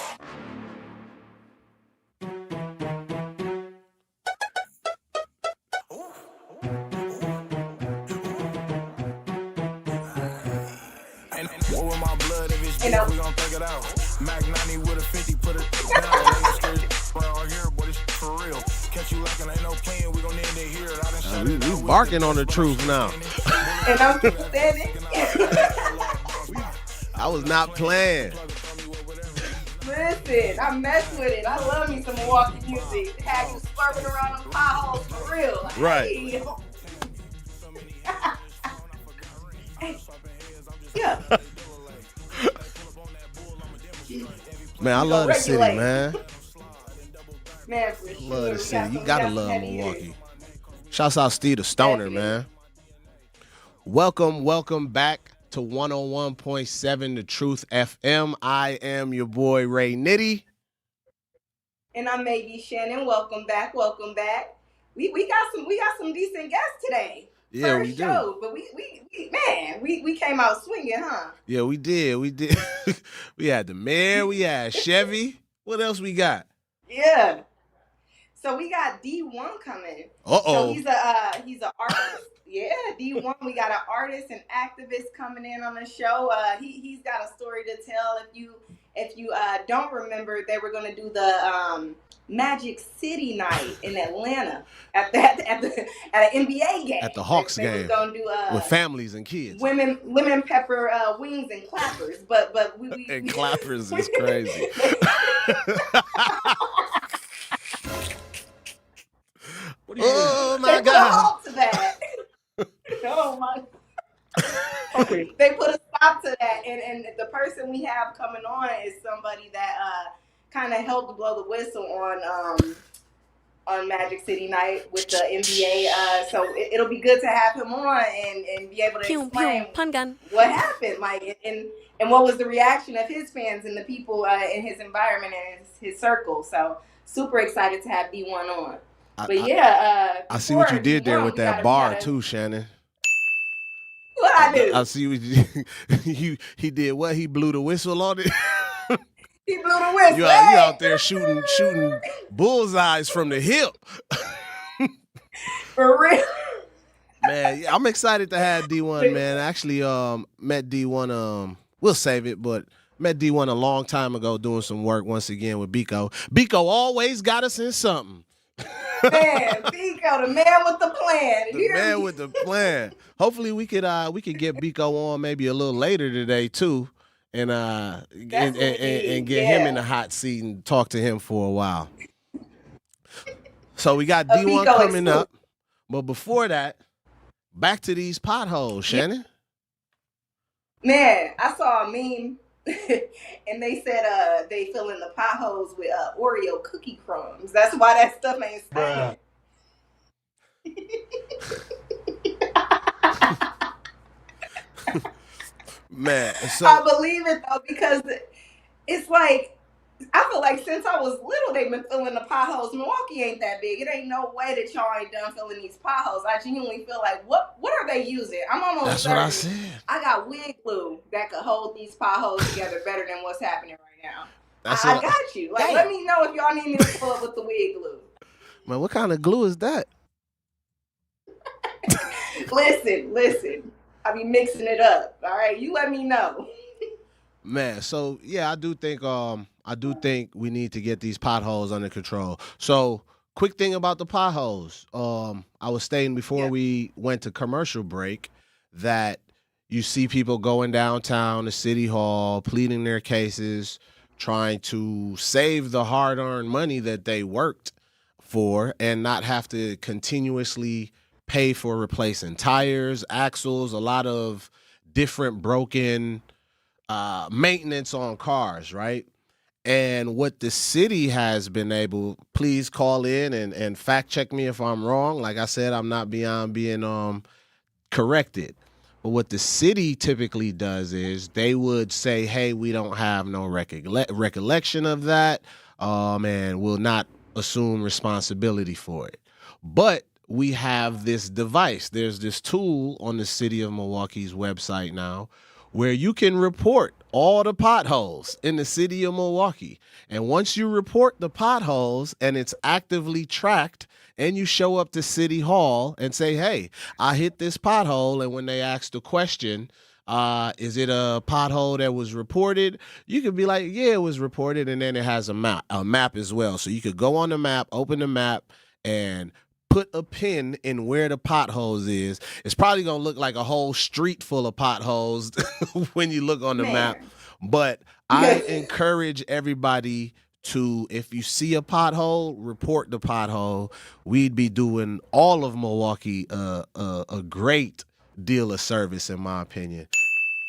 We gon' take it out. Mac 90 with a 50, put it down. Here, but it's for real. Catch you like ain't no playing, we gon' end it here. We barking on the truth now. And I'm standing. I was not playing. Listen, I mess with it. I love me some Milwaukee music. Have you swerving around them potholes for real. Like, right. Hey. Yeah. Man, I love the city, man. Man, for sure. Love the city. You gotta love Milwaukee. Shouts out Steve the Stoner, man. Welcome back to 101.7 The Truth FM. I am your boy Ray Nitty. And I'm Maybe Shannon. Welcome back. We got some decent guests today. Yeah, First we do. show, but we came out swinging, huh? Yeah, we did. We had the mayor. We had Chevy. What else we got? Yeah. So we got D1 coming. Uh-oh. So he's an artist. Yeah, D1. We got an artist and activist coming in on the show. He's got a story to tell. If you don't remember, they were going to do the Magic City night in Atlanta at an NBA game. At the Hawks they game. Were gonna do, with families and kids. Lemon pepper wings and clappers, but we and clappers is crazy. Oh my God! To that. Oh my. Okay. They put a stop to that, and the person we have coming on is somebody that kind of helped blow the whistle on Magic City night with the NBA. So it'll be good to have him on and be able to explain pun gun. What happened, like, and what was the reaction of his fans and the people in his environment and his circle. So super excited to have D1 on. I see what you did there with that bar too, Shannon. What I do? I see what you he did. What, he blew the whistle on it? He blew the whistle. You out there shooting bullseyes from the hip. For real. Man, I'm excited to have D1, man. I actually met D1, we'll save it, but met D1 a long time ago doing some work once again with Biko. Biko always got us in something. Man, Biko, the man with the plan. The man with the plan. Hopefully we could get Biko on maybe a little later today too, and get him in the hot seat and talk to him for a while. So we got D1 coming up, but before that, back to these potholes, Shannon. Man, I saw a meme, and they said they fill in the potholes with Oreo cookie crumbs. That's why that stuff ain't staying. Man, so I believe it though, because it's like, I feel like since I was little, they've been filling the potholes. Milwaukee ain't that big. It ain't no way that y'all ain't done filling these potholes. I genuinely feel like, what are they using? I'm almost that's 30. what I said. I got wig glue that could hold these potholes together better than what's happening right now. I got you. Like, let me know if y'all need me to pull up with the wig glue. Man, what kind of glue is that? Listen. I be mixing it up. All right, you let me know. Man, so yeah, I do think we need to get these potholes under control. So, quick thing about the potholes. I was stating before we went to commercial break that you see people going downtown to City Hall, pleading their cases, trying to save the hard-earned money that they worked for and not have to continuously pay for replacing tires, axles, a lot of different broken maintenance on cars, right? And what the city has been able, please call in and fact check me if I'm wrong. Like I said, I'm not beyond being corrected. But what the city typically does is they would say, hey, we don't have no recollection of that, and will not assume responsibility for it. But we have this device. There's this tool on the City of Milwaukee's website now where you can report all the potholes in the City of Milwaukee. And once you report the potholes and it's actively tracked and you show up to City Hall and say, hey, I hit this pothole, and when they ask the question, is it a pothole that was reported? You could be like, yeah, it was reported, and then it has a map as well. So you could go on the map, open the map, and put a pin in where the potholes is. It's probably going to look like a whole street full of potholes when you look on the map. But I encourage everybody to, if you see a pothole, report the pothole. We'd be doing all of Milwaukee a great deal of service, in my opinion.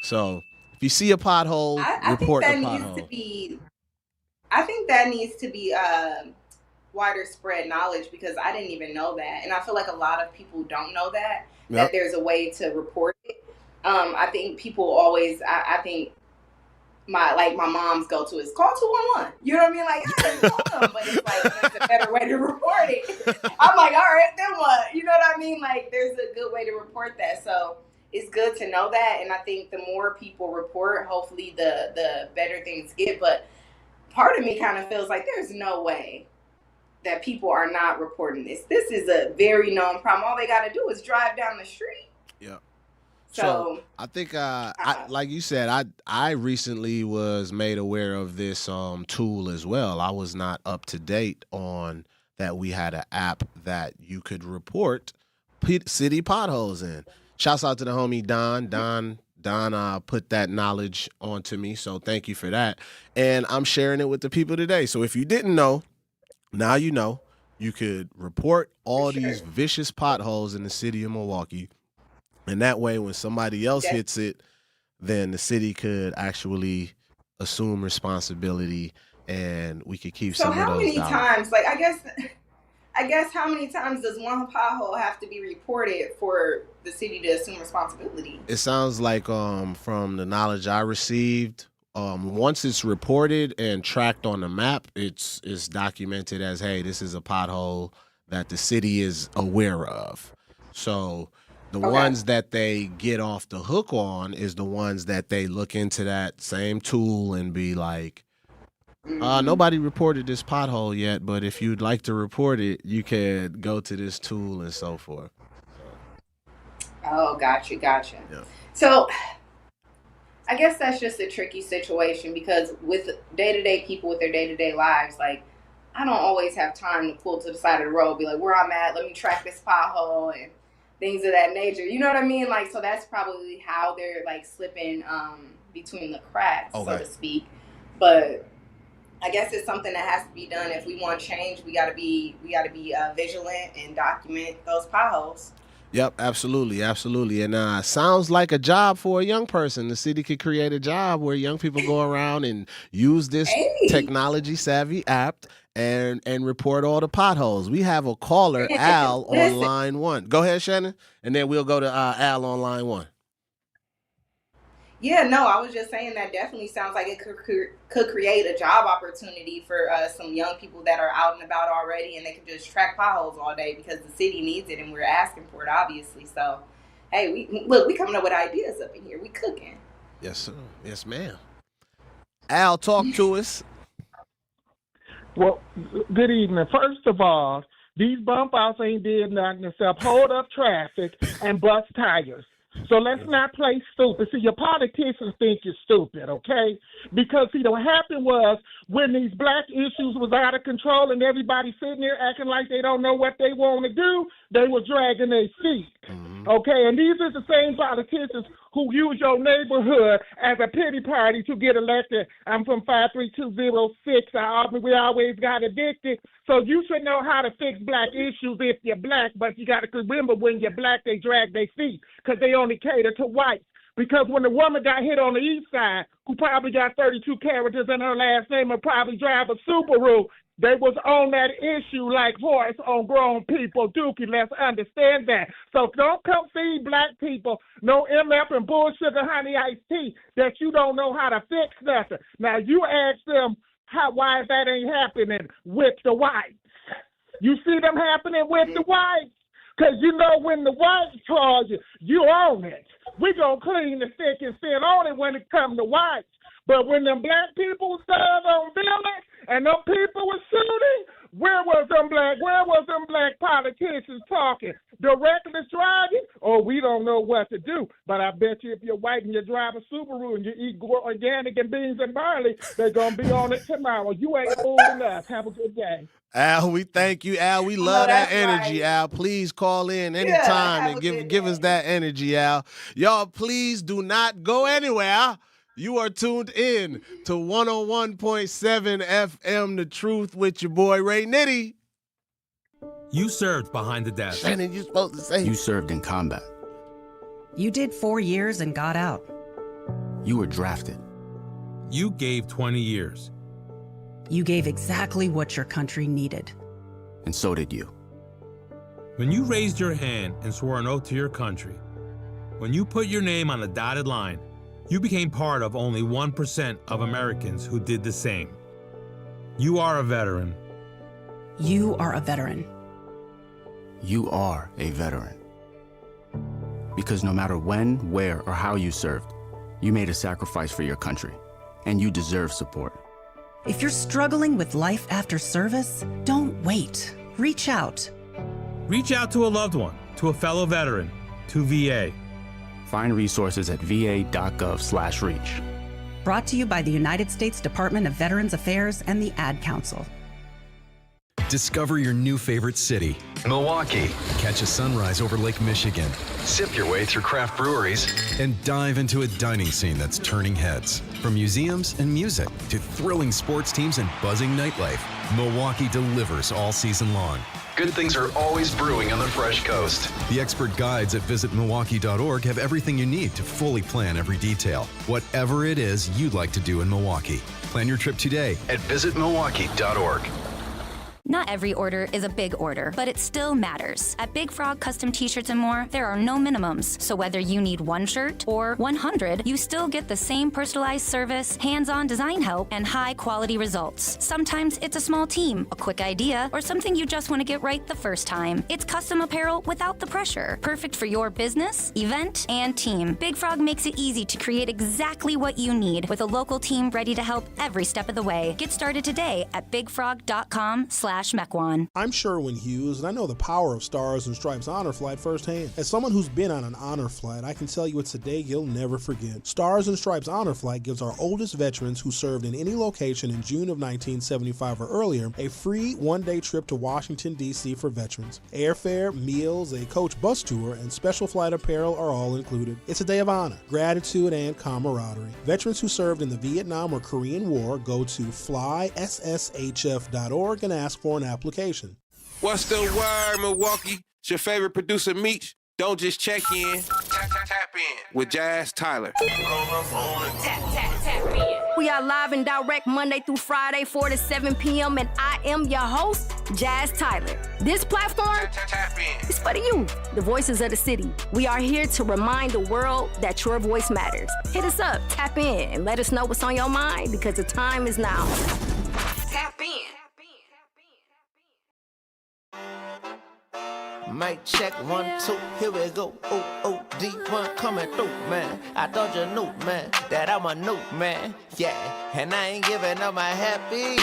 So if you see a pothole, report the pothole. I think that needs to be wider spread knowledge, because I didn't even know that, and I feel like a lot of people don't know that there's a way to report it. I think people always, I think my mom's go to is call 211. You know what I mean? Like, I call them, but it's like there's a better way to report it. I'm like, all right, then what? You know what I mean? Like, there's a good way to report that. So it's good to know that, and I think the more people report, hopefully the better things get. But part of me kind of feels like there's no way that people are not reporting this. This is a very known problem. All they got to do is drive down the street. Yeah. So I think, like you said, I recently was made aware of this tool as well. I was not up to date on that. We had an app that you could report city potholes in. Shouts out to the homie Don. Don put that knowledge onto me, so thank you for that. And I'm sharing it with the people today. So if you didn't know, now you know. You could report all these vicious potholes in the City of Milwaukee. And that way, when somebody else hits it, then the city could actually assume responsibility, and we could keep some of those dollars. So how many times, like, I guess how many times does one pothole have to be reported for the city to assume responsibility? It sounds like from the knowledge I received, once it's reported and tracked on the map, it's documented as, hey, this is a pothole that the city is aware of. So the ones that they get off the hook on is the ones that they look into that same tool and be like, nobody reported this pothole yet, but if you'd like to report it, you can go to this tool and so forth. Oh, gotcha. Yeah. So I guess that's just a tricky situation because with day-to-day people with their day-to-day lives, like, I don't always have time to pull to the side of the road, be like, where I'm at, let me track this pothole and things of that nature. You know what I mean? Like, so that's probably how they're like slipping between the cracks, so to speak. But I guess it's something that has to be done. If we want change, we gotta be vigilant and document those potholes. Yep, absolutely. And sounds like a job for a young person. The city could create a job where young people go around and use this technology-savvy app and report all the potholes. We have a caller, Al, on line 1. Go ahead, Shannon, and then we'll go to Al on line 1. Yeah, no, I was just saying that definitely sounds like it could create a job opportunity for some young people that are out and about already, and they can just track potholes all day because the city needs it and we're asking for it, obviously. So, hey, we coming up with ideas up in here. We cooking. Yes, sir. Yes, ma'am. Al, talk to us. Well, good evening. First of all, these bump outs ain't did nothing except hold up traffic and bust tires. So let's not play stupid. See, your politicians think you're stupid, okay? Because, see, what happened was when these black issues was out of control and everybody sitting there acting like they don't know what they want to do, they were dragging their feet, okay? And these are the same politicians who use your neighborhood as a pity party to get elected. I'm from 53206. We always got addicted. So you should know how to fix black issues if you're black, but you got to remember when you're black, they drag their feet because they only cater to whites. Because when the woman got hit on the east side, who probably got 32 characters in her last name and probably drive a Subaru, they was on that issue like horse on grown people. Dookie, let's understand that. So don't come feed black people no MF and bull sugar honey iced tea that you don't know how to fix nothing. Now you ask them why that ain't happening with the whites. You see them happening with the whites? Because you know when the whites charge you, you own it. We gonna clean the thick and thin on it when it come to whites. But when them black people started on village and them people were shooting, where was them black politicians talking? The reckless driving? Oh, we don't know what to do. But I bet you if you're white and you drive a Subaru and you eat organic and beans and barley, they're going to be on it tomorrow. You ain't old enough. Have a good day. Al, we thank you, Al. We love that energy, right. Al. Please call in anytime and give us that energy, Al. Y'all, please do not go anywhere. You are tuned in to 101.7 FM, The Truth, with your boy, Ray Nitty. You served behind the desk. Shannon, you're supposed to say. You served in combat. You did 4 years and got out. You were drafted. You gave 20 years. You gave exactly what your country needed. And so did you. When you raised your hand and swore an oath to your country, when you put your name on a dotted line, you became part of only 1% of Americans who did the same. You are a veteran. You are a veteran. You are a veteran. Because no matter when, where, or how you served, you made a sacrifice for your country, and you deserve support. If you're struggling with life after service, don't wait. Reach out. Reach out to a loved one, to a fellow veteran, to VA. Find resources at va.gov/reach. Brought to you by the United States Department of Veterans Affairs and the Ad Council. Discover your new favorite city, Milwaukee. Catch a sunrise over Lake Michigan. Sip your way through craft breweries and dive into a dining scene that's turning heads. From museums and music to thrilling sports teams and buzzing nightlife, Milwaukee delivers all season long. Good things are always brewing on the Fresh Coast. The expert guides at visitmilwaukee.org have everything you need to fully plan every detail, whatever it is you'd like to do in Milwaukee. Plan your trip today at visitmilwaukee.org. Not every order is a big order, but it still matters. At Big Frog Custom T-Shirts and more, there are no minimums. So whether you need 1 shirt or 100, you still get the same personalized service, hands-on design help, and high-quality results. Sometimes it's a small team, a quick idea, or something you just want to get right the first time. It's custom apparel without the pressure. Perfect for your business, event, and team. Big Frog makes it easy to create exactly what you need with a local team ready to help every step of the way. Get started today at bigfrog.com/ Mequon. I'm Sherwin Hughes, and I know the power of Stars and Stripes Honor Flight firsthand. As someone who's been on an honor flight, I can tell you it's a day you'll never forget. Stars and Stripes Honor Flight gives our oldest veterans who served in any location in June of 1975 or earlier a free one-day trip to Washington, D.C. for veterans. Airfare, meals, a coach bus tour, and special flight apparel are all included. It's a day of honor, gratitude, and camaraderie. Veterans who served in the Vietnam or Korean War go to flySSHF.org and ask for an application. What's the word, Milwaukee? It's your favorite producer, Meech. Don't just check in. Tap in with Jazz Tyler. Tap in. We are live and direct Monday through Friday, 4 to 7 p.m. And I am your host, Jazz Tyler. This platform is for the youth, the voices of the city. We are here to remind the world that your voice matters. Hit us up, tap in, and let us know what's on your mind because the time is now. Tap in. Mic check 1, 2, here we go. D1 coming through, man. I thought you knew, man, that I'm a new man. Yeah, and I ain't giving up my happy.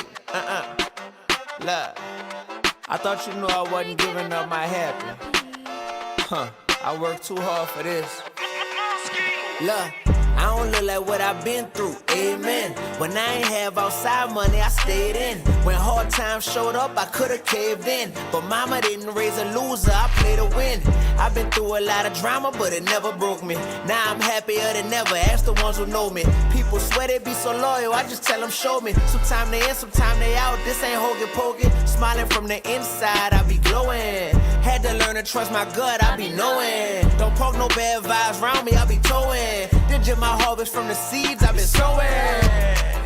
Look, I thought you knew I wasn't giving up my happy. I worked too hard for this. Look, I don't look like what I've been through, amen. When I ain't have outside money, I stayed in. When hard times showed up, I could've caved in. But mama didn't raise a loser, I played a win. I've been through a lot of drama, but it never broke me. Now I'm happier than ever, ask the ones who know me. People swear they be so loyal, I just tell them show me. Sometime they in, sometime they out, this ain't hokey pokey. Smiling from the inside, I be glowing. Had to learn to trust my gut, I be knowing. Don't poke no bad vibes around me, I be towing. Did you my harvest from the seeds I've been sowing?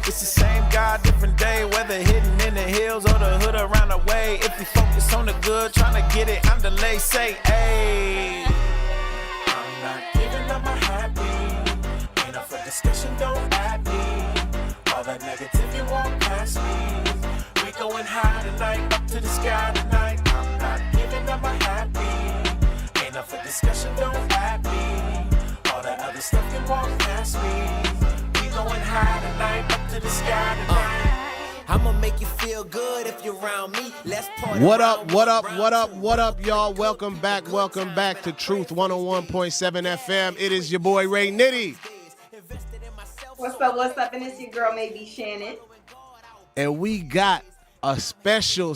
It's the same God, different day. Whether hidden in the hills or the hood around the way. If you focus on the good, trying to get it, I'm delayed. Say, ayy. I'm not giving up my happy. Ain't up for discussion, don't add me. All that negativity won't pass me. We going high tonight, up to the sky tonight. I'm not giving up my happy. Ain't up for discussion, don't add me. All that other stuff can walk past me. We going high tonight, up to the sky tonight. I'ma make you feel good if you're around me. Let's party. What up, y'all? Welcome back to Truth 101.7 FM. It is your boy, Ray Nitty. What's up? And it's your girl, maybe Shannon. And we got a special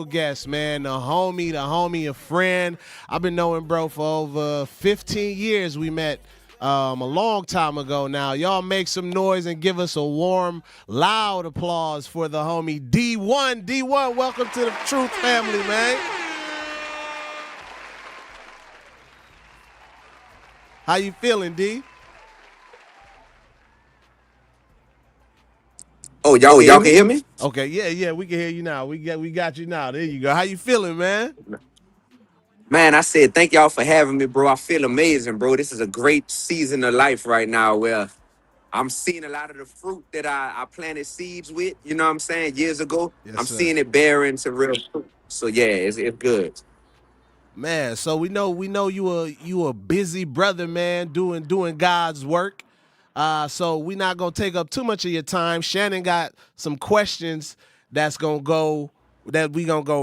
guest, man. The homie, a friend. I've been knowing bro for over 15 years. We met a long time ago now. Y'all make some noise and give us a warm, loud applause for the homie D1. D1, welcome to the Truth family, man. How you feeling, D? Oh, y'all can hear me? Okay, yeah, we can hear you now. We got you now. There you go. How you feeling, man? Man, I said thank y'all for having me, bro. I feel amazing, bro. This is a great season of life right now where I'm seeing a lot of the fruit that I planted seeds with, you know what I'm saying, years ago. Yes, I'm sir. seeing it bearing some real fruit. So yeah, it's good. Man, so we know you a busy brother, man, doing God's work. So we're not gonna take up too much of your time. Shannon got some questions we gonna go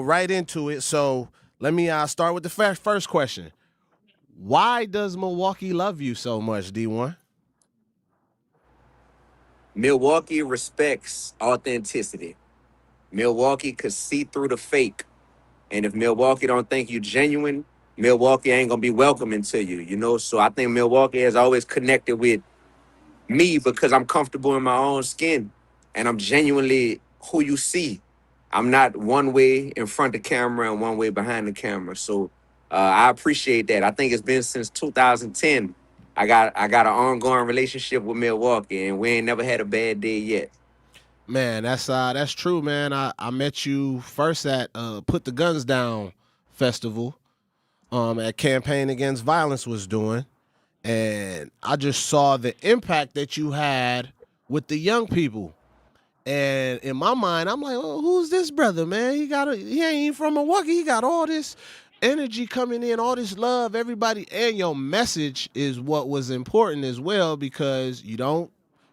right into it. So let me start with the first question. Why does Milwaukee love you so much, D1? Milwaukee respects authenticity. Milwaukee could see through the fake. And if Milwaukee don't think you genuine, Milwaukee ain't gonna be welcoming to you, you know? So I think Milwaukee has always connected with me because I'm comfortable in my own skin and I'm genuinely who you see. I'm not one way in front of the camera and one way behind the camera. So I appreciate that. I think it's been since 2010. I got an ongoing relationship with Milwaukee and we ain't never had a bad day yet. Man, that's true, man. I met you first at Put the Guns Down Festival at Campaign Against Violence was doing. And I just saw the impact that you had with the young people. And in my mind, I'm like, oh, who's this brother, man? He ain't even from Milwaukee. He got all this energy coming in, all this love, everybody. And your message is what was important as well, because you don't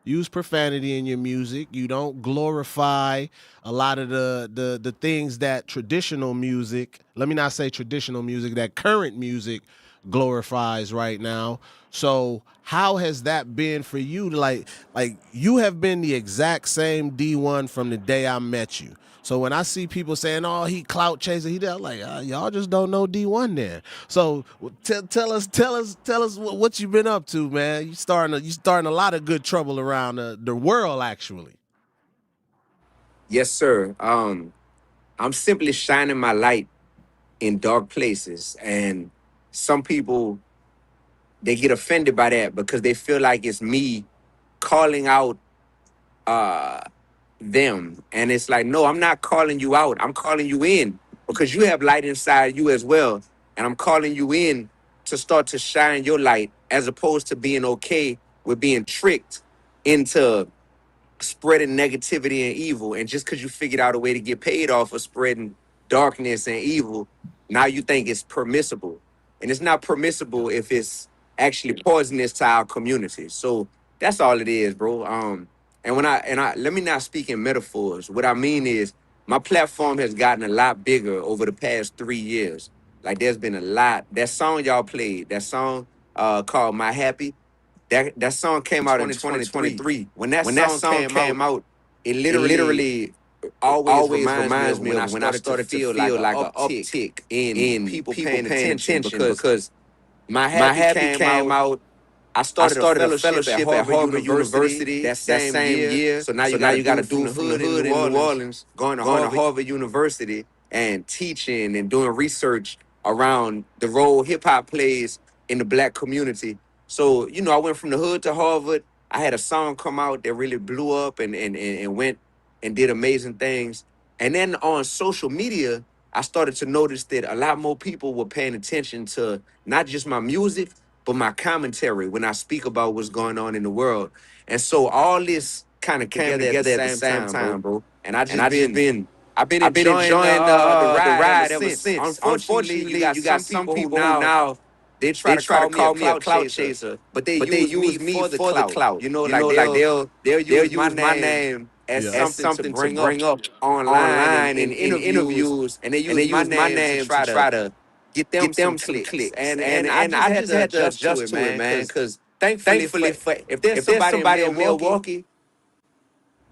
use profanity in your music. You don't glorify a lot of the things that traditional music, let me not say traditional music, that current music glorifies right now. So how has that been for you? Like you have been the exact same D1 from the day I met you. So when I see people saying, "Oh, he clout chaser," I'm like, y'all just don't know D1 then. So tell us what you've been up to, man. You starting a lot of good trouble around the world, actually. Yes, sir. I'm simply shining my light in dark places, and some people, they get offended by that because they feel like it's me calling out them. And it's like, no, I'm not calling you out. I'm calling you in because you have light inside you as well. And I'm calling you in to start to shine your light, as opposed to being okay with being tricked into spreading negativity and evil. And just because you figured out a way to get paid off of spreading darkness and evil, now you think it's permissible. And it's not permissible if it's actually poisonous to our community. So that's all it is, bro. And let me not speak in metaphors. What I mean is my platform has gotten a lot bigger over the past 3 years. Like, there's been a lot. That song y'all played, that song called My Happy, that song came out in 2023. When that song came out, it literally always reminds me of when I started to feel like an uptick in people paying attention because My Happy came out. I started a fellowship at Harvard University that same year. So now you got to do from the hood in New Orleans, going to Harvard University and teaching and doing research around the role hip hop plays in the Black community. So, I went from the hood to Harvard. I had a song come out that really blew up and went and did amazing things. And then on social media, I started to notice that a lot more people were paying attention to not just my music, but my commentary when I speak about what's going on in the world. And so all this kind of came together at the same time, bro. And I've been enjoying the ride ever since. Unfortunately, you got some people now, they try to call me a clout chaser, but they use me for the clout. They'll use my name as something to bring up online in interviews, and they use my name to try to get them some clicks. And I just had to adjust to it, man, because thankfully, if there's somebody in Milwaukee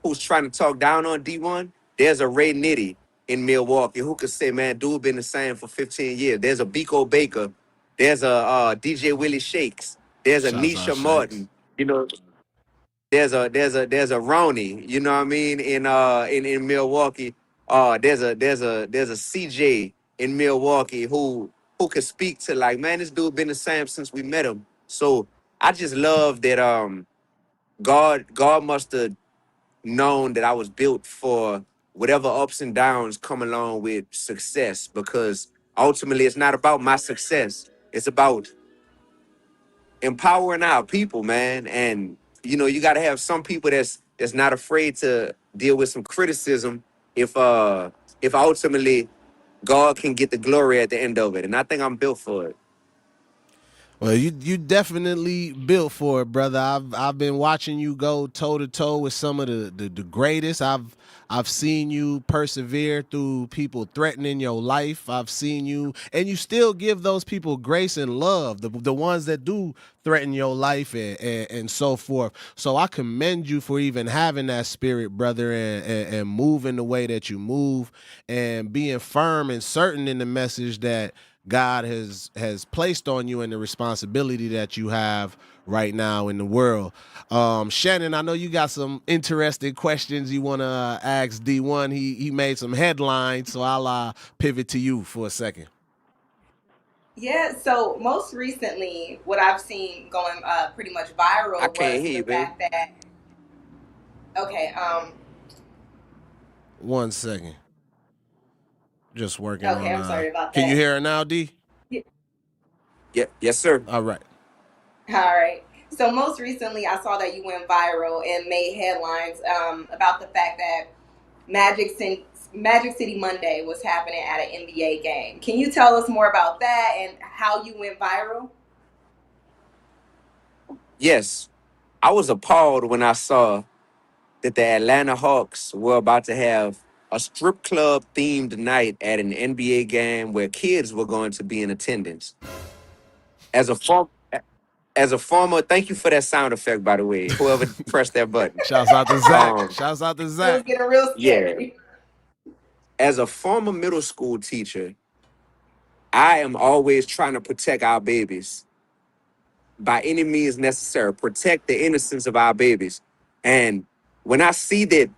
who's trying to talk down on D1, there's a Ray Nitty in Milwaukee who could say, man, dude been the same for 15 years. There's a Biko Baker. There's a DJ Willie Shakes. There's a Nisha Martin. There's a Ronnie. You know what I mean? In Milwaukee. There's a CJ in Milwaukee who could speak to, like, man, this dude been the same since we met him. So I just love that God must have known that I was built for whatever ups and downs come along with success, because ultimately it's not about my success. It's about empowering our people, man. And, you got to have some people that's not afraid to deal with some criticism if ultimately God can get the glory at the end of it. And I think I'm built for it. Well, you definitely built for it, brother. I've been watching you go toe to toe with some of the greatest. I've seen you persevere through people threatening your life. I've seen you, and you still give those people grace and love, the ones that do threaten your life and so forth. So I commend you for even having that spirit, brother, and moving the way that you move and being firm and certain in the message that God has placed on you and the responsibility that you have right now in the world. Shannon, I know you got some interesting questions you want to ask D1. He made some headlines, so I'll pivot to you for a second. Yeah, so most recently, what I've seen going pretty much viral was the fact that... Okay, 1 second. Just working okay, on, I'm sorry about that. Can you hear her now, D? Yeah, yes, sir. All right. All right. So most recently, I saw that you went viral and made headlines about the fact that Magic City Monday was happening at an NBA game. Can you tell us more about that and how you went viral? Yes. I was appalled when I saw that the Atlanta Hawks were about to have a strip club themed night at an NBA game where kids were going to be in attendance. As a form, as a former, thank you for that sound effect, by the way. Whoever pressed that button. Shouts out to Zach. Shouts out to It was Zach. getting real scary. As a former middle school teacher, I am always trying to protect our babies by any means necessary, protect the innocence of our babies. And when I see that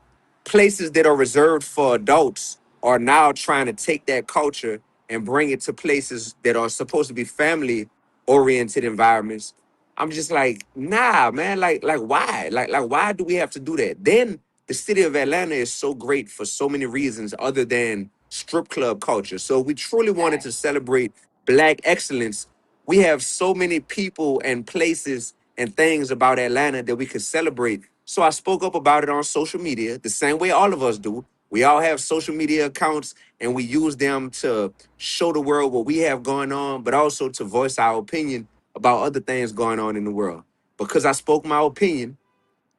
places that are reserved for adults are now trying to take that culture and bring it to places that are supposed to be family oriented environments, I'm just like, nah, man, like why? Like why do we have to do that? Then the city of Atlanta is so great for so many reasons other than strip club culture. So if we truly wanted to celebrate Black excellence, we have so many people and places and things about Atlanta that we could celebrate. So I spoke up about it on social media, the same way all of us do. We all have social media accounts and we use them to show the world what we have going on, but also to voice our opinion about other things going on in the world. Because I spoke my opinion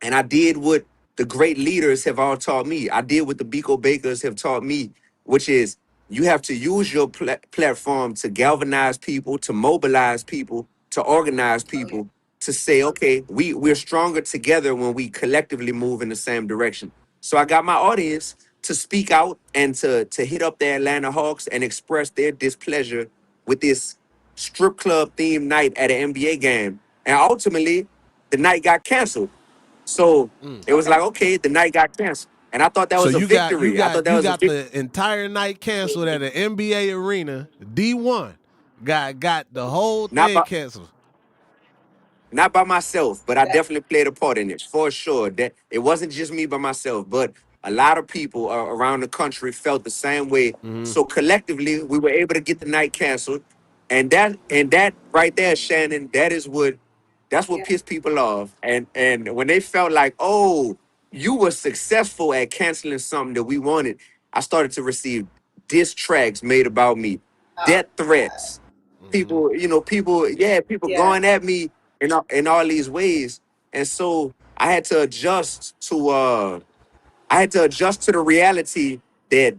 and I did what the great leaders have all taught me. I did what the Biko Bakers have taught me, which is you have to use your platform to galvanize people, to mobilize people, to organize people, to say, okay, we're stronger together when we collectively move in the same direction. So I got my audience to speak out and to hit up the Atlanta Hawks and express their displeasure with this strip club themed night at an NBA game. And ultimately, the night got canceled. So it was like, okay, the night got canceled. And I thought that was a victory. I thought that was a victory. The entire night canceled at an NBA arena. D1 got the whole thing canceled. Not by myself, but I definitely played a part in it for sure. That it wasn't just me by myself, but a lot of people around the country felt the same way. So collectively, we were able to get the night canceled, and that right there, Shannon, that's what pissed people off. And when they felt like, oh, you were successful at canceling something that we wanted, I started to receive diss tracks made about me, death threats, people going at me in all these ways. And so I had to adjust to the reality that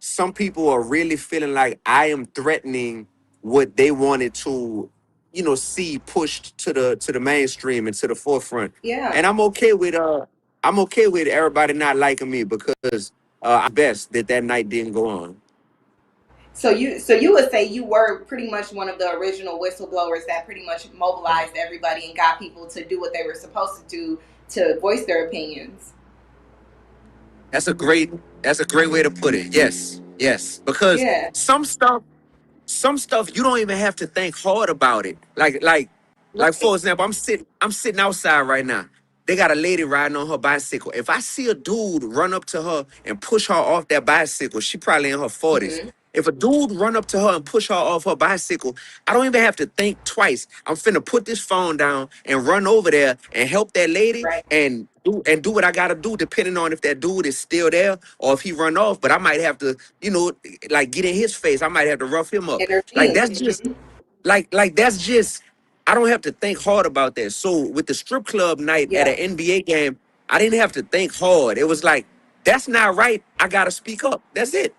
some people are really feeling like I am threatening what they wanted to, see pushed to the mainstream and to the forefront. Yeah. And I'm okay with everybody not liking me because I'm best that night didn't go on. So you would say you were pretty much one of the original whistleblowers that pretty much mobilized everybody and got people to do what they were supposed to do to voice their opinions. That's a great way to put it. Yes. Because some stuff you don't even have to think hard about it. Like for example, I'm sitting outside right now. They got a lady riding on her bicycle. If I see a dude run up to her and push her off that bicycle, she probably in her 40s. If a dude run up to her and push her off her bicycle, I don't even have to think twice. I'm finna put this phone down and run over there and help that lady and do what I gotta do, depending on if that dude is still there or if he run off. But I might have to, get in his face. I might have to rough him up. Like that's just that's just. I don't have to think hard about that. So with the strip club night at an NBA game, I didn't have to think hard. It was like, that's not right. I gotta speak up. That's it.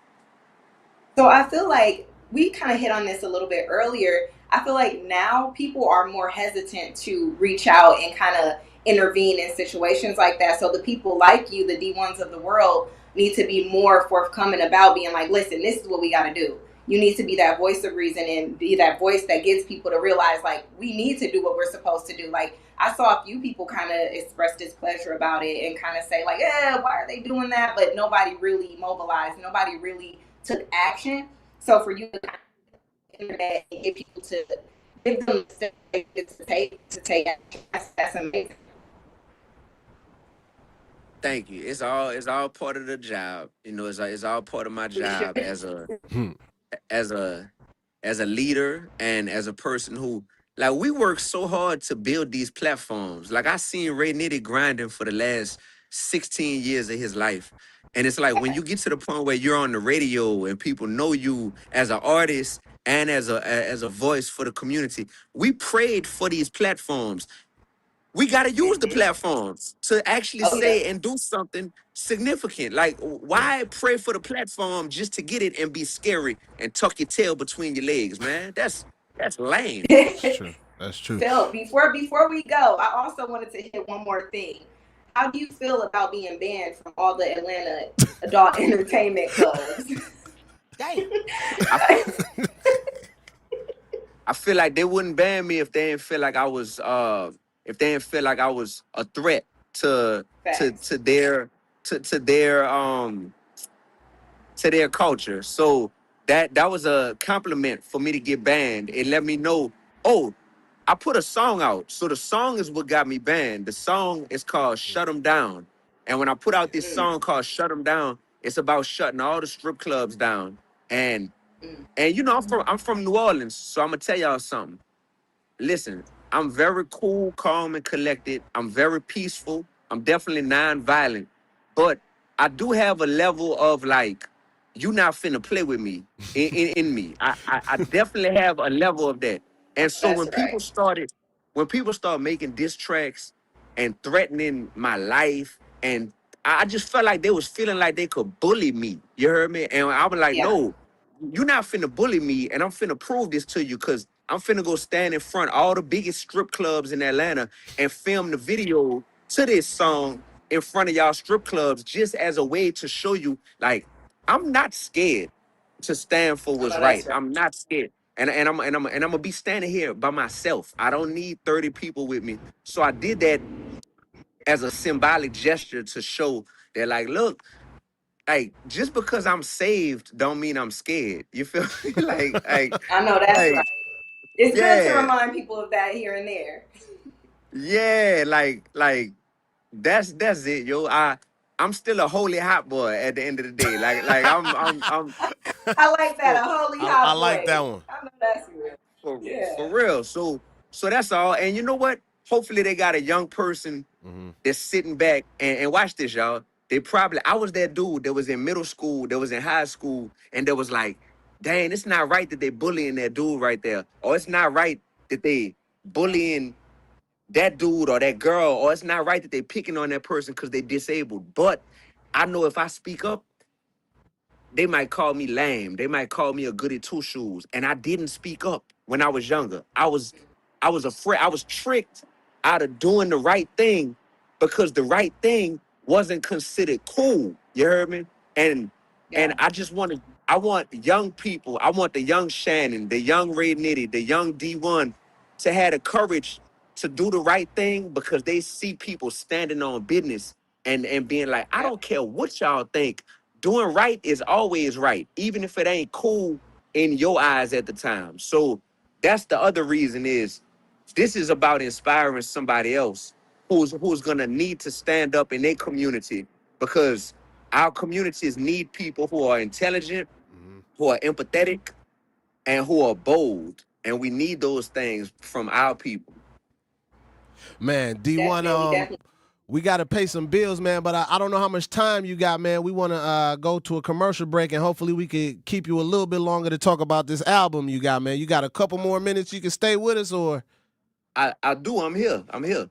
So I feel like we kind of hit on this a little bit earlier. I feel like now people are more hesitant to reach out and kind of intervene in situations like that. So the people like you, the D1s of the world, need to be more forthcoming about being like, listen, this is what we got to do. You need to be that voice of reason and be that voice that gets people to realize, like, we need to do what we're supposed to do. Like, I saw a few people kind of express displeasure about it and kind of say, like, yeah, why are they doing that? But nobody really mobilized. Nobody really took action. So for you to kind of internet and get people to give them the to take action, that's amazing. Thank you. It's all part of the job. It's all part of my job as a leader and as a person who, like, we work so hard to build these platforms. Like, I seen Ray Nitty grinding for the last 16 years of his life. And it's like when you get to the point where you're on the radio and people know you as an artist and as a voice for the community, we prayed for these platforms. we got to use the platforms to actually say and do something significant. Like, why pray for the platform just to get it and be scary and tuck your tail between your legs, man? That's lame. That's true. That's true. Phil, before we go, I also wanted to hit one more thing. How do you feel about being banned from all the Atlanta adult entertainment clubs? I feel like they wouldn't ban me if they didn't feel like I was a threat to their culture. So that was a compliment for me to get banned. It let me know, oh, I put a song out. So the song is what got me banned. The song is called Shut 'Em Down. And when I put out this song called Shut 'Em Down, it's about shutting all the strip clubs down. And you know, I'm from New Orleans, so I'm gonna tell y'all something. Listen, I'm very cool, calm, and collected. I'm very peaceful. I'm definitely non-violent. But I do have a level of like, you not finna play with me in me. I definitely have a level of that. And so when people started making diss tracks and threatening my life, and I just felt like they was feeling like they could bully me. You heard me? And I was like, no, you're not finna bully me, and I'm finna prove this to you, because I'm finna go stand in front of all the biggest strip clubs in Atlanta and film the video to this song in front of y'all strip clubs, just as a way to show you, like, I'm not scared to stand for what's right. I'm not scared. And I'm gonna be standing here by myself. I don't need 30 people with me. So I did that as a symbolic gesture to show that, like, look, like, just because I'm saved don't mean I'm scared. You feel me? like I know that's right. It's good to remind people of that here and there. Yeah, like that's it, yo. I'm still a holy hot boy at the end of the day. Like I'm I like that, a holy hot boy. I like that one. I know that's real. For real. So that's all. And you know what? Hopefully they got a young person that's sitting back and watch this, y'all. I was that dude that was in middle school, that was in high school, and that was like, dang, it's not right that they bullying that dude right there. Or it's not right that they bullying that dude or that girl, or it's not right that they picking on that person because they disabled. But I know if I speak up, they might call me lame. They might call me a goody two shoes. And I didn't speak up when I was younger. I was afraid. I was tricked out of doing the right thing because the right thing wasn't considered cool. You heard me? And I want young people, I want the young Shannon, the young Ray Nitty, the young D1 to have the courage to do the right thing, because they see people standing on business and being like, I don't care what y'all think. Doing right is always right, even if it ain't cool in your eyes at the time. So that's the other reason, is this is about inspiring somebody else who's gonna need to stand up in their community, because our communities need people who are intelligent, who are empathetic, and who are bold. And we need those things from our people. Man, D1, we got to pay some bills, man, but I don't know how much time you got, man. We want to go to a commercial break, and hopefully we could keep you a little bit longer to talk about this album you got, man. You got a couple more minutes you can stay with us, or? I do. I'm here.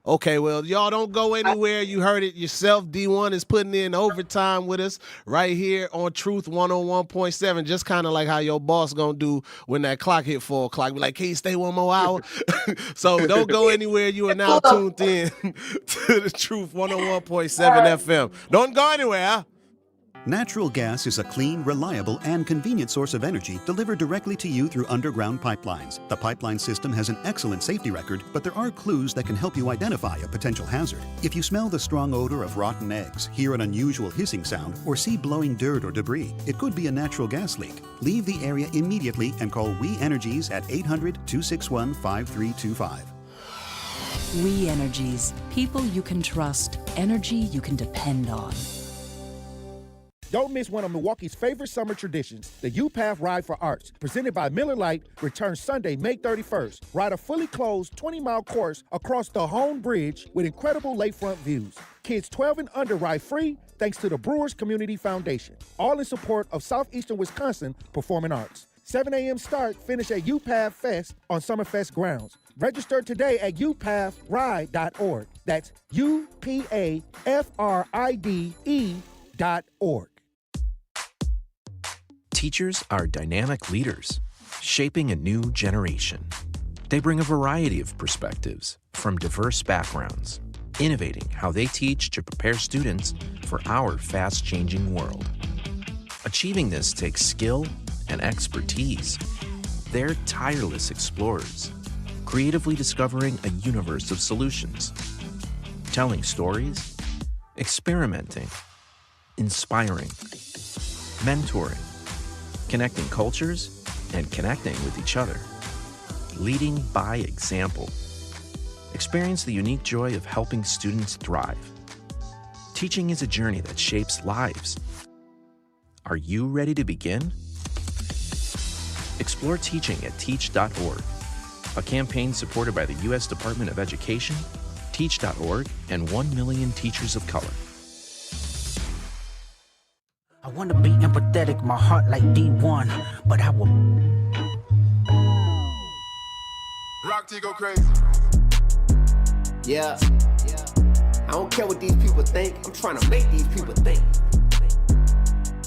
Okay, well, y'all don't go anywhere. You heard it yourself. D1 is putting in overtime with us right here on Truth 101.7, just kind of like how your boss going to do when that clock hit 4 o'clock. Be like, can you stay one more hour? So don't go anywhere. You are now tuned in to the Truth 101.7 FM. Don't go anywhere, huh? Natural gas is a clean, reliable, and convenient source of energy delivered directly to you through underground pipelines. The pipeline system has an excellent safety record, but there are clues that can help you identify a potential hazard. If you smell the strong odor of rotten eggs, hear an unusual hissing sound, or see blowing dirt or debris, it could be a natural gas leak. Leave the area immediately and call We Energies at 800-261-5325. We Energies. People you can trust. Energy you can depend on. Don't miss one of Milwaukee's favorite summer traditions, the U-Path Ride for Arts, presented by Miller Lite, returns Sunday, May 31st. Ride a fully closed 20-mile course across the Hone Bridge with incredible lakefront views. Kids 12 and under ride free thanks to the Brewers Community Foundation. All in support of Southeastern Wisconsin Performing Arts. 7 a.m. start, finish at U-Path Fest on Summerfest grounds. Register today at upaathride.org. That's UPAFRIDE.org. Teachers are dynamic leaders, shaping a new generation. They bring a variety of perspectives from diverse backgrounds, innovating how they teach to prepare students for our fast-changing world. Achieving this takes skill and expertise. They're tireless explorers, creatively discovering a universe of solutions, telling stories, experimenting, inspiring, mentoring, connecting cultures, and connecting with each other, leading by example. Experience the unique joy of helping students thrive. Teaching is a journey that shapes lives. Are you ready to begin? Explore teaching at teach.org, a campaign supported by the U.S. Department of Education, Teach.org, and 1 million teachers of color. I wanna be empathetic, my heart like D1, but I will. Rock T go crazy. Yeah. I don't care what these people think. I'm trying to make these people think.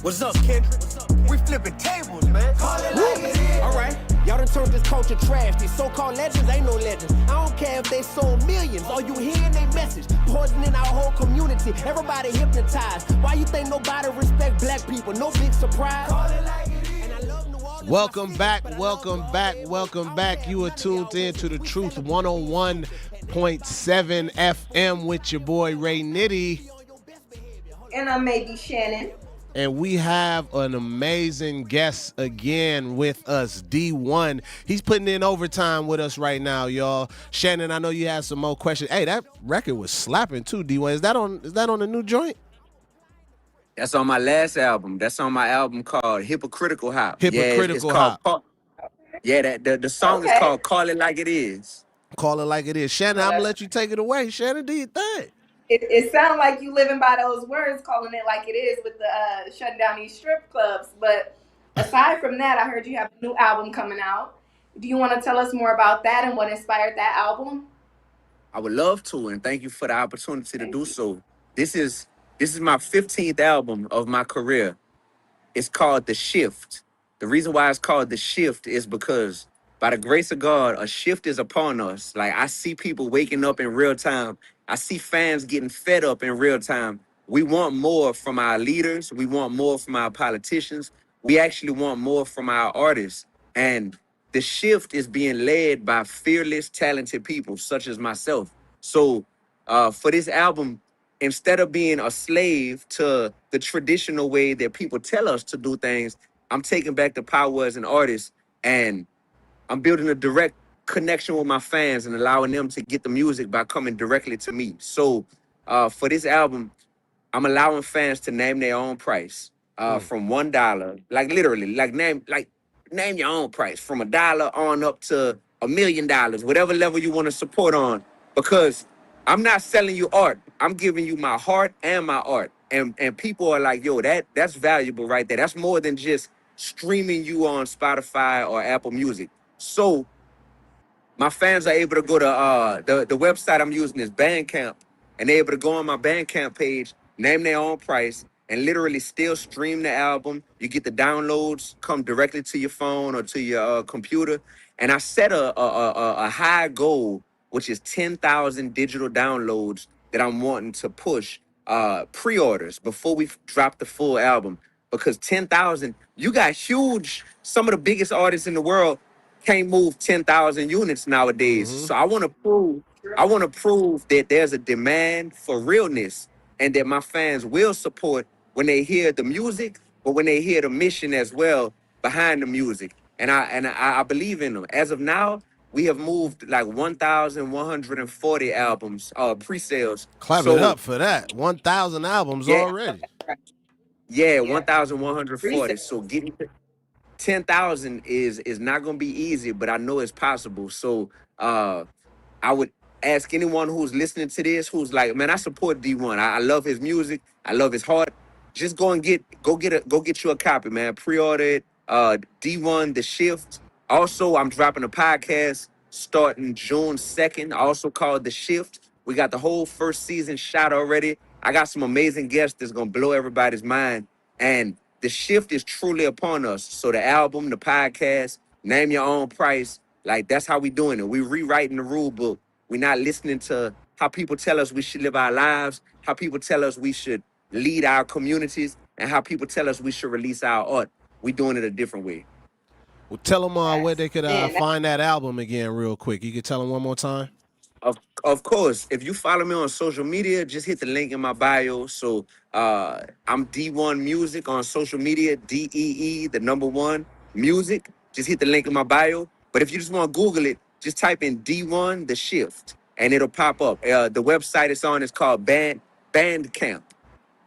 What's up, Kendrick? We flipping tables, man. Call it like it is. All right. Y'all done turned this culture trash. These so-called legends ain't no legends. I don't care if they sold millions. All you hearing they message. Poisoning our whole community. Everybody hypnotized. Why you think nobody respect black people? No big surprise. Call it like it is. And I love New Orleans. Welcome back. You are tuned in to The Truth 101.7 FM with your boy Ray Nitty. And I'm maybe Shannon. And we have an amazing guest again with us, D1. He's putting in overtime with us right now, y'all. Shannon, I know you have some more questions. Hey, that record was slapping too, D1. Is that on the new joint? That's on my last album. That's on my album called Hypocritical Hop. Hypocritical Hop. The song is called Call It Like It Is. Call It Like It Is. Shannon, I'm going to let you take it away. Shannon, do your thing. It sounds like you living by those words, calling it like it is with the shutting down these strip clubs. But aside from that, I heard you have a new album coming out. Do you want to tell us more about that and what inspired that album? I would love to, and thank you for the opportunity to do so. This is my 15th album of my career. It's called The Shift. The reason why it's called The Shift is because by the grace of God, a shift is upon us. Like, I see people waking up in real time. I see fans getting fed up in real time. We want more from our leaders. We want more from our politicians. We actually want more from our artists. And the shift is being led by fearless, talented people such as myself. So for this album, instead of being a slave to the traditional way that people tell us to do things, I'm taking back the power as an artist, and I'm building a direct connection with my fans and allowing them to get the music by coming directly to me. So for this album, I'm allowing fans to name their own price from $1, like literally, like name your own price from $1 on up to $1 million, whatever level you want to support on, because I'm not selling you art. I'm giving you my heart and my art. And people are like, yo, that's valuable right there. That's more than just streaming you on Spotify or Apple Music. So my fans are able to go to the website I'm using is Bandcamp, and they're able to go on my Bandcamp page, name their own price, and literally still stream the album. You get the downloads come directly to your phone or to your computer. And I set a high goal, which is 10,000 digital downloads that I'm wanting to push pre-orders before we drop the full album. Because 10,000, you got huge, some of the biggest artists in the world can't move 10,000 units nowadays. Mm-hmm. So I want to prove that there's a demand for realness and that my fans will support when they hear the music, but when they hear the mission as well behind the music. And I believe in them. As of now, we have moved like 1,140 albums, pre-sales. Clap it up for that. 1,000 albums already. Yeah, 1,140. So getting 10,000 is not going to be easy, but I know it's possible. So I would ask anyone who's listening to this, who's like, man, I support D1. I love his music. I love his heart. Just go get you a copy, man. Pre-order it. D1, The Shift. Also, I'm dropping a podcast starting June 2nd, also called The Shift, We got the whole first season shot already. I got some amazing guests that's gonna blow everybody's mind. And the shift is truly upon us. So the album, the podcast, name your own price. Like that's how we doing it. We rewriting the rule book. We're not listening to how people tell us we should live our lives, how people tell us we should lead our communities, and how people tell us we should release our art. We doing it a different way. Well, tell them where they could find that album again real quick. You could tell them one more time? Of course, if you follow me on social media, just hit the link in my bio. So I'm D1 Music on social media, DEE, the number 1 music. Just hit the link in my bio. But if you just want to Google it, just type in D1 The Shift, and it'll pop up. The website it's on is called Bandcamp.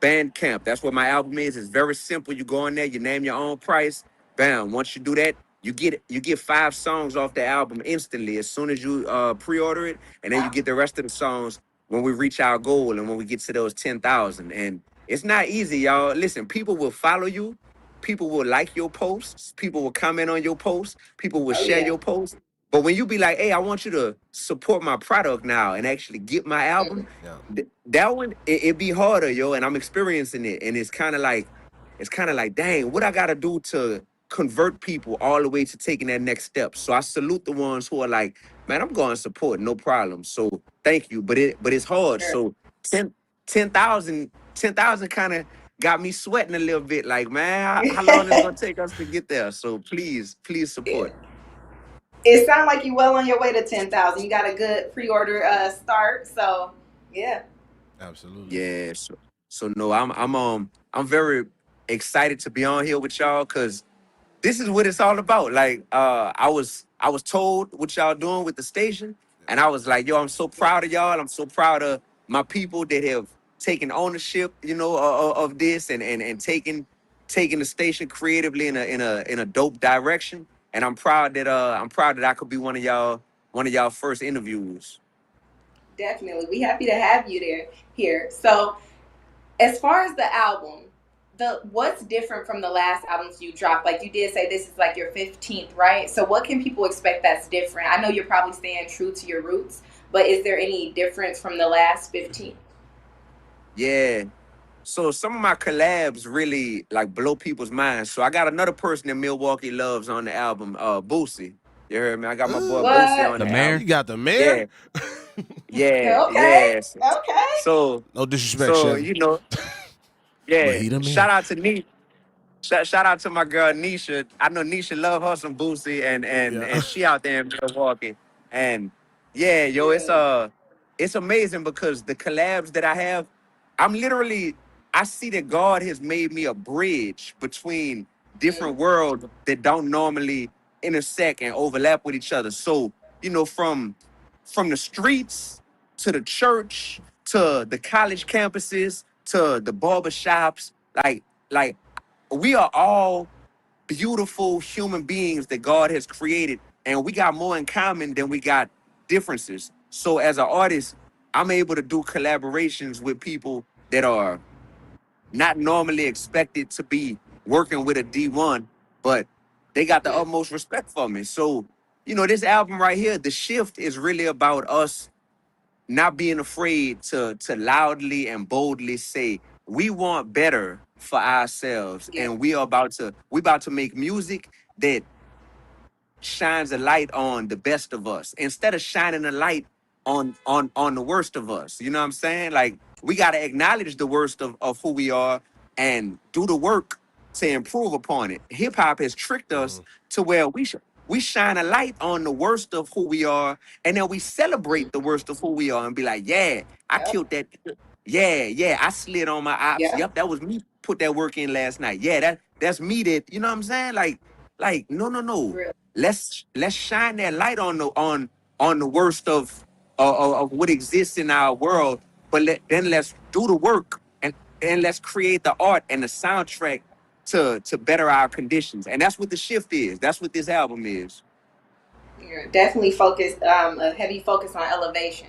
Bandcamp. That's what my album is. It's very simple. You go in there, you name your own price. Bam. Once you do that, you get 5 songs off the album instantly as soon as you pre-order it, and then you get the rest of the songs when we reach our goal and when we get to those 10,000. And it's not easy, y'all. Listen, people will follow you, people will like your posts, people will comment on your posts, people will share your posts. But when you be like, hey, I want you to support my product now and actually get my album, that one, it be harder, yo. And I'm experiencing it. And it's kind of like, dang, what I got to do to convert people all the way to taking that next step. So I salute the ones who are like, man, I'm going to support, no problem. So thank you. But it's hard. So 10,000 kind of got me sweating a little bit. Like, man, how long is it going to take us to get there? So please support. It sounds like you're well on your way to 10,000. You got a good pre-order start, so yeah. Absolutely. Yeah. So no, I'm very excited to be on here with y'all because this is what it's all about. Like I was told what y'all doing with the station, and I was like, yo, I'm so proud of y'all. I'm so proud of my people that have taken ownership, of this and taking the station creatively in a dope direction. And I'm proud that I could be one of y'all first interviews. Definitely. We happy to have you here. So as far as the album, what's different from the last albums you dropped? Like you did say this is like your 15th, right? So what can people expect that's different? I know you're probably staying true to your roots, but is there any difference from the last 15? Yeah. So some of my collabs really like blow people's minds. So I got another person that Milwaukee loves on the album, Boosie. You heard me? I got my boy Boosie on the album. You got the mayor? Yeah. Okay. Yes. Okay. So no disrespect, so Chevy. Yeah. Shout out to Nisha. Shout out to my girl Nisha. I know Nisha love her some Boosie and she out there in Milwaukee. And yeah, yo, it's amazing because the collabs that I have, I see that God has made me a bridge between different worlds that don't normally intersect and overlap with each other. So, from the streets to the church to the college campuses to the barbershops, like we are all beautiful human beings that God has created, and we got more in common than we got differences. So as an artist, I'm able to do collaborations with people that are not normally expected to be working with a D1, but they got the utmost respect for me. So, this album right here, The Shift, is really about us not being afraid to loudly and boldly say, we want better for ourselves. And we about to make music that shines a light on the best of us instead of shining a light on the worst of us. You know what I'm saying? Like, we got to acknowledge the worst of who we are and do the work to improve upon it. Hip hop has tricked us to where we shine a light on the worst of who we are, and then we celebrate the worst of who we are and be like, yeah, I killed that. Yeah, I slid on my ops. Yep, that was me. Put that work in last night. Yeah, that's me. That, you know what I'm saying? Like no. Let's shine that light on the worst of what exists in our world. But then let's do the work and let's create the art and the soundtrack to better our conditions. And that's what The Shift is. That's what this album is. You're definitely focused, a heavy focus on elevation.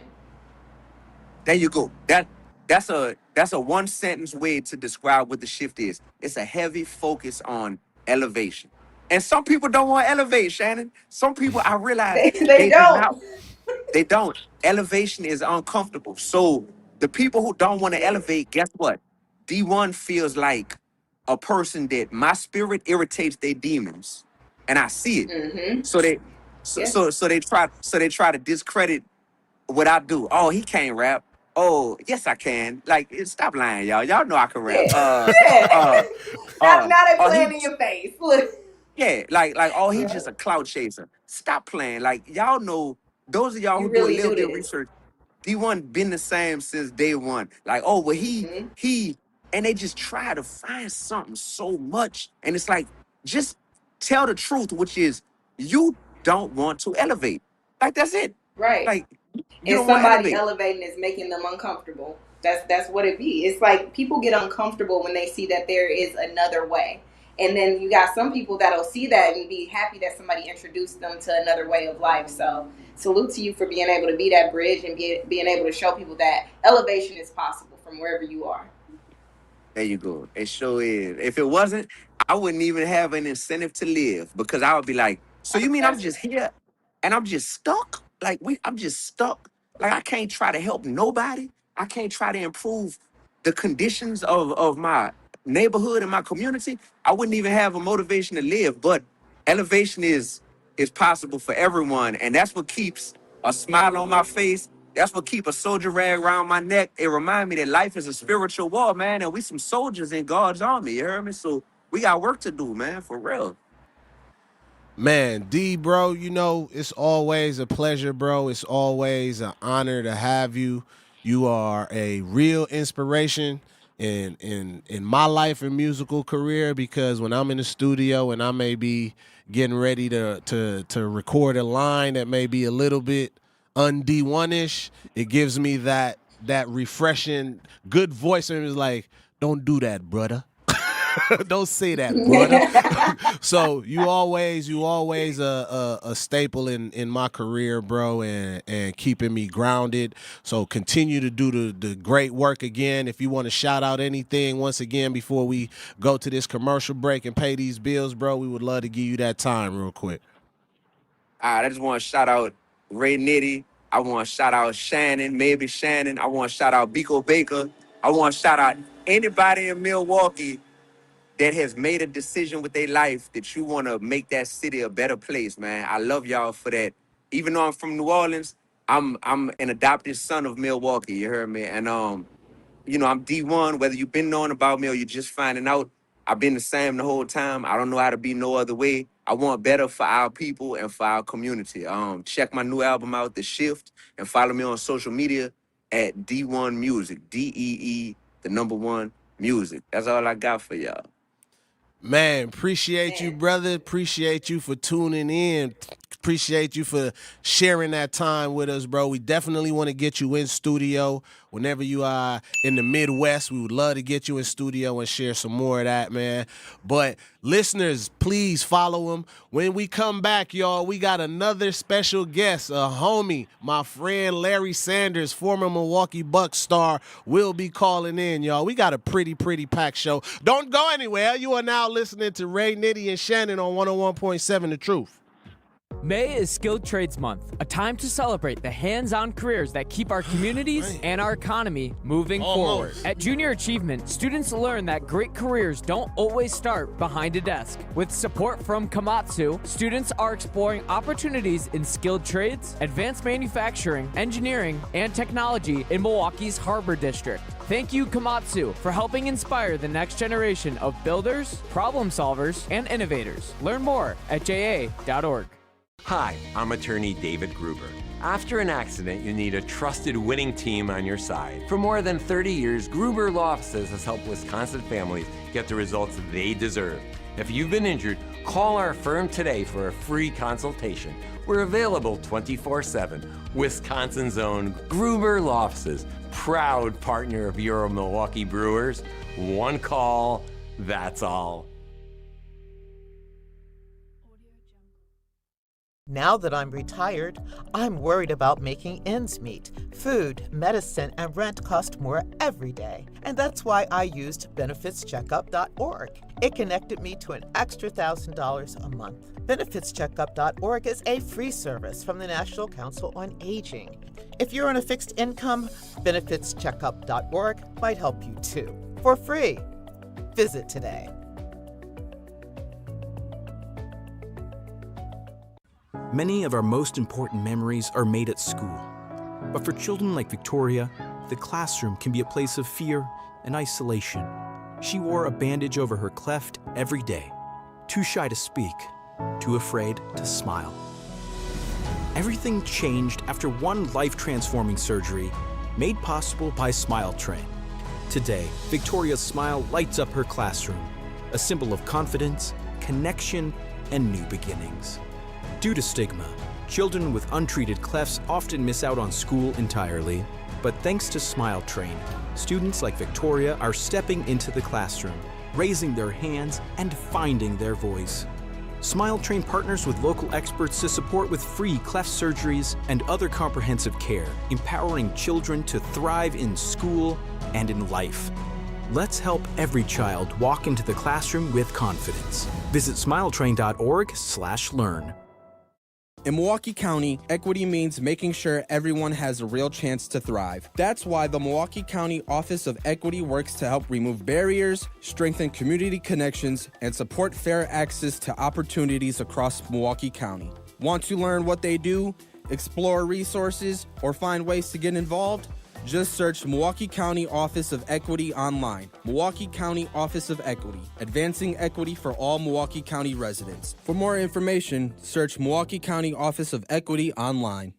There you go. That's a one sentence way to describe what The Shift is. It's a heavy focus on elevation. And some people don't want to elevate, Shannon. Some people, I realize they don't. They don't. Elevation is uncomfortable. So the people who don't want to elevate, guess what? D1 feels like a person that my spirit irritates their demons, and I see it. Mm-hmm. So they try to discredit what I do. Oh, he can't rap. Oh, yes, I can. Like, stop lying, y'all. Y'all know I can rap. Now they playing in your face. Look. Yeah, like, oh, he's just a clout chaser. Stop playing. Like, y'all know, those of y'all You who really do a little do bit of this. research, D1 been the same since day one. Like, oh, well, he, and they just try to find something so much. And it's like, just tell the truth, which is you don't want to elevate. Like, that's it. Right. Like, you and don't want to somebody elevate. elevating is making them uncomfortable. That's what it be. It's like people get uncomfortable when they see that there is another way. And then you got some people that'll see that and be happy that somebody introduced them to another way of life. So salute to you for being able to be that bridge and being able to show people that elevation is possible from wherever you are. There you go. It sure is. If it wasn't, I wouldn't even have an incentive to live, because I would be like, so you mean I'm just here and I'm just stuck? Like, I'm just stuck. Like, I can't try to help nobody. I can't try to improve the conditions of my neighborhood and my community. I wouldn't even have a motivation to live. But elevation is possible for everyone, and that's what keeps a smile on my face. That's what keeps a soldier rag around my neck. It reminds me that life is a spiritual war, man, and we some soldiers in God's army, you heard me? So we got work to do, man, for real. Man, D, bro, you know, it's always a pleasure, bro. It's always an honor to have you. You are a real inspiration in my life and musical career, because when I'm in the studio and I may be getting ready to record a line that may be a little bit un-D1-ish, it gives me that refreshing good voice, and it's like, don't do that, brother. Don't say that, brother. So you always a staple in my career, bro, and keeping me grounded. So continue to do the great work again. If you want to shout out anything once again before we go to this commercial break and pay these bills, bro, we would love to give you that time real quick. All right, I just want to shout out Ray Nitty. I want to shout out Shannon, maybe Shannon. I want to shout out Biko Baker. I want to shout out anybody in Milwaukee that has made a decision with their life that you want to make that city a better place, man. I love y'all for that. Even though I'm from New Orleans, I'm an adopted son of Milwaukee, you heard me? And, you know, I'm D1, whether you've been knowing about me or you're just finding out, I've been the same the whole time. I don't know how to be no other way. I want better for our people and for our community. Check my new album out, The Shift, and follow me on social media at D1 Music, DEE, the #1 music. That's all I got for y'all. Man, appreciate you, brother. Appreciate you for tuning in. Appreciate you for sharing that time with us, bro. We definitely want to get you in studio. Whenever you are in the Midwest, we would love to get you in studio and share some more of that, man. But listeners, please follow him. When we come back, y'all, we got another special guest, a homie, my friend Larry Sanders, former Milwaukee Bucks star, will be calling in, y'all. We got a pretty packed show. Don't go anywhere. You are now listening to Ray Nitty and Shannon on 101.7 The Truth. May is Skilled Trades Month, a time to celebrate the hands-on careers that keep our communities and our economy moving forward. At Junior Achievement, students learn that great careers don't always start behind a desk. With support from Komatsu, students are exploring opportunities in skilled trades, advanced manufacturing, engineering, and technology in Milwaukee's Harbor District. Thank you, Komatsu, for helping inspire the next generation of builders, problem solvers, and innovators. Learn more at ja.org. Hi, I'm attorney David Gruber. After an accident, you need a trusted winning team on your side. For more than 30 years, Gruber Law Offices has helped Wisconsin families get the results they deserve. If you've been injured, call our firm today for a free consultation. We're available 24/7. Wisconsin's own Gruber Law Offices, proud partner of your Milwaukee Brewers. One call, that's all. Now that I'm retired, I'm worried about making ends meet. Food, medicine, and rent cost more every day. And that's why I used benefitscheckup.org. It connected me to an extra $1,000 a month. Benefitscheckup.org is a free service from the National Council on Aging. If you're on a fixed income, benefitscheckup.org might help you too. For free. Visit today. Many of our most important memories are made at school. But for children like Victoria, the classroom can be a place of fear and isolation. She wore a bandage over her cleft every day, too shy to speak, too afraid to smile. Everything changed after one life-transforming surgery made possible by Smile Train. Today, Victoria's smile lights up her classroom, a symbol of confidence, connection, and new beginnings. Due to stigma, children with untreated clefts often miss out on school entirely. But thanks to Smile Train, students like Victoria are stepping into the classroom, raising their hands, and finding their voice. Smile Train partners with local experts to support with free cleft surgeries and other comprehensive care, empowering children to thrive in school and in life. Let's help every child walk into the classroom with confidence. Visit smiletrain.org/learn. In Milwaukee County, equity means making sure everyone has a real chance to thrive. That's why the Milwaukee County Office of Equity works to help remove barriers, strengthen community connections, and support fair access to opportunities across Milwaukee County. Want to learn what they do, explore resources, or find ways to get involved? Just search Milwaukee County Office of Equity online. Milwaukee County Office of Equity, advancing equity for all Milwaukee County residents. For more information, search Milwaukee County Office of Equity online.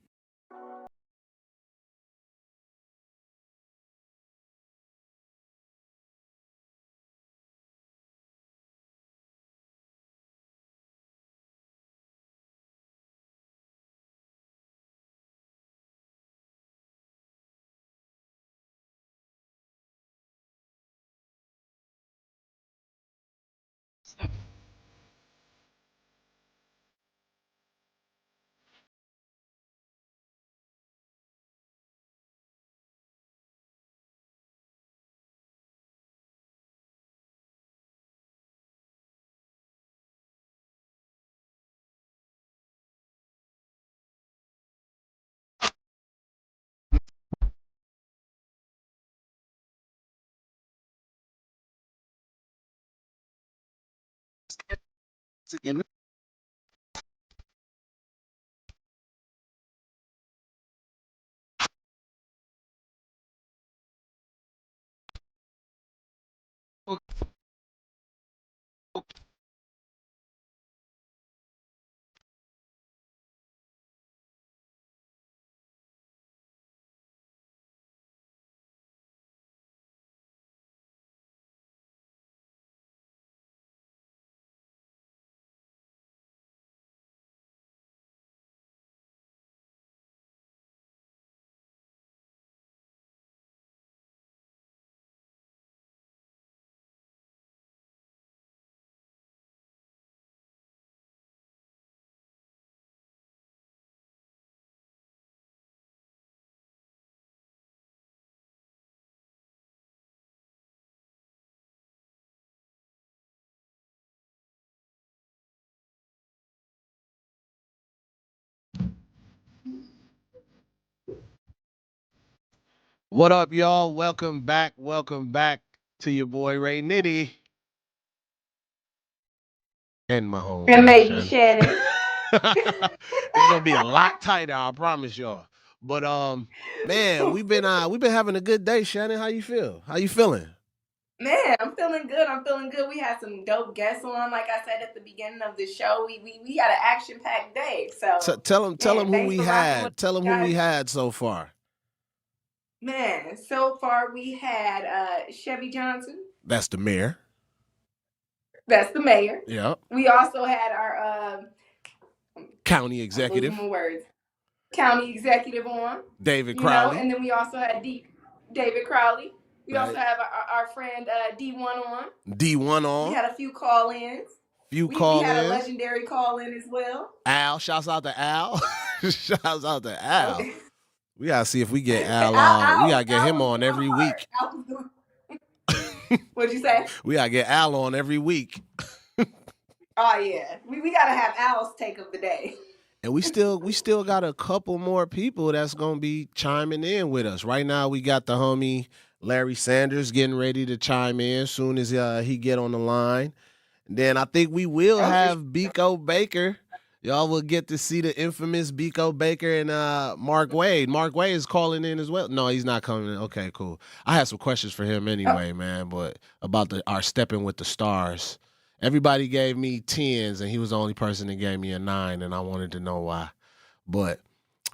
Again. What up, y'all? Welcome back. Welcome back to your boy Ray Nitty. And my home. And maybe Shannon. It's gonna be a lot tighter, I promise y'all. But man, we've been having a good day. Shannon, how you feel? How you feeling? Man, I'm feeling good. I'm feeling good. We had some dope guests on. Like I said at the beginning of the show, we had an action-packed day. So Tell them who we had. Tell them who we had so far. Man, so far we had Chevy Johnson. That's the mayor. That's the mayor. Yep. We also had our County executive. County executive on. David Crowley. And then we also had David Crowley. We Right. also have our friend D1 on. D1 on. We had a few call-ins. few We had a call-ins. legendary call in as well. Al, shouts out to Al. Shouts out to Al. Okay. We gotta see if we get Al on. Al We gotta get him was on doing every hard. week. Al was doing- What'd you say? We gotta get Al on every week. Oh yeah, we gotta have Al's take of the day. And we still got a couple more people that's gonna be chiming in with us. Right now we got the homie Larry Sanders getting ready to chime in soon as he get on the line. And then I think we will have Biko Baker. Y'all will get to see the infamous Biko Baker and Mark Wade. Mark Wade is calling in as well. No, he's not coming in. Okay, cool. I had some questions for him anyway, man, but about our Stepping with the Stars. Everybody gave me 10s, and he was the only person that gave me a 9, and I wanted to know why. But,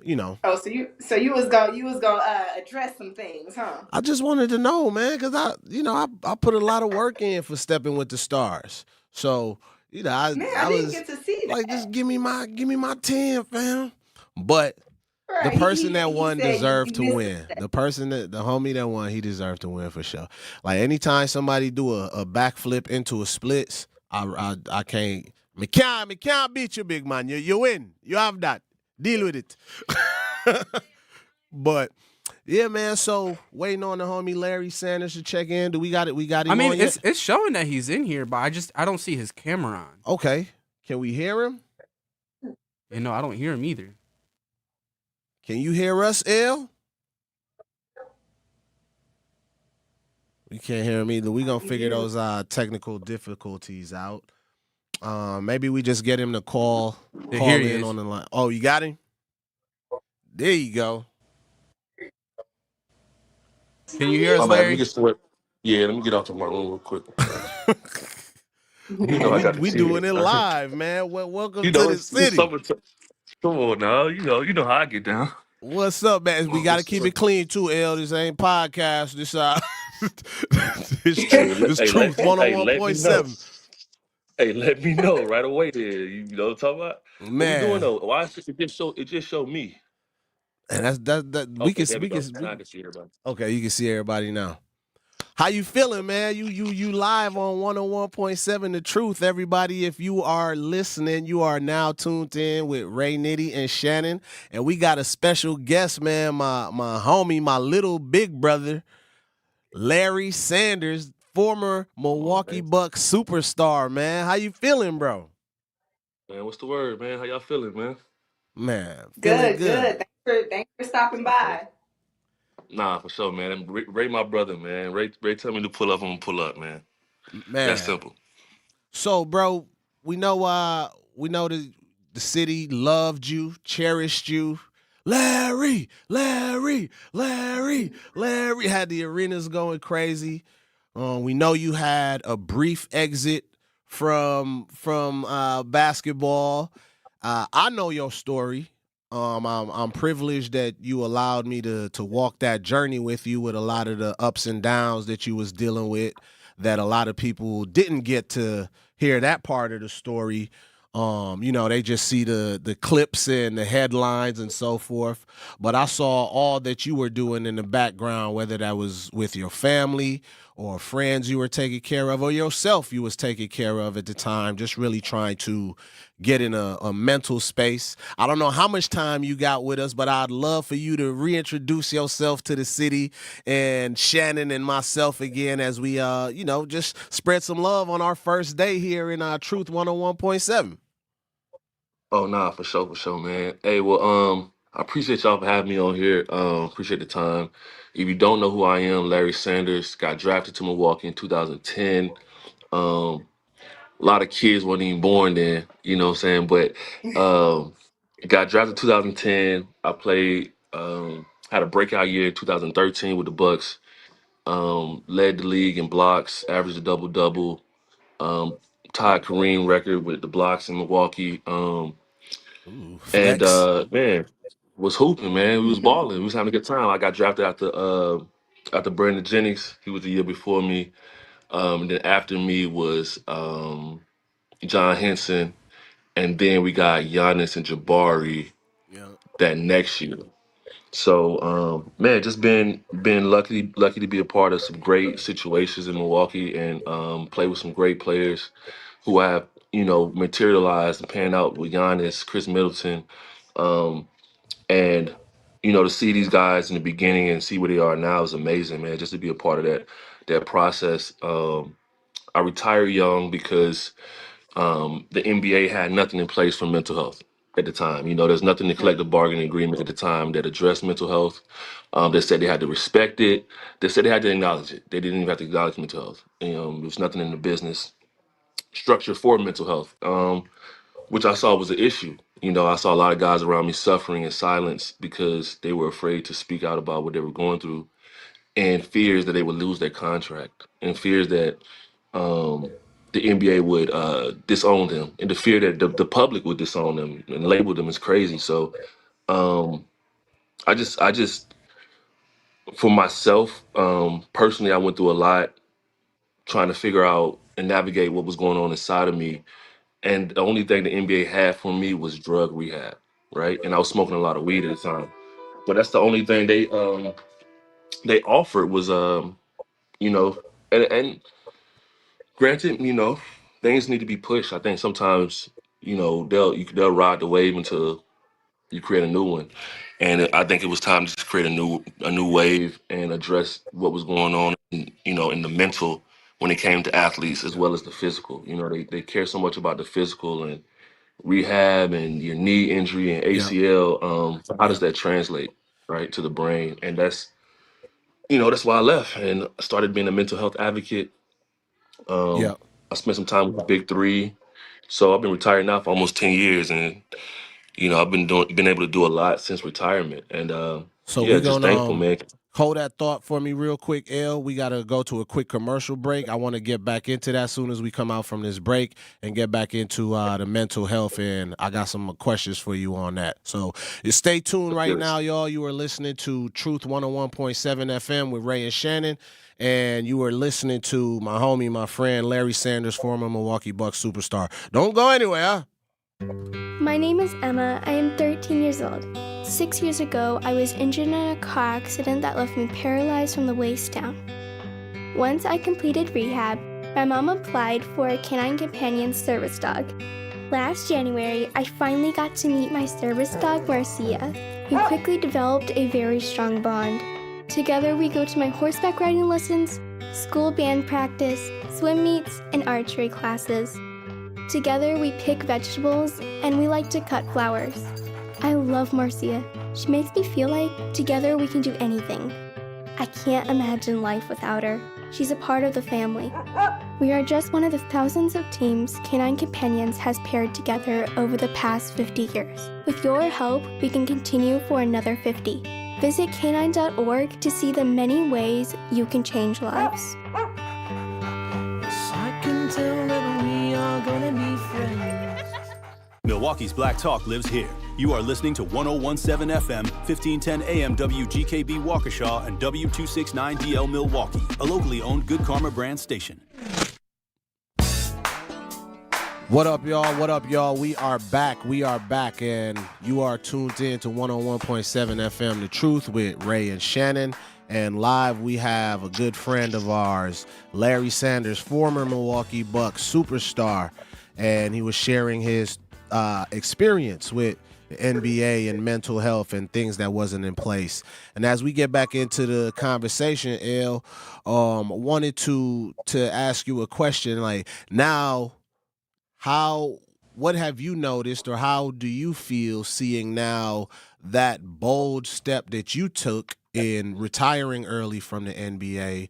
you know. Oh, so you was gonna address some things, huh? I just wanted to know, man, because I put a lot of work in for Stepping with the Stars. So, you know, I didn't get to see that. Like, just give me my 10, fam. But Right. the person that He won said deserved you to missed win. it. The homie that won, he deserved to win for sure. Like, anytime somebody do a backflip into a splits, I can't. Me can't beat you, big man. You win. You have that. Deal with it. But yeah, man. So waiting on the homie Larry Sanders to check in. Do we got it? We got him. I mean, on yet? it's showing that he's in here, but I don't see his camera on. Okay. Can we hear him? And no, I don't hear him either. Can you hear us, L? We can't hear him either. We gonna figure those technical difficulties out. Maybe we just get him to call Here he in is. on the line. Oh, you got him? There you go. Can you hear us, Let me Larry? get started. Yeah, let me get out to my room real quick. You know I got to We see doing it it. live, man. Welcome You know, to the it's city. summertime. Come on now, you know how I get down. What's up, man? We got to keep it clean too, L. This ain't podcast. This it's Hey, truth let me know. 101.7. Hey, let me know right away. There, you know what I'm talking about? Man. What we doing though? Why is it just show me? And that we Okay, can there we go. can Now I can see everybody. okay, you can see everybody now. How you feeling, man? You live on 101.7 The Truth. Everybody, if you are listening, you are now tuned in with Ray Nitty and Shannon. And we got a special guest, man, my homie, my little big brother, Larry Sanders, former Milwaukee Bucks superstar, man. How you feeling, bro? Man, what's the word, man? How y'all feeling, man? Man, feeling Good. Thanks for stopping by. Nah, for sure, man. Ray my brother, man. Ray tell me to pull up, I'm gonna pull up, man. Man. That's simple. So, bro, we know the city loved you, cherished you. Larry, had the arenas going crazy. We know you had a brief exit from basketball. I know your story. I'm privileged that you allowed me to walk that journey with you with a lot of the ups and downs that you was dealing with, that a lot of people didn't get to hear that part of the story. They just see the clips and the headlines and so forth. But I saw all that you were doing in the background, whether that was with your family or friends you were taking care of, or yourself you was taking care of at the time, just really trying to get in a mental space. I don't know how much time you got with us, but I'd love for you to reintroduce yourself to the city and Shannon and myself again as we, just spread some love on our first day here in Truth 101.7. Oh nah, for sure, man. Hey, well, I appreciate y'all for having me on here. Appreciate the time. If you don't know who I am, Larry Sanders, got drafted to Milwaukee in 2010. A lot of kids weren't even born then, you know what I'm saying? But got drafted in 2010. I played, had a breakout year in 2013 with the Bucks. Led the league in blocks, averaged a double-double. Tied Kareem record with the blocks in Milwaukee. And man, was hooping, man. We was balling. We was having a good time. I got drafted after Brandon Jennings. He was the year before me. And then after me was John Henson. And then we got Giannis and Jabari that next year. So man, just been lucky to be a part of some great situations in Milwaukee and play with some great players who I have materialize and pan out with Giannis, Chris Middleton, um, and to see these guys in the beginning and see where they are now is amazing, man. Just to be a part of that process. I retired young because the NBA had nothing in place for mental health at the time. There's nothing in the collective bargaining agreement at the time that addressed mental health. They said they had to respect it. They said they had to acknowledge it. They didn't even have to acknowledge mental health. There's nothing in the business structure for mental health, which I saw was an issue. I saw a lot of guys around me suffering in silence because they were afraid to speak out about what they were going through, and fears that they would lose their contract, and fears that the NBA would disown them, and the fear that the public would disown them and label them as crazy. So I just for myself, personally, I went through a lot trying to figure out and navigate what was going on inside of me. And the only thing the NBA had for me was drug rehab, right? And I was smoking a lot of weed at the time. But that's the only thing they offered was and granted, things need to be pushed. I think sometimes, they'll ride the wave until you create a new one. And I think it was time to just create a new wave and address what was going on, in the mental when it came to athletes as well as the physical. They care so much about the physical and rehab and your knee injury and ACL. How does that translate, right, to the brain? And that's why I left and I started being a mental health advocate. I spent some time with the Big Three. So I've been retired now for almost 10 years, and I've been able to do a lot since retirement, and So yeah, we're just gonna thankful, man. hold that thought for me real quick, L. We gotta go to a quick commercial break. I want to get back into that as soon as we come out from this break and get back into the mental health, and I got some questions for you on that. So stay tuned right now, y'all. You are listening to Truth 101.7 FM with Ray and Shannon, and you are listening to my homie, my friend Larry Sanders, former Milwaukee Bucks superstar. Don't go anywhere. My name is Emma. I am 13 years old. 6 years ago, I was injured in a car accident that left me paralyzed from the waist down. Once I completed rehab, my mom applied for a Canine Companion service dog. Last January, I finally got to meet my service dog, Marcia, who quickly developed a very strong bond. Together, we go to my horseback riding lessons, school band practice, swim meets, and archery classes. Together, we pick vegetables, and we like to cut flowers. I love Marcia. She makes me feel like together we can do anything. I can't imagine life without her. She's a part of the family. We are just one of the thousands of teams Canine Companions has paired together over the past 50 years. With your help, we can continue for another 50. Visit canine.org to see the many ways you can change lives. I can tell that we are gonna be friends. Milwaukee's Black Talk lives here. You are listening to 101.7 FM, 1510 AM WGKB Waukesha, and W269DL Milwaukee, a locally owned Good Karma brand station. What up, y'all? What up, y'all? We are back, and you are tuned in to 101.7 FM, The Truth with Ray and Shannon. And live, we have a good friend of ours, Larry Sanders, former Milwaukee Bucks superstar, and he was sharing his experience with the NBA and mental health and things that wasn't in place. And as we get back into the conversation, L, wanted to ask you a question. Like, now, what have you noticed, or how do you feel seeing now that bold step that you took in retiring early from the NBA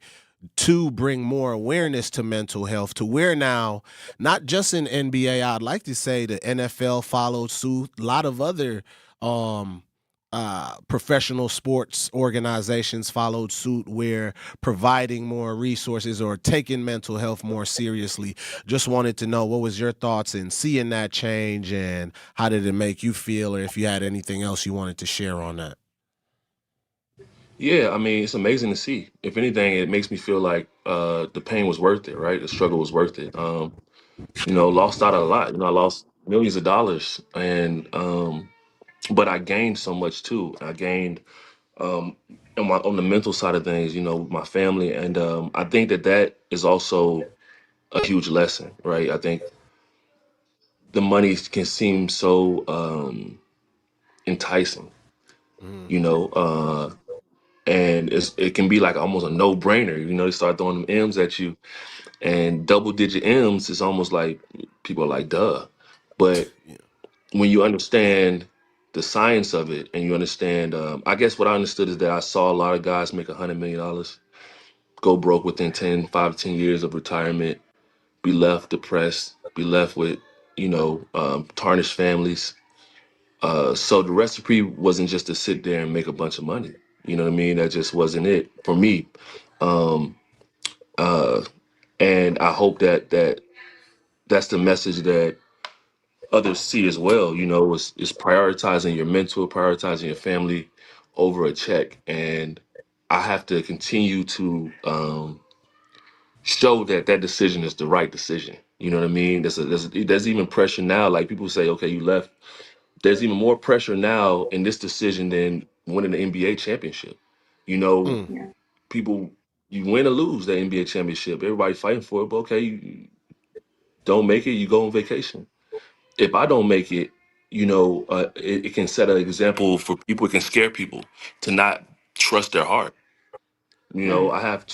to bring more awareness to mental health, to where now, not just in NBA, I'd like to say the NFL followed suit, a lot of other professional sports organizations followed suit, where providing more resources or taking mental health more seriously. Just wanted to know, what was your thoughts in seeing that change, and how did it make you feel, or if you had anything else you wanted to share on that? Yeah, I mean, it's amazing to see. If anything, it makes me feel like the pain was worth it, right? The struggle was worth it. Lost out a lot. I lost millions of dollars, and but I gained so much too. I gained on the mental side of things, my family, and I think that is also a huge lesson, right? I think the money can seem so enticing, you know, and it can be like almost a no-brainer. You know, they start throwing them M's at you, and double-digit M's is almost like people are like, duh. But when you understand the science of it, and you understand, I guess what I understood is that I saw a lot of guys make $100 million, go broke within 5 to 10 years of retirement, be left depressed, be left with, tarnished families. So the recipe wasn't just to sit there and make a bunch of money. You know what I mean? That just wasn't it for me. Um, and I hope that's the message that others see as well. You know, is prioritizing your mental, prioritizing your family over a check. And I have to continue to show that decision is the right decision. You know what I mean? There's even pressure now. Like people say, okay, you left. There's even more pressure now in this decision than winning the NBA championship. You know, people, you win or lose the NBA championship. Everybody fighting for it. But okay, you don't make it, you go on vacation. If I don't make it, it can set an example for people. It can scare people to not trust their heart. You know, I have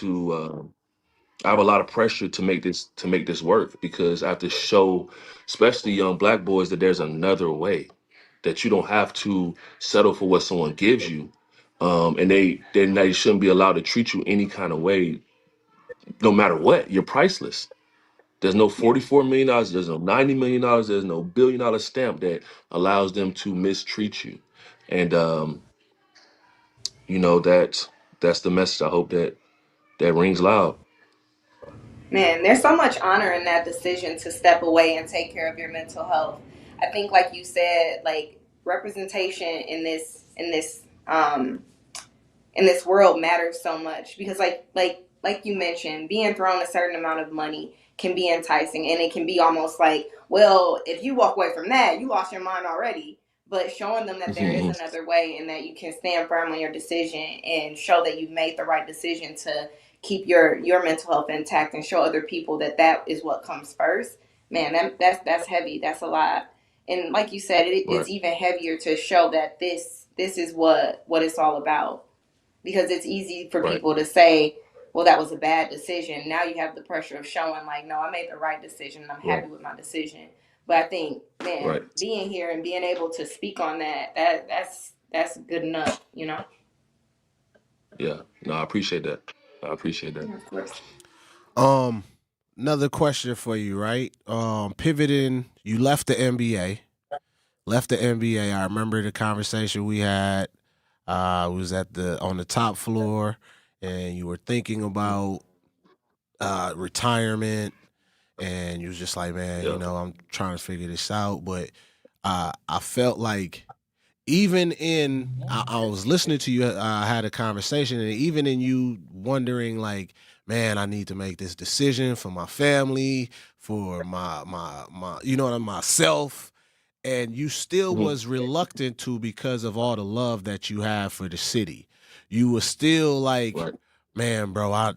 a lot of pressure to make this work, because I have to show, especially young Black boys, that there's another way, that you don't have to settle for what someone gives you, and they shouldn't be allowed to treat you any kind of way, no matter what. You're priceless. There's no $44 million. There's no $90 million. There's no $1 billion stamp that allows them to mistreat you, and that's the message. I hope that rings loud. Man, there's so much honor in that decision to step away and take care of your mental health. I think, like you said, like representation in this world matters so much, because like you mentioned, being thrown a certain amount of money can be enticing, and it can be almost like, well, if you walk away from that, you lost your mind already. But showing them that there is another way, and that you can stand firm on your decision and show that you've made the right decision to keep your mental health intact, and show other people that is what comes first. Man, that's heavy. That's a lot. And like you said, it's even heavier to show that this is what it's all about, because it's easy for people to say, well, that was a bad decision. Now you have the pressure of showing like, no, I made the right decision and I'm happy with my decision. But I think, man, being here and being able to speak on that's good enough, you know? Yeah, no, I appreciate that. Yeah, of course. Another question for you, right? Pivoting, you left the NBA. I remember the conversation we had. Was on the top floor, and you were thinking about retirement, and you was just like, man, I'm trying to figure this out. But I felt like, even in, I was listening to you, I had a conversation, and even in you wondering like, man, I need to make this decision for my family, for my myself, and you still was reluctant to, because of all the love that you have for the city. You were still like, man, bro,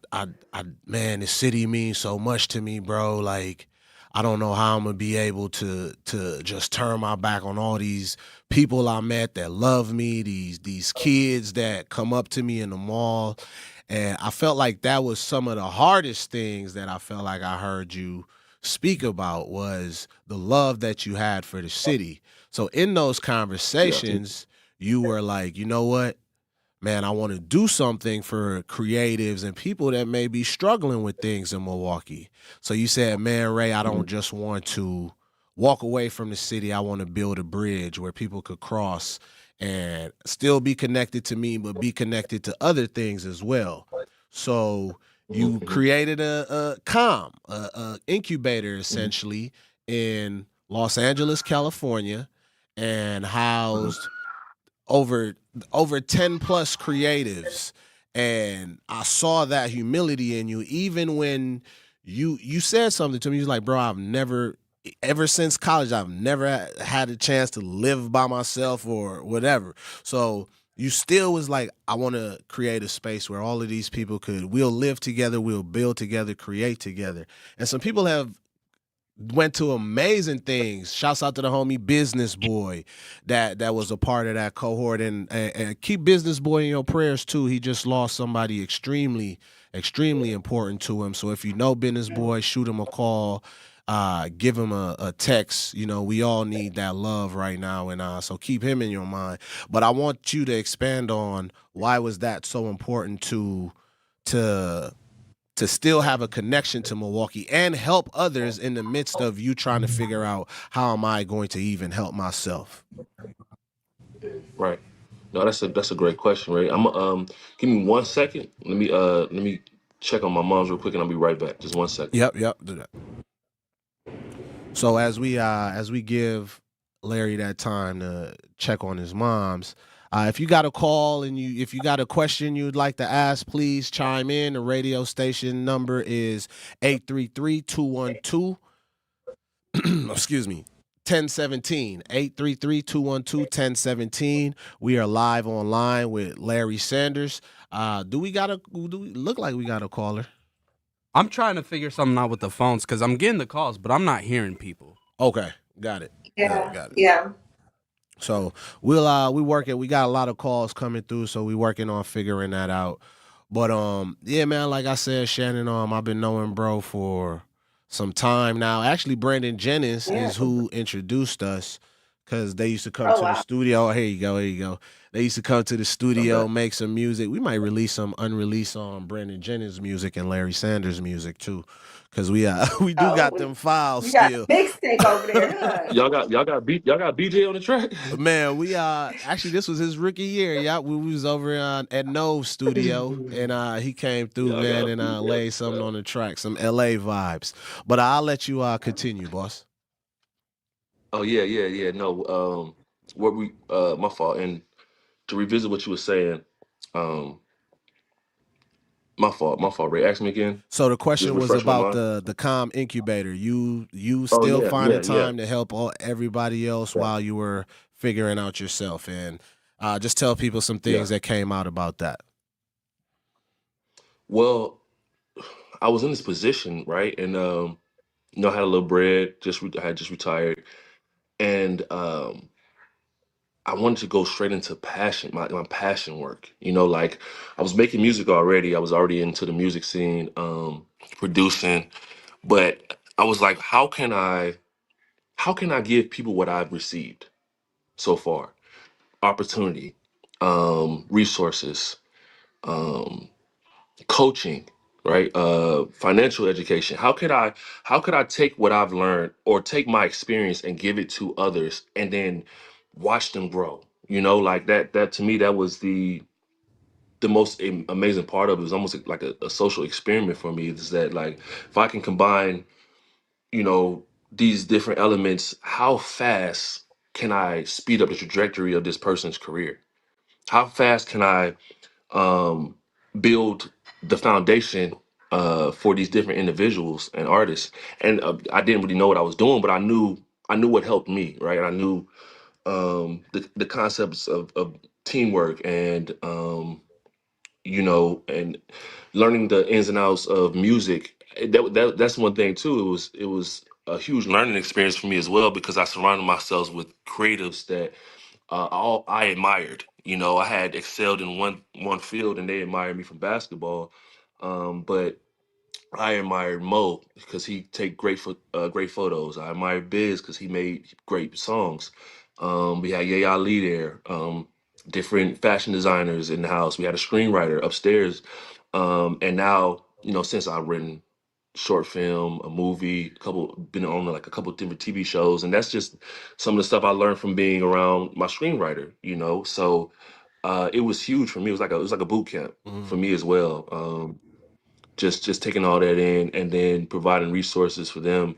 man, the city means so much to me, bro. Like, I don't know how I'm gonna be able to just turn my back on all these people I met that love me, these kids that come up to me in the mall. And I felt like that was some of the hardest things that I felt like I heard you speak about, was the love that you had for the city. So in those conversations, you were like, you know what, man, I want to do something for creatives and people that may be struggling with things in Milwaukee. So you said, man, Ray, I don't just want to walk away from the city. I want to build a bridge where people could cross and still be connected to me, but be connected to other things as well. So you created a incubator, essentially, in Los Angeles, California, and housed over 10 plus creatives. And I saw that humility in you, even when you said something to me. You was like, bro, ever since college, I've never had a chance to live by myself or whatever. So you still was like, I want to create a space where all of these people we'll live together, we'll build together, create together. And some people have went to amazing things. Shouts out to the homie Business Boy that was a part of that cohort, and keep Business Boy in your prayers too. He just lost somebody extremely important to him. So if you know Business Boy, shoot him a call, give him a text. You know, we all need that love right now, and so keep him in your mind. But I want you to expand on why was that so important to still have a connection to Milwaukee and help others in the midst of you trying to figure out how am I going to even help myself. Right. No, that's a great question, Ray. I'm give me 1 second. Let me check on my mom's real quick, and I'll be right back. Just 1 second. Yep, do that. So as we give Larry that time to check on his mom's, if you got a call and if you got a question you'd like to ask, please chime in. The radio station number is 833-212 excuse me, 1017. 833-212-1017. We are live online with Larry Sanders. Do we look like we got a caller? I'm trying to figure something out with the phones because I'm getting the calls, but I'm not hearing people. Okay, got it. Yeah, got it. yeah. So we working. We got a lot of calls coming through, so we working on figuring that out. But yeah, man, like I said, Shannon, I've been knowing bro for some time now. Actually, Brandon Jennings is who introduced us, because they used to come to the studio. Here you go. They used to come to the studio, make some music. We might release some unreleased Brandon Jennings music and Larry Sanders music too, because we got them files still. Mixtape over there. Huh? Y'all got BJ on the track. Man, we actually this was his rookie year. Yeah, we was over at Nove's studio, and he came through, man, and laid something on the track, some LA vibes. But I'll let you continue, boss. Oh yeah. No, what we my fault. And to revisit what you were saying, my fault, Ray. Ask me again. So the question was about the Calm Incubator. You still finding time to help everybody else while you were figuring out yourself, and just tell people some things that came out about that. Well, I was in this position, right, and I had a little bread. I had just retired, and I wanted to go straight into passion, my passion work. Like I was making music already. I was already into the music scene, producing, but I was like, how can I give people what I've received so far? Opportunity, resources, coaching, right? Financial education. How could I take what I've learned or take my experience and give it to others and then watch them grow? Like that to me, that was the most amazing part of it. It was almost like a social experiment for me. Is that like, if I can combine, these different elements, how fast can I speed up the trajectory of this person's career? How fast can I build the foundation for these different individuals and artists? And I didn't really know what I was doing, but I knew what helped me, right? And I knew the concepts of teamwork and and learning the ins and outs of music. That's one thing too. It was a huge learning experience for me as well, because I surrounded myself with creatives that I admired. I had excelled in one field, and they admired me from basketball. But I admired Mo because he take great photos. I admired Biz because he made great songs. We had Ye Ali there. Different fashion designers in the house. We had a screenwriter upstairs. And now, since I've written short film, a movie, been on like a couple different TV shows, and that's just some of the stuff I learned from being around my screenwriter. So it was huge for me. It was like a boot camp for me as well. Just taking all that in and then providing resources for them.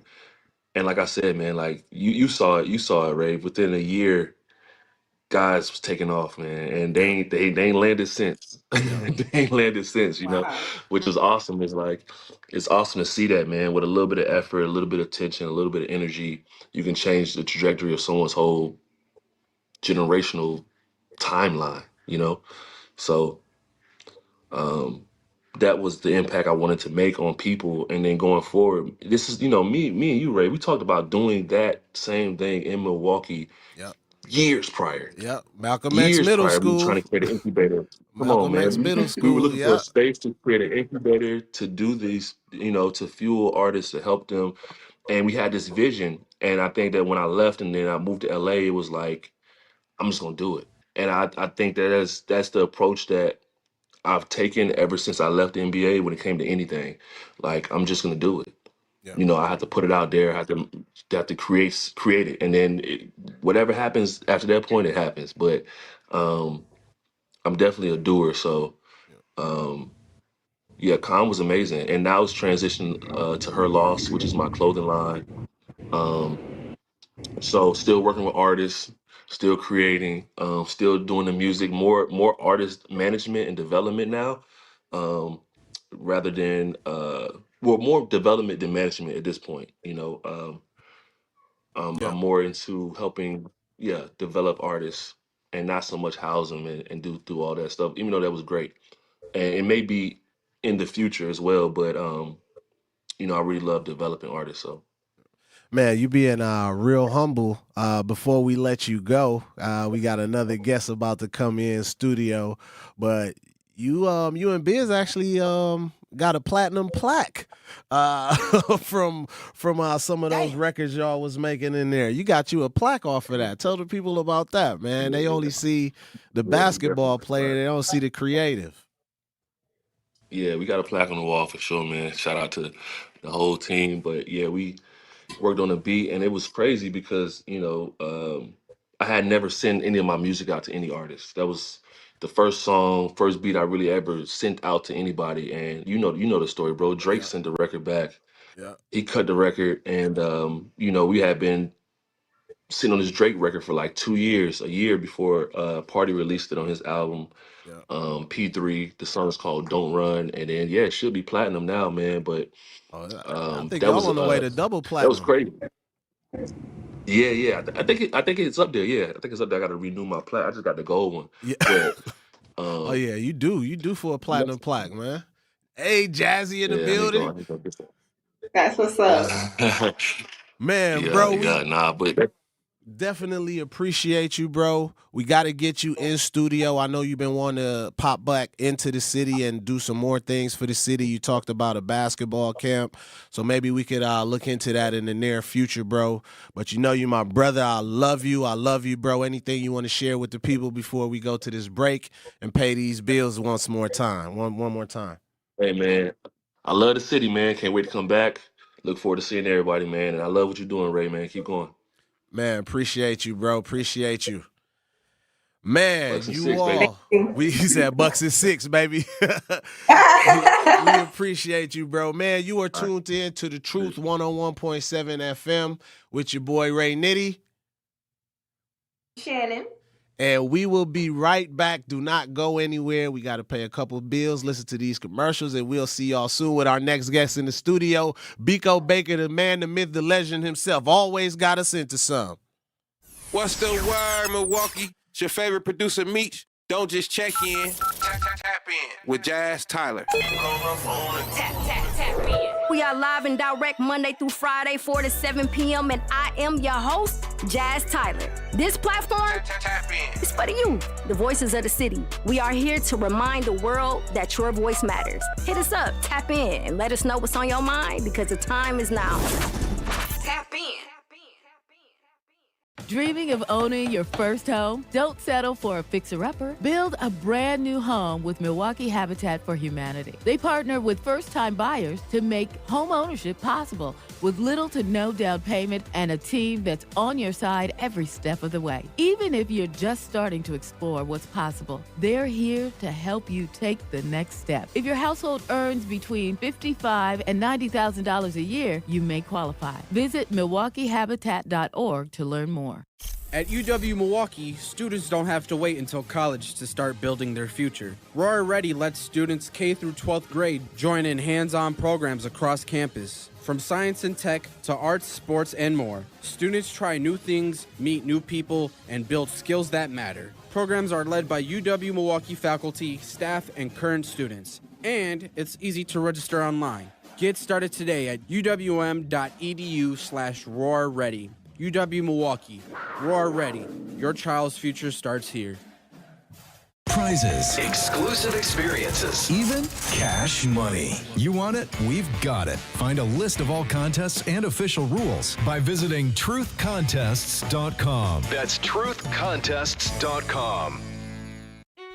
And like I said, man, like you saw it, Ray. Within a year, guys was taking off, man, and they ain't landed since. They ain't landed since, which is awesome. It's awesome to see that, man. With a little bit of effort, a little bit of attention, a little bit of energy, you can change the trajectory of someone's whole generational timeline. So that was the impact I wanted to make on people. And then going forward, this is, me and you, Ray, we talked about doing that same thing in Milwaukee years prior. Yep. Malcolm X Years Middle prior, we were School. trying to create an incubator. Come on, Malcolm X man. Middle We School. were looking for Yeah. a space to create an incubator to do these, to fuel artists, to help them. And we had this vision. And I think that when I left and then I moved to LA, it was like, I'm just gonna do it. And I think that's the approach that I've taken ever since I left the NBA when it came to anything. Like, I'm just gonna do it. I have to put it out there. I have to create it, and then whatever happens after that point, it happens. But I'm definitely a doer. So yeah, Con was amazing, and now it's transitioned to Her Loss, which is my clothing line. So still working with artists, still creating, still doing the music, more artist management and development now, rather than more development than management at this point. I'm more into helping, develop artists and not so much house them and do all that stuff, even though that was great. And it may be in the future as well, but I really love developing artists. So Man, you being real humble. Before we let you go, we got another guest about to come in studio, but you and Biz actually got a platinum plaque from some of those records y'all was making in there. You got you a plaque off of that. Tell the people about that, man. They only see the basketball player, they don't see the creative. yeah, we got a plaque on the wall for sure, man. Shout out to the whole team. But yeah, we worked on a beat, and it was crazy because I had never sent any of my music out to any artist. That was the first beat I really ever sent out to anybody. And you know the story, bro. Drake sent the record back. Yeah. He cut the record, and we had been sitting on this Drake record for like 2 years, a year before Party released it on his album. P3. The song is called "Don't Run," and then it should be platinum now, man. But I think y'all on the way to double platinum. that was crazy. Yeah. I think it's up there. Yeah, I think it's up there. I got to renew my plaque. I just got the gold one. Yeah. But, oh yeah, you do for a platinum plaque, man. Hey, Jazzy in the building. That's what's up. Man, bro, we definitely appreciate you, bro. We got to get you in studio. I know you've been wanting to pop back into the city and do some more things for the city. You talked about a basketball camp, so maybe we could look into that in the near future, bro. But you're my brother. I love you, bro. Anything you want to share with the people before we go to this break and pay these bills one more time? Hey, man, I love the city, man. Can't wait to come back. Look forward to seeing everybody, man. And I love what you're doing, Ray, man. Keep going. Man, appreciate you, bro. Appreciate you. Man, you 6, all. We said $6, baby. We appreciate you, bro. Man, you are tuned in to The Truth 101.7 FM with your boy Ray Nitty. Shannon. And we will be right back. Do not go anywhere. We got to pay a couple of bills, listen to these commercials, and we'll see y'all soon with our next guest in the studio, Biko Baker, the man, the myth, the legend himself. Always got us into some. What's the word, Milwaukee? It's your favorite producer, Meech. Don't just check in. Tap in with Jazz Tyler. Tap in. We are live and direct Monday through Friday, 4 to 7 p.m. And I am your host, Jazz Tyler. This platform is for the youth, the voices of the city. We are here to remind the world that your voice matters. Hit us up, tap in, and let us know what's on your mind because the time is now. Tap in. Dreaming of owning your first home? Don't settle for a fixer-upper. Build a brand new home with Milwaukee Habitat for Humanity. They partner with first-time buyers to make home ownership possible with little to no down payment and a team that's on your side every step of the way. Even if you're just starting to explore what's possible, they're here to help you take the next step. If your household earns between $55,000 and $90,000 a year, you may qualify. Visit MilwaukeeHabitat.org to learn more. At UW-Milwaukee, students don't have to wait until college to start building their future. Roar Ready lets students K through 12th grade join in hands-on programs across campus. From science and tech to arts, sports, and more, students try new things, meet new people, and build skills that matter. Programs are led by UW-Milwaukee faculty, staff, and current students. And it's easy to register online. Get started today at uwm.edu/roarready. UW Milwaukee. Roar Ready. Your child's future starts here. Prizes, exclusive experiences, even cash money. You want it? We've got it. Find a list of all contests and official rules by visiting truthcontests.com. That's truthcontests.com.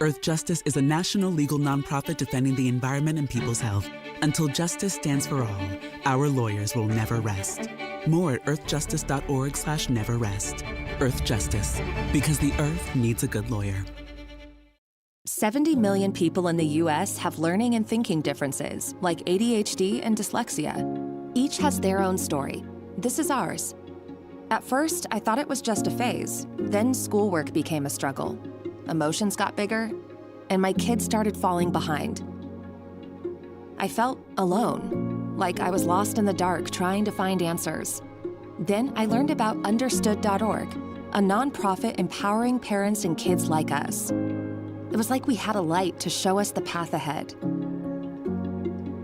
Earth Justice is a national legal nonprofit defending the environment and people's health. Until justice stands for all, our lawyers will never rest. More at earthjustice.org/neverrest. Earth Justice, because the earth needs a good lawyer. 70 million people in the U.S. have learning and thinking differences, like ADHD and dyslexia. Each has their own story. This is ours. At first, I thought it was just a phase. Then schoolwork became a struggle. Emotions got bigger, and my kids started falling behind. I felt alone, like I was lost in the dark trying to find answers. Then I learned about Understood.org, a nonprofit empowering parents and kids like us. It was like we had a light to show us the path ahead.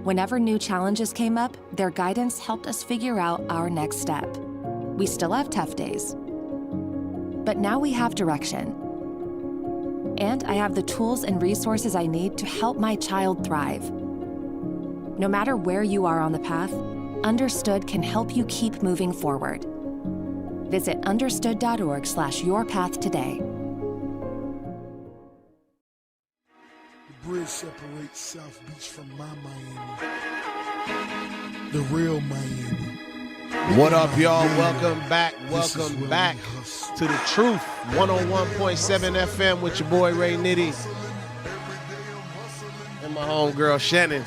Whenever new challenges came up, their guidance helped us figure out our next step. We still have tough days, but now we have direction. And I have the tools and resources I need to help my child thrive. No matter where you are on the path, Understood can help you keep moving forward. Visit understood.org/yourpath today. The bridge separates South Beach from my Miami. The real Miami. What up, y'all? Welcome back. Welcome back to The Truth. 101.7 FM with your boy Ray Nitty and my homegirl Shannon.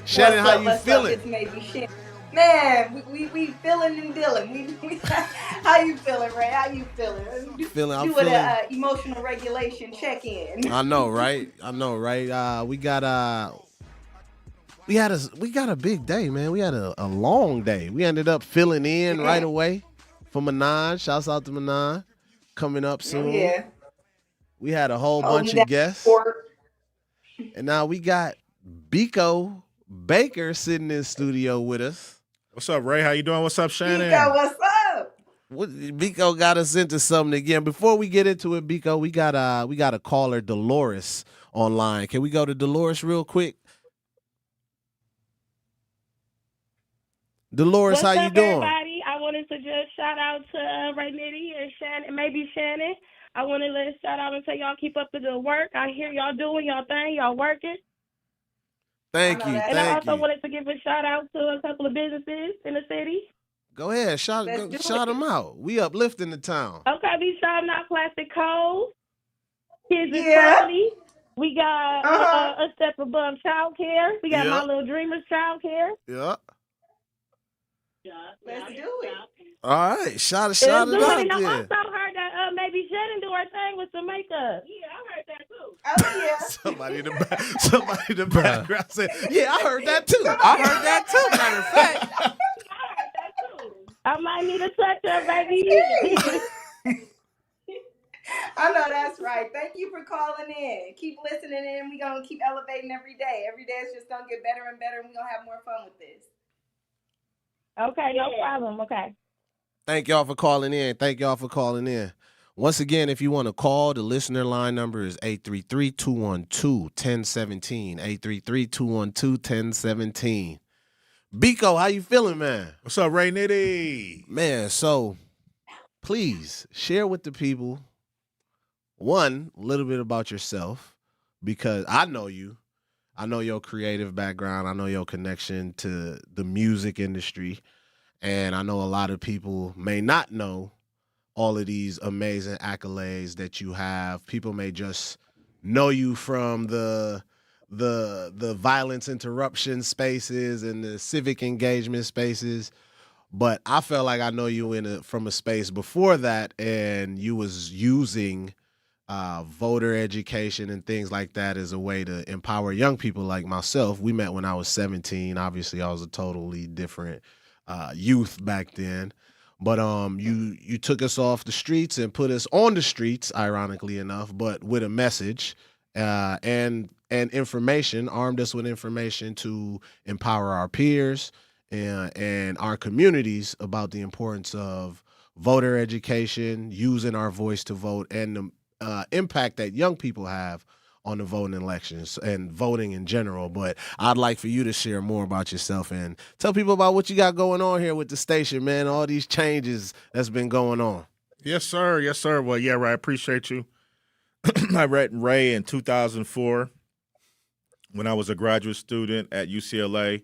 Shannon, how you feeling? It's maybe Shannon. Man, we feeling and dealing. How you feeling, Ray? How you feeling? I'm Do feeling. an emotional regulation check-in. I know, right? We had a big day, man. We had a long day. We ended up filling in right away for Manan. Shouts out to Manan. Coming up soon. Yeah. We had a whole bunch of guests. And now we got Biko Baker sitting in the studio with us. What's up, Ray? How you doing? What's up, Shannon? Biko, what's up? Biko got us into something again. Before we get into it, Biko, we got a caller, Dolores, online. Can we go to Dolores real quick? Dolores, What's how you up, doing? Everybody? I wanted to just shout out to Ray Nitty and Shannon, maybe Shannon. I want to let shout out and say y'all keep up the good work. I hear y'all doing y'all thing, y'all working. Thank you. And I also wanted to give a shout out to a couple of businesses in the city. Go ahead, shout them out. We uplifting the town. Okay, we shouting out Plastic Cove, Kids is Yeah. Friendly. We got a step above child care. We got My Little Dreamers child care. Yeah. Let's do it. All right, shout it And out I there. also heard that maybe Shannon do her thing with some makeup. Yeah, I heard that too. Oh yeah. Somebody in the background said, "Yeah, I heard that too." I heard that too. Matter of fact, I might need a touch-up, baby. I know that's right. Thank you for calling in. Keep listening in. We're going to keep elevating every day. Every day it's just going to get better and better, and we're going to have more fun with this. Okay, no problem. Okay. Thank y'all for calling in. Once again, if you want to call, the listener line number is 833-212-1017. 833-212-1017. Biko, how you feeling, man? What's up, Ray Nitty? Man, so please share with the people, one, a little bit about yourself, because I know you. I know your creative background. I know your connection to the music industry. And I know a lot of people may not know all of these amazing accolades that you have. People may just know you from the violence interruption spaces and the civic engagement spaces. But I felt like I know you from a space before that, and you was using voter education and things like that as a way to empower young people like myself. We met when I was 17. Obviously, I was a totally different youth back then. But you took us off the streets and put us on the streets, ironically enough, but with a message. and information, armed us with information to empower our peers and our communities about the importance of voter education, using our voice to vote, and the impact that young people have on the voting elections and voting in general. But I'd like for you to share more about yourself and tell people about what you got going on here with the station, man, all these changes that's been going on. Yes, sir. Yes, sir. Well, yeah, Ray, I appreciate you. I read Ray in 2004 when I was a graduate student at UCLA.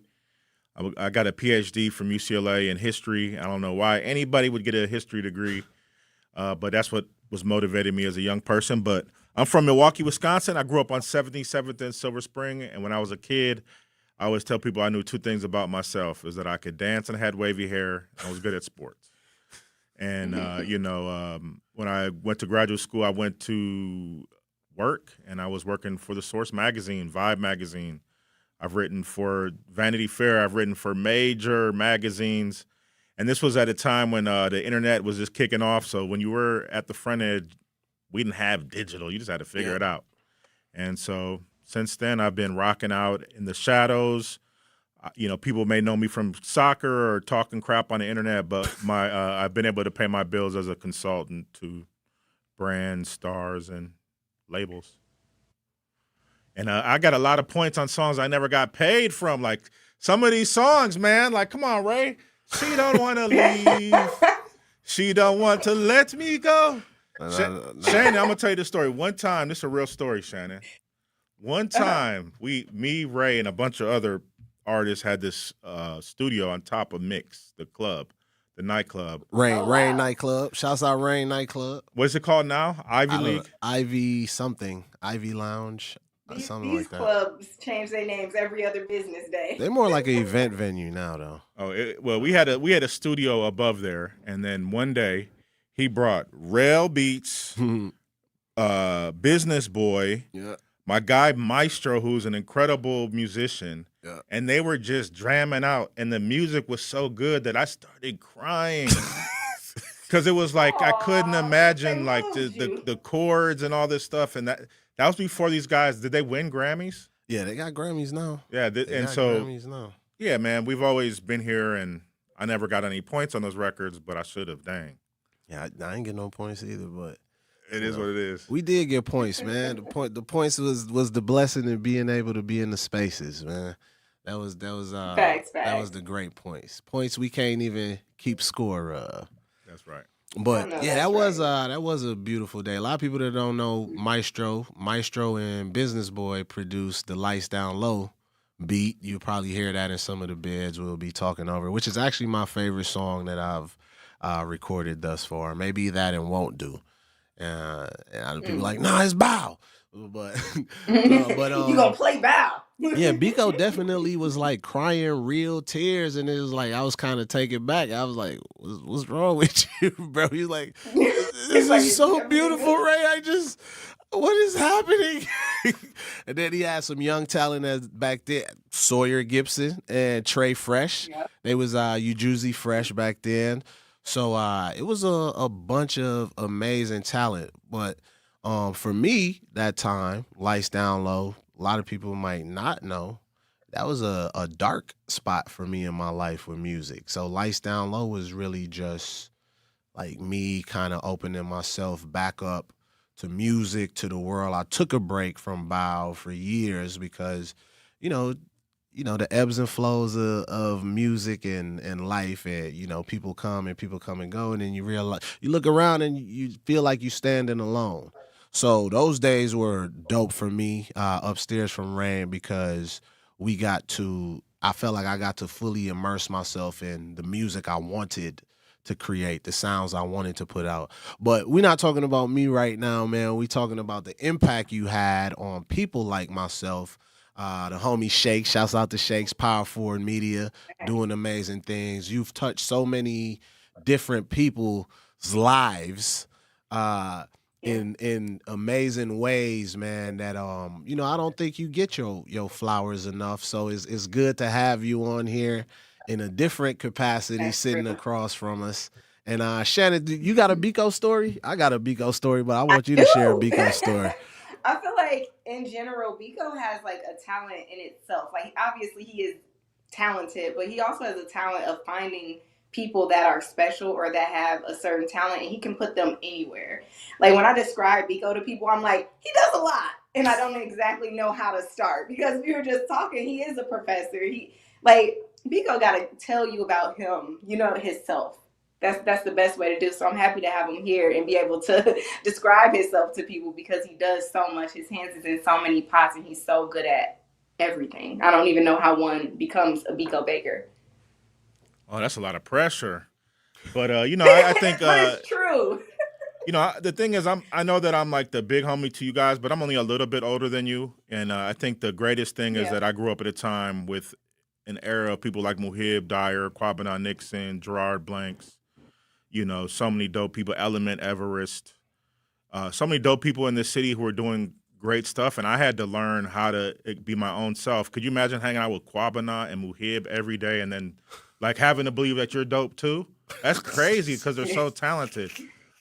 I got a PhD from UCLA in history. I don't know why anybody would get a history degree, but that's what was motivating me as a young person. But I'm from Milwaukee, Wisconsin. I grew up on 77th and Silver Spring, and when I was a kid, I always tell people I knew two things about myself, is that I could dance and had wavy hair, and I was good at sports. And, when I went to graduate school, I went to work, and I was working for the Source magazine, Vibe magazine. I've written for Vanity Fair. I've written for major magazines. And this was at a time when the internet was just kicking off. So when you were at the front edge, we didn't have digital. You just had to figure it out. And so since then, I've been rocking out in the shadows. People may know me from soccer or talking crap on the internet, but I've been able to pay my bills as a consultant to brands, stars, and labels. And I got a lot of points on songs I never got paid from. Like some of these songs, man, like, come on, Ray. She don't want to leave. She don't want to let me go. Shannon, I'm going to tell you this story. One time, this is a real story, Shannon. One time, me, Ray, and a bunch of other artists had this studio on top of Mix, the club, the nightclub. Rain Nightclub. Shouts out Rain Nightclub. What is it called now? Ivy League? Ivy something. Ivy Lounge. Something These like that. clubs change their names every other business day. They're more like an event venue now, though. Oh, we had a studio above there, and then one day he brought Rail Beats, Business Boy, my guy Maestro, who's an incredible musician, and they were just dramming out, and the music was so good that I started crying. Because it was like I couldn't imagine like the chords and all this stuff, and that was before these guys. Did they win Grammys? Yeah, they got Grammys now. Yeah, Grammys now. Yeah, man, we've always been here, and I never got any points on those records, but I should have. Dang. Yeah, I ain't get no points either, but it is what it is. We did get points, man. The points was the blessing of being able to be in the spaces, man. That was facts. That was the great points. Points we can't even keep score of. That's right. But that was a beautiful day. A lot of people that don't know Maestro and Business Boy produced the Lights Down Low beat. You'll probably hear that in some of the bids we'll be talking over, which is actually my favorite song that I've recorded thus far. Maybe that and Won't Do. And people like, nah, it's Bow. But you gonna play Bow. Yeah, Biko definitely was like crying real tears, and it was like I was kind of taken back. I was like, "What's wrong with you, bro?" He's like, "This is so beautiful, Ray. What is happening?" And then he had some young talent back there, Sawyer Gibson and Trey Fresh. Yep. They was Ujuzi Fresh back then. So it was a bunch of amazing talent. But for me, that time, Lights Down Low, a lot of people might not know, that was a dark spot for me in my life with music. So Lights Down Low was really just like me kind of opening myself back up to music, to the world. I took a break from Bow for years because, the ebbs and flows of music and life, and people come and go, and then you realize, you look around and you feel like you're standing alone. So those days were dope for me upstairs from Rain because I felt like I got to fully immerse myself in the music I wanted to create, the sounds I wanted to put out. But we're not talking about me right now, man. We're talking about the impact you had on people like myself. The homie Shakes, shouts out to Shakes, Power Forward Media, doing amazing things. You've touched so many different people's lives in amazing ways, man, that I don't think you get your flowers enough. So it's good to have you on here in a different capacity, sitting across from us. And Shannon, you got a Biko story? I got a Biko story, but I want you to share a Biko story. I feel like in general, Biko has like a talent in itself. Like obviously he is talented, but he also has a talent of finding people that are special or that have a certain talent, and he can put them anywhere. Like when I describe Biko to people, I'm like, he does a lot, and I don't exactly know how to start because we were just talking. He is a professor. He like Biko got to tell you about him, you know, himself. That's the best way to do. So I'm happy to have him here and be able to describe himself to people because he does so much. His hands is in so many pots, and he's so good at everything. I don't even know how one becomes a Biko Baker. Oh, that's a lot of pressure. But you know, I think but it's true. You know, the thing is, I know that I'm like the big homie to you guys, but I'm only a little bit older than you. And I think the greatest thing is that I grew up at a time with an era of people like Muhib Dyer, Kwabena Nixon, Gerard Blanks. You know, so many dope people, Element Everest. So many dope people in this city who are doing great stuff, and I had to learn how to be my own self. Could you imagine hanging out with Kwabena and Muhib every day and then like having to believe that you're dope too? That's crazy because they're so talented.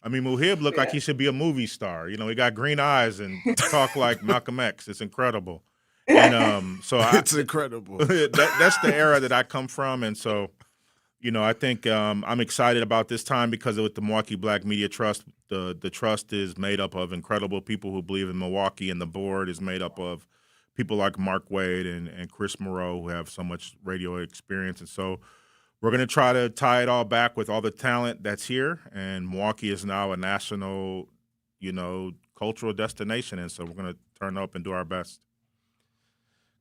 I mean, Muhib looked like he should be a movie star. You know, he got green eyes and talk like Malcolm X. It's incredible. And so it's incredible. That's the era that I come from, and so you know, I think I'm excited about this time because with the Milwaukee Black Media Trust, the trust is made up of incredible people who believe in Milwaukee, and the board is made up of people like Mark Wade and Chris Moreau who have so much radio experience. And so we're going to try to tie it all back with all the talent that's here, and Milwaukee is now a national, you know, cultural destination, and so we're going to turn up and do our best.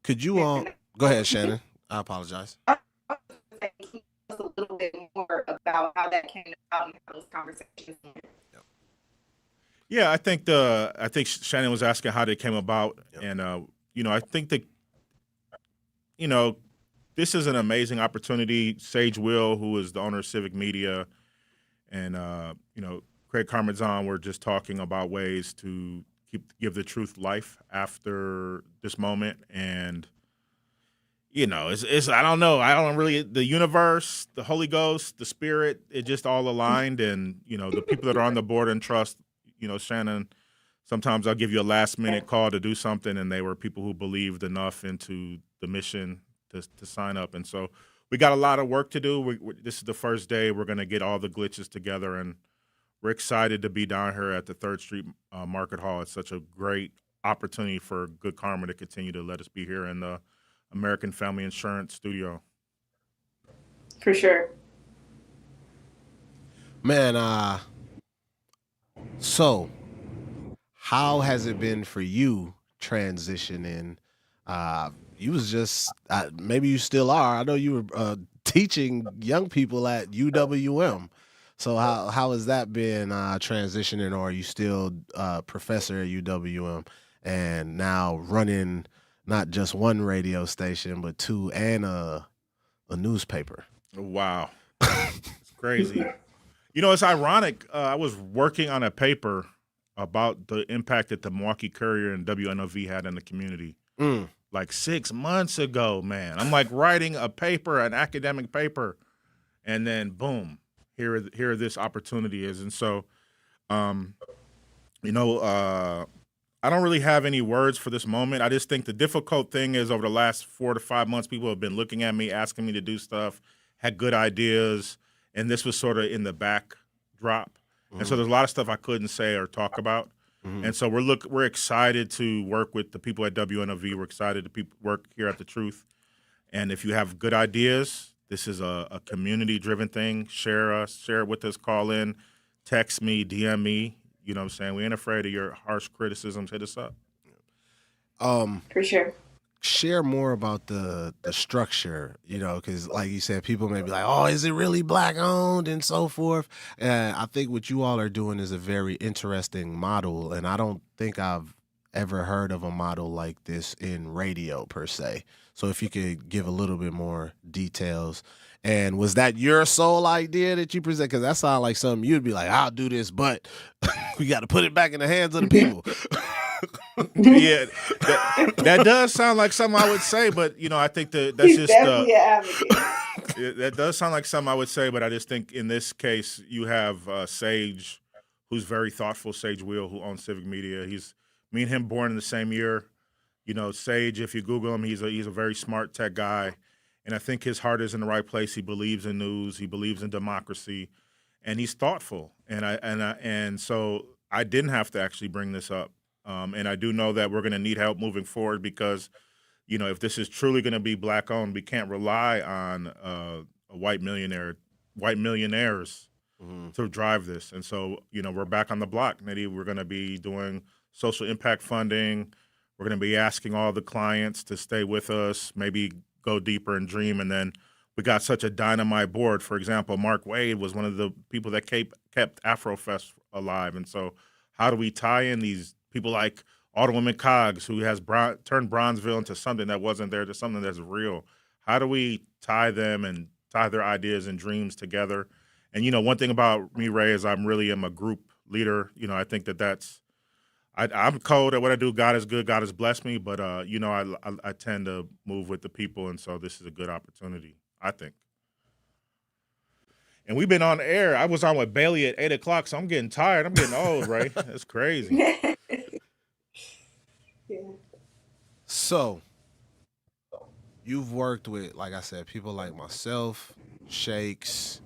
Could you go ahead, Shannon? I apologize. A little bit more about how that came about and how those conversations went. Yeah, I think Shannon was asking how they came about, and you know, I think that you know, this is an amazing opportunity. Sage Will, who is the owner of Civic Media, and you know, Craig Karmazan were just talking about ways to give the truth life after this moment, and you know, it's I don't know. I don't really, the universe, the Holy Ghost, the Spirit, it just all aligned. And, you know, the people that are on the board and trust, you know, Shannon, sometimes I'll give you a last minute call to do something. And they were people who believed enough into the mission to sign up. And so we got a lot of work to do. This is the first day. We're going to get all the glitches together. And we're excited to be down here at the 3rd Street Market Hall. It's such a great opportunity for Good Karma to continue to let us be here in the American Family Insurance Studio. For sure. Man, so how has it been for you transitioning? You was just, maybe you still are. I know you were teaching young people at UWM. So how has that been transitioning, or are you still a professor at UWM and now running not just one radio station, but 2 and a newspaper? Wow. It's crazy. You know, it's ironic. I was working on a paper about the impact that the Milwaukee Courier and WNOV had in the community. Like 6 months ago, man. I'm like writing a paper, an academic paper, and then boom, here this opportunity is. And so, you know, I don't really have any words for this moment. I just think the difficult thing is over the last 4 to 5 months, people have been looking at me, asking me to do stuff, had good ideas, and this was sort of in the backdrop. And so there's a lot of stuff I couldn't say or talk about. And so we're excited to work with the people at WNOV. We're excited to work here at The Truth. And if you have good ideas, this is a community-driven thing. Share it with us, call in, text me, DM me. You know what I'm saying? We ain't afraid of your harsh criticisms. Hit us up. For sure. Share more about the structure, you know, because like you said, people may be like, oh, is it really Black owned and so forth? And I think what you all are doing is a very interesting model, and I don't think I've ever heard of a model like this in radio per se. So if you could give a little bit more details. And was that your sole idea that you present? Because that sounds like something you'd be like, I'll do this, but we got to put it back in the hands of the people. Yeah, that does sound like something I would say, but you know, I think that's He's just definitely an advocate. that does sound like something I would say, but I just think in this case you have Sage, who's very thoughtful. Sage Will, who owns Civic Media, he's Me and him born in the same year. You know, Sage, if you Google him, he's a very smart tech guy. And I think his heart is in the right place. He believes in news. He believes in democracy, and he's thoughtful. And so I didn't have to actually bring this up. And I do know that we're going to need help moving forward because, you know, if this is truly going to be black owned, we can't rely on white millionaires to drive this. And so, you know, we're back on the block, Nitty. We're going to be doing social impact funding. We're going to be asking all the clients to stay with us, maybe go deeper and dream. And then we got such a dynamite board. For example, Mark Wade was one of the people that kept Afrofest alive. And so how do we tie in these people like Alderwoman Coggs, who has turned Bronzeville into something that wasn't there, to something that's real? How do we tie them and tie their ideas and dreams together? And, you know, one thing about me, Ray, is I'm really am a group leader. You know, I think that's I'm cold at what I do. God is good. God has blessed me. But, you know, I tend to move with the people. And so this is a good opportunity, I think. And we've been on air. I was on with Bailey at 8 o'clock, so I'm getting tired. I'm getting old, Ray. It's crazy. Yeah. So, you've worked with, like I said, people like myself, Shakes,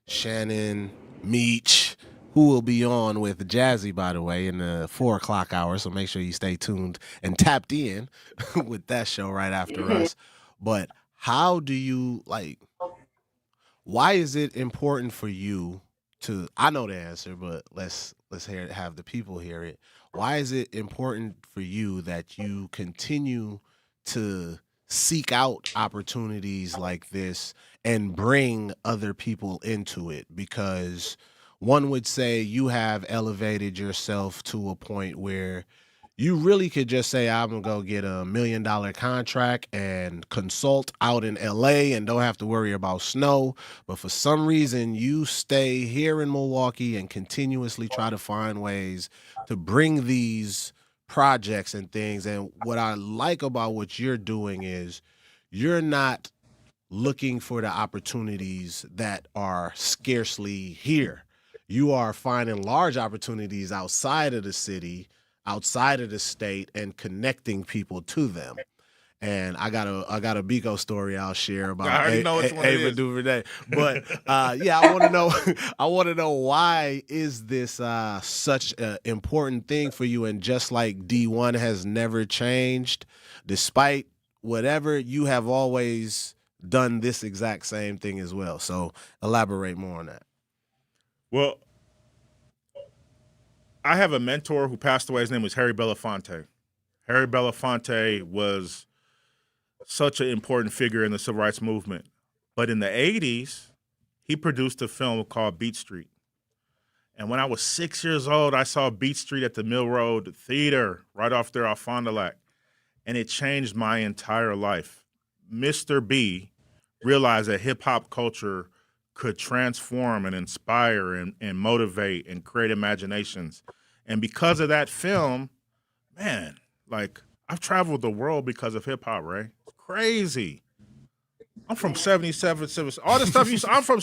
Shannon, Meech, who will be on with Jazzy, by the way, in the 4 o'clock hour. So make sure you stay tuned and tapped in with that show right after us. But how do you, like, why is it important for you to, I know the answer, but let's have the people hear it. Why is it important for you that you continue to seek out opportunities like this and bring other people into it? Because one would say you have elevated yourself to a point where you really could just say, I'm going to go get $1 million contract and consult out in LA and don't have to worry about snow. But for some reason, you stay here in Milwaukee and continuously try to find ways to bring these projects and things. And what I like about what you're doing is you're not looking for the opportunities that are scarcely here. You are finding large opportunities outside of the city, outside of the state, and connecting people to them. And I got a Biko story I'll share about Ava DuVernay. But yeah, I want to know why is this such an important thing for you? And just like D1 has never changed, despite whatever, you have always done this exact same thing as well. So elaborate more on that. Well, I have a mentor who passed away. His name was Harry Belafonte. Harry Belafonte was such an important figure in the civil rights movement. But in the 80s, he produced a film called Beat Street. And when I was 6 years old, I saw Beat Street at the Mill Road Theater right off there off Fond du Lac. And it changed my entire life. Mr. B realized that hip-hop culture could transform and inspire and motivate and create imaginations. And because of that film, man, like, I've traveled the world because of hip-hop, Ray. It's crazy. I'm from 77, all the stuff I'm from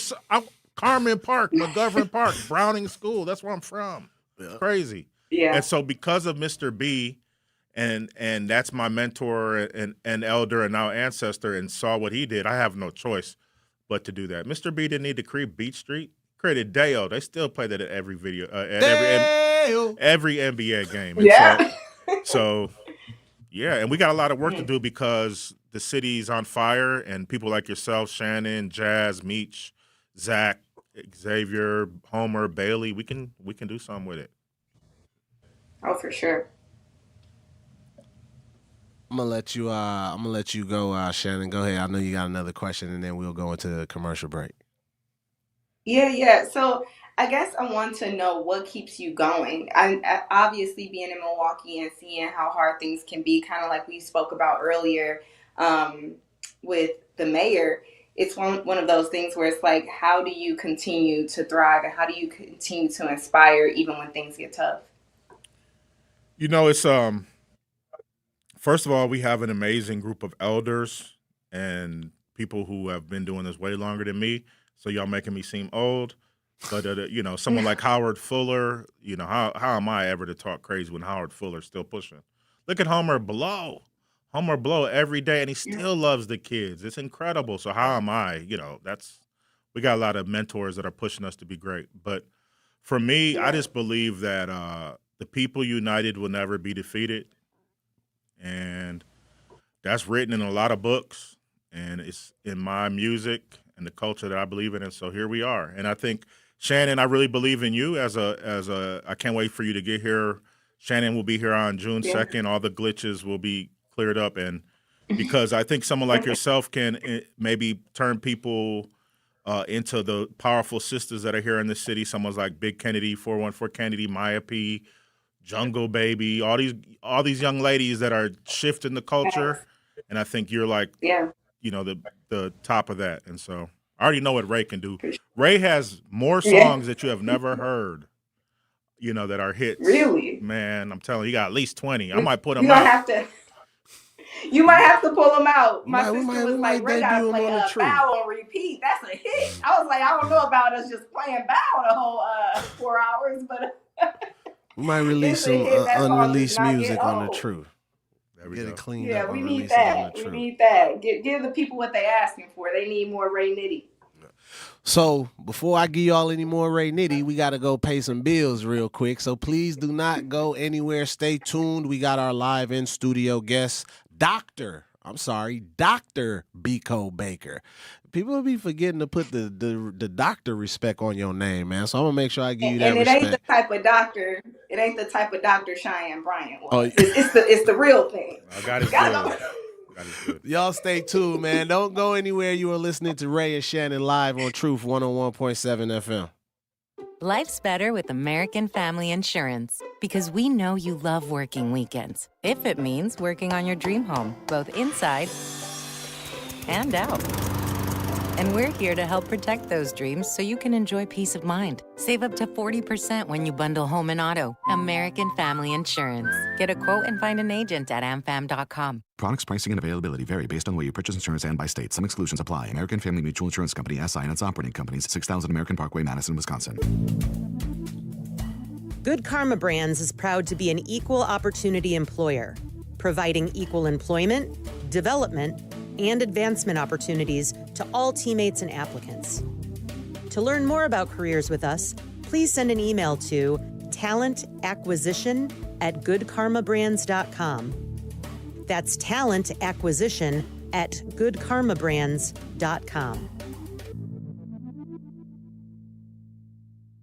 Carmen Park, McGovern Park, Browning School. That's where I'm from. Yeah. Crazy. Yeah. And so because of Mr. B, and that's my mentor and elder and now ancestor, and saw what he did, I have no choice but to do that. Mr. B didn't need to create Beat Street. Created Deo. They still play that at every video, at every NBA game. And yeah. So, yeah, and we got a lot of work to do because the city's on fire, and people like yourself, Shannon, Jazz, Meech, Zach, Xavier, Homer, Bailey, we can do something with it. Oh, for sure. I'm gonna let you go, Shannon. Go ahead. I know you got another question, and then we'll go into a commercial break. Yeah. So I guess I want to know what keeps you going. I obviously being in Milwaukee and seeing how hard things can be, kind of like we spoke about earlier with the mayor. It's one of those things where it's like, how do you continue to thrive, and how do you continue to inspire even when things get tough? You know, it's first of all, we have an amazing group of elders and people who have been doing this way longer than me. So y'all making me seem old. But someone like Howard Fuller, how am I ever to talk crazy when Howard Fuller's still pushing? Look at Homer Blow. Homer Blow every day, and he still loves the kids. It's incredible. So how am I? We got a lot of mentors that are pushing us to be great. But for me, I just believe that the people united will never be defeated, and that's written in a lot of books, and it's in my music and the culture that I believe in. And so here we are. And I think, Shannon, I really believe in you I can't wait for you to get here. Shannon will be here on June 2nd. All the glitches will be cleared up. And because I think someone like yourself can maybe turn people into the powerful sisters that are here in the city. Someone's like Big Kennedy, 414 Kennedy, Maya P, Jungle Baby, all these young ladies that are shifting the culture. And I think you're like, the top of that. And so I already know what Ray can do. Ray has more songs that you have never heard, that are hits. Really? Man, I'm telling you, got at least 20. I might put them You out. You might have to pull them out. My sister we was might like, Ray gotta debut 'em play on the Truth. Bow on repeat. That's a hit. I was like, I don't know about us just playing Bow the whole 4 hours, but We might release some unreleased music on the Truth. Get it cleaned up. we and need release it on that. the We Truth. need that. Give the people what they asking for. They need more Ray Nitty. So before I give y'all any more Ray Nitty, we got to go pay some bills real quick. So please do not go anywhere. Stay tuned. We got our live in studio guest, Dr. Biko Baker. People will be forgetting to put the doctor respect on your name, man. So I'm gonna make sure I give you that And it respect. ain't the type of doctor. It ain't the type of Dr. Cheyenne Bryant was. Oh, It's the real thing. I got it. Y'all stay tuned, man. Don't go anywhere. You are listening to Ray and Shannon live on Truth 101.7 FM. Life's better with American Family Insurance because we know you love working weekends. If it means working on your dream home, both inside and out. And we're here to help protect those dreams so you can enjoy peace of mind. Save up to 40% when you bundle home and auto. American Family Insurance. Get a quote and find an agent at amfam.com. Products, pricing, and availability vary based on where you purchase insurance and by state. Some exclusions apply. American Family Mutual Insurance Company, SI, and its operating companies, 6000 American Parkway, Madison, Wisconsin. Good Karma Brands is proud to be an equal opportunity employer, providing equal employment, development, and advancement opportunities to all teammates and applicants. To learn more about careers with us, please send an email to talentacquisition@goodkarmabrands.com. That's talentacquisition@goodkarmabrands.com.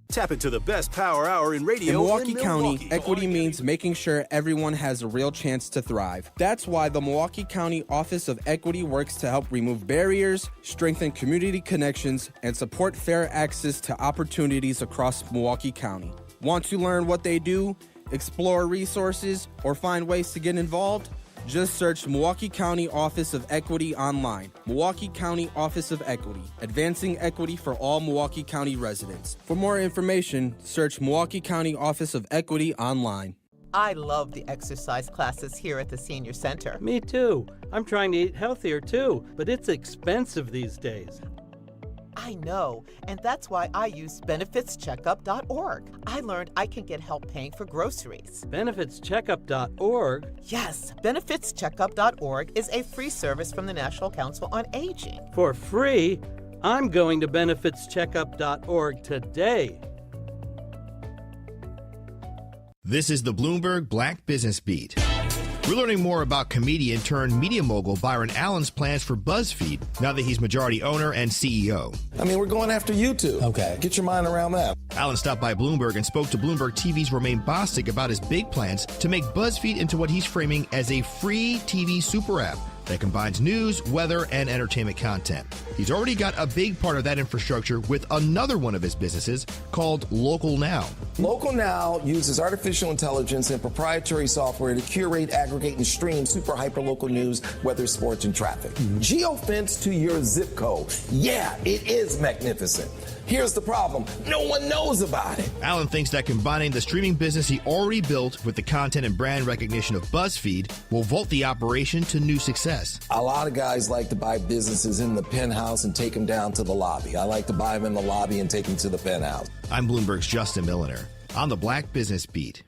Tap into the best power hour in radio In Milwaukee in County, Milwaukee. equity means making sure everyone has a real chance to thrive. That's why the Milwaukee County Office of Equity works to help remove barriers, strengthen community connections, and support fair access to opportunities across Milwaukee County. Want to learn what they do, explore resources, or find ways to get involved? Just search Milwaukee County Office of Equity online. Milwaukee County Office of Equity, advancing equity for all Milwaukee County residents. For more information, search Milwaukee County Office of Equity online. I love the exercise classes here at the Senior Center. Me too. I'm trying to eat healthier too, but it's expensive these days. I know, and that's why I use benefitscheckup.org. I learned I can get help paying for groceries. Benefitscheckup.org? Yes, benefitscheckup.org is a free service from the National Council on Aging. For free? I'm going to benefitscheckup.org today. This is the Bloomberg Black Business Beat. We're learning more about comedian turned media mogul Byron Allen's plans for BuzzFeed now that he's majority owner and CEO. I mean, we're going after YouTube. Okay. Get your mind around that. Allen stopped by Bloomberg and spoke to Bloomberg TV's Romaine Bostick about his big plans to make BuzzFeed into what he's framing as a free TV super app that combines news, weather, and entertainment content. He's already got a big part of that infrastructure with another one of his businesses called Local Now. Local Now uses artificial intelligence and proprietary software to curate, aggregate, and stream super hyper-local news, weather, sports, and traffic. Geofence to your zip code. Yeah, it is magnificent. Here's the problem. No one knows about it. Allen thinks that combining the streaming business he already built with the content and brand recognition of BuzzFeed will vault the operation to new success. success. A lot of guys like to buy businesses in the penthouse and take them down to the lobby. I like to buy them in the lobby and take them to the penthouse. I'm Bloomberg's Justin Milliner on the Black Business Beat.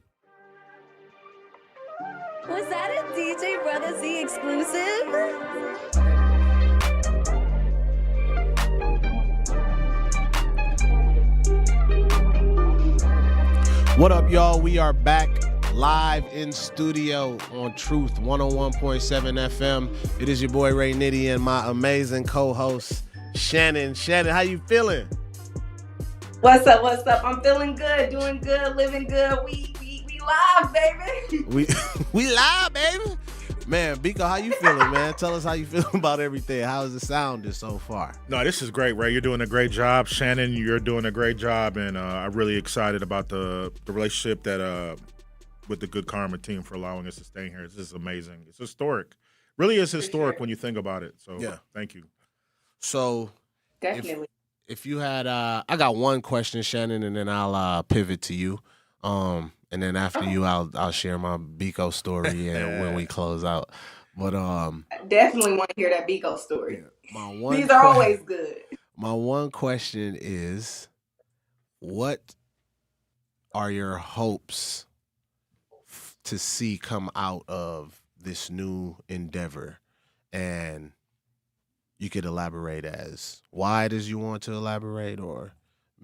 Was that a DJ Brother Z exclusive? What up, y'all? We are back live in studio on Truth 101.7 FM. It is your boy Ray Nitty and my amazing co-host Shannon. Shannon, how you feeling? What's up? What's up? I'm feeling good, doing good, living good. We live, baby. We live, baby. Man, Biko, how you feeling, man? Tell us how you feel about everything. How is it sounding so far? No, this is great, Ray. You're doing a great job. Shannon, you're doing a great job, and I'm really excited about the relationship that with the Good Karma team for allowing us to stay here. This is amazing. It's historic. Really is historic when you think about it. So yeah, thank you. So definitely. If you had, I got one question, Shannon, and then I'll pivot to you. And then after you, I'll share my Biko story and when we close out. But I definitely want to hear that Biko story. Yeah, these are always good. My one question is, what are your hopes to see come out of this new endeavor? And you could elaborate as wide as you want to elaborate, or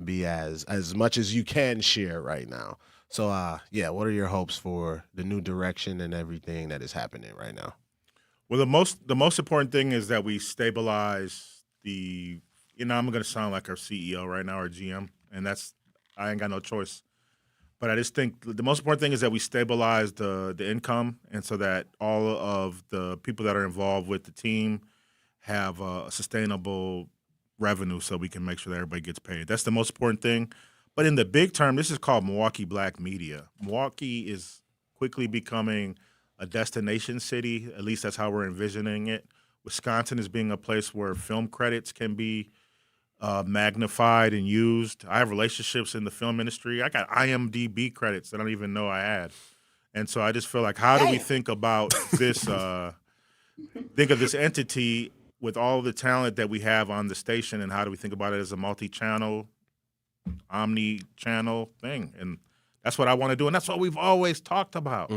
be as much as you can share right now. So, what are your hopes for the new direction and everything that is happening right now? Well, the most important thing is that we stabilize the. I'm going to sound like our CEO right now, our GM, and I ain't got no choice. But I just think the most important thing is that we stabilize the income, and so that all of the people that are involved with the team have a sustainable revenue, so we can make sure that everybody gets paid. That's the most important thing. But in the big term, this is called Milwaukee Black Media. Milwaukee is quickly becoming a destination city. At least that's how we're envisioning it. Wisconsin is being a place where film credits can be magnified and used. I have relationships in the film industry. I got IMDb credits that I don't even know I had. And so I just feel like, how do we think about this, think of this entity with all the talent that we have on the station, and how do we think about it as a multi-channel, omni-channel thing? And that's what I want to do, and that's what we've always talked about.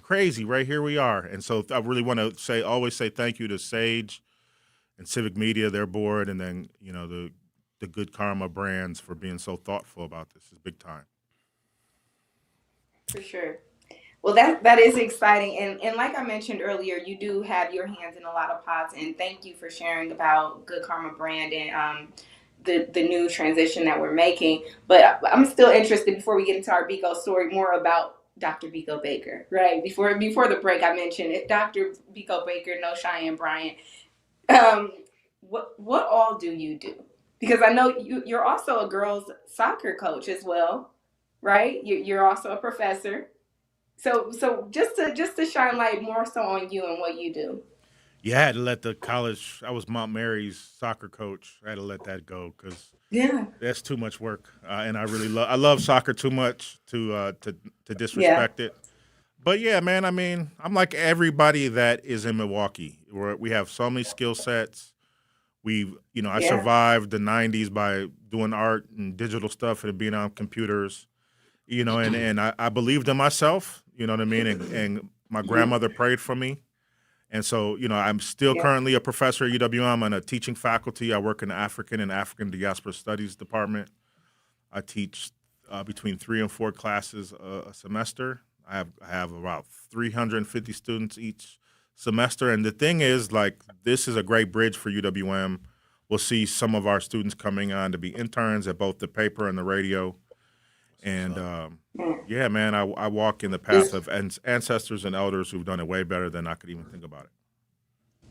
Crazy, right? Here we are. And so I really want to always say thank you to Sage and Civic Media, their board, and then the Good Karma brands for being so thoughtful about this. It's big time. For sure. Well, that is exciting, and like I mentioned earlier, you do have your hands in a lot of pots, and thank you for sharing about Good Karma brand and the new transition that we're making. But I'm still interested, before we get into our Biko story, more about Dr. Biko Baker, right? Before the break, I mentioned it. Dr. Biko Baker, no Cheyenne Bryant. What all do you do? Because I know you're also a girls soccer coach as well, right? You're also a professor. So just to shine light more so on you and what you do. Yeah, I had to let the college. I was Mount Mary's soccer coach. I had to let that go because that's too much work, and I really love soccer too much to disrespect it. But yeah, man, I mean, I'm like everybody that is in Milwaukee. We have so many skill sets. I survived the '90s by doing art and digital stuff and being on computers. And I believed in myself. You know what I mean? And my grandmother prayed for me. And so, I'm still currently a professor at UWM. I'm on a teaching faculty. I work in the African and African Diaspora Studies department. I teach between 3 and 4 classes a semester. I have about 350 students each semester. And the thing is, this is a great bridge for UWM. We'll see some of our students coming on to be interns at both the paper and the radio. And yeah, man, I walk in the path of ancestors and elders who've done it way better than I could even think about it.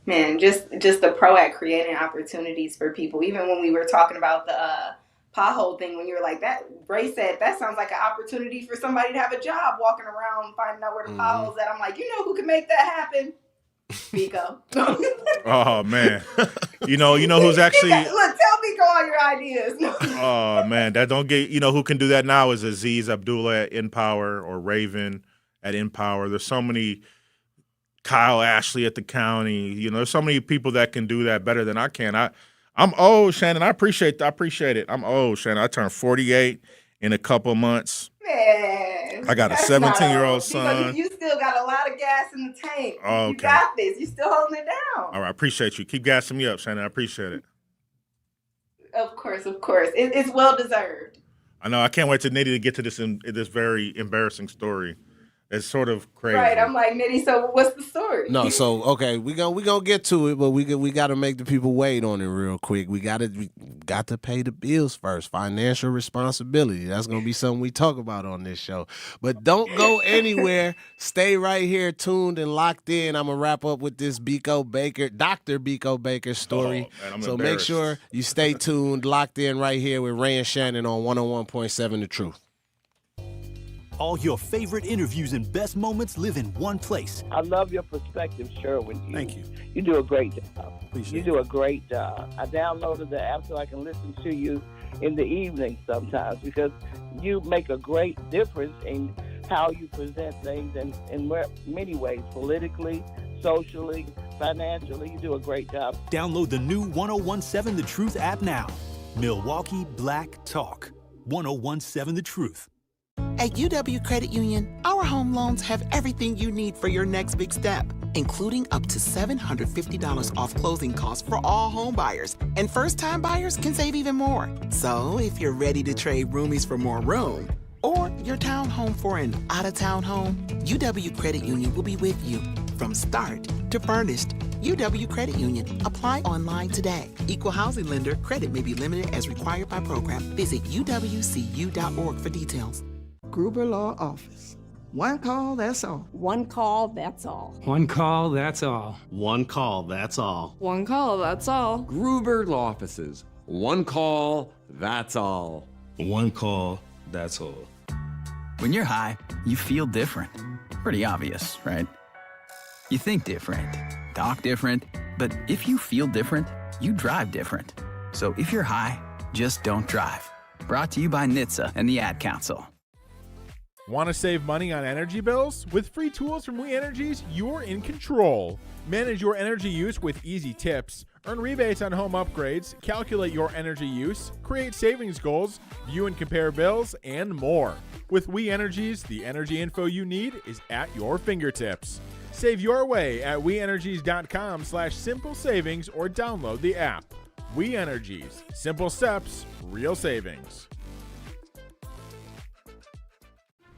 Man, just the pro at creating opportunities for people. Even when we were talking about the pothole thing, when you were like that, Ray said that sounds like an opportunity for somebody to have a job walking around finding out where the potholes at. I'm like, who can make that happen? Biko. Oh man, you know who's actually look. Tell Biko all your ideas. Oh man, that don't get who can do that now is Aziz Abdullah at InPower or Raven at InPower. There's so many Kyle Ashley at the county. You know, there's so many people that can do that better than I can. I'm old, Shannon. I appreciate it. I'm old, Shannon. I turned 48 in a couple months. Man, I got a that's 17-year-old not son. because you still got a lot of gas in the tank. Oh, You okay. got this. You still holding it down. All right, I appreciate you. Keep gassing me up, Shannon. I appreciate it. Of course. It's well deserved. I know. I can't wait to Nitty to get to this very embarrassing story. It's sort of crazy. Right. I'm like, Nitty, so what's the story? No, so okay, we gonna get to it, but we got to make the people wait on it real quick. We got to pay the bills first. Financial responsibility. That's gonna be something we talk about on this show. But don't go anywhere. Stay right here, tuned and locked in. I'm gonna wrap up with this Biko Baker, Dr. Biko Baker story. Oh, man, I'm so make embarrassed. sure you stay tuned, locked in right here with Ray and Shannon on 101.7 The Truth. All your favorite interviews and best moments live in one place. I love your perspective, Sherwin. Thank you. You do a great job. Appreciate You do a great job. I downloaded the app so I can listen to you in the evening sometimes because you make a great difference in how you present things in many ways, politically, socially, financially. You do a great job. Download the new 1017 The Truth app now. Milwaukee Black Talk. 1017 The Truth. At UW Credit Union, our home loans have everything you need for your next big step, including up to $750 off closing costs for all home buyers. And first-time buyers can save even more. So if you're ready to trade roomies for more room, or your townhome for an out-of-town home, UW Credit Union will be with you from start to furnished. UW Credit Union. Apply online today. Equal housing lender. Credit may be limited as required by program. Visit uwcu.org for details. Gruber Law Office. One call, that's all. One call, that's all. One call, that's all. One call, that's all. One call, that's all. Gruber Law Offices. One call, that's all. One call, that's all. When you're high, you feel different. Pretty obvious, right? You think different, talk different, but if you feel different, you drive different. So if you're high, just don't drive. Brought to you by NHTSA and the Ad Council. Want to save money on energy bills? With free tools from We Energies, you're in control. Manage your energy use with easy tips. Earn rebates on home upgrades, calculate your energy use, create savings goals, view and compare bills, and more. With We Energies, the energy info you need is at your fingertips. Save your way at weenergies.com/simple savings or download the app. We Energies. Simple steps, real savings.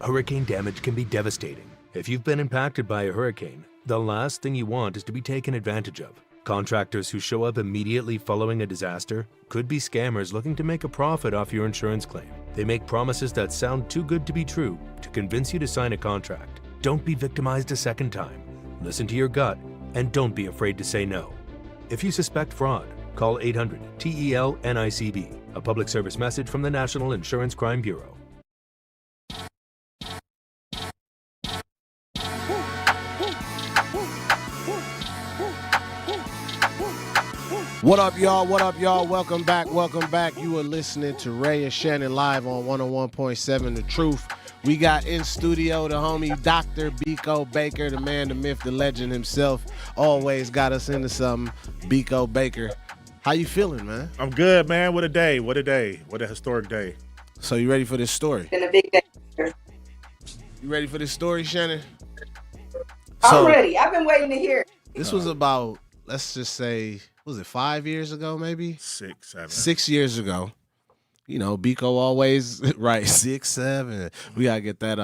Hurricane damage can be devastating. If you've been impacted by a hurricane, the last thing you want is to be taken advantage of. Contractors who show up immediately following a disaster could be scammers looking to make a profit off your insurance claim. They make promises that sound too good to be true to convince you to sign a contract. Don't be victimized a second time. Listen to your gut and don't be afraid to say no. If you suspect fraud, call 800-TEL-NICB, a public service message from the National Insurance Crime Bureau. What up, y'all? What up, y'all? Welcome back. Welcome back. You are listening to Ray and Shannon live on 101.7 The Truth. We got in studio the homie Dr. Biko Baker, the man, the myth, the legend himself. Always got us into something. Biko Baker. How you feeling, man? I'm good, man. What a day. What a day. What a historic day. So you ready for this story? Been a big day. You ready for this story, Shannon? I'm ready. I've been waiting to hear it. This was about, let's just say, was it 5 years ago, maybe? 6, 7. 6 years ago. You know, Biko always, right, 6, 7. We got to get that.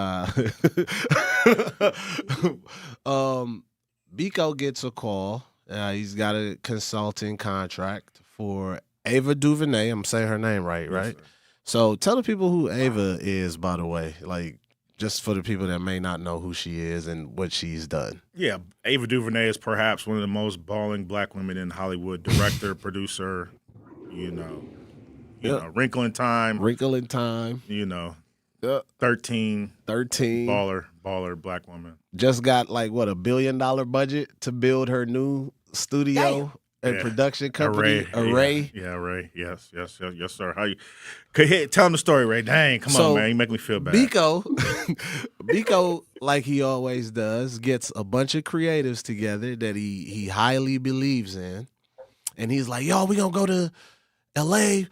Biko gets a call. He's got a consulting contract for Ava DuVernay. I'm saying her name right? Yes, So tell the people who Ava is, by the way, like, just for the people that may not know who she is and what she's done. Yeah, Ava DuVernay is perhaps one of the most balling black women in Hollywood. Director, producer, you know, Wrinkle in Time. Wrinkle in Time. You know, 13. Baller black woman. Just got like, what, $1 billion budget to build her new studio and production company, Array. Yeah, Array. Yes, sir. How you? Tell him the story, Ray. Dang, come on, man. You make me feel bad. Biko, like he always does, gets a bunch of creatives together that he highly believes in, and he's like, "Yo, we gonna go to L.A.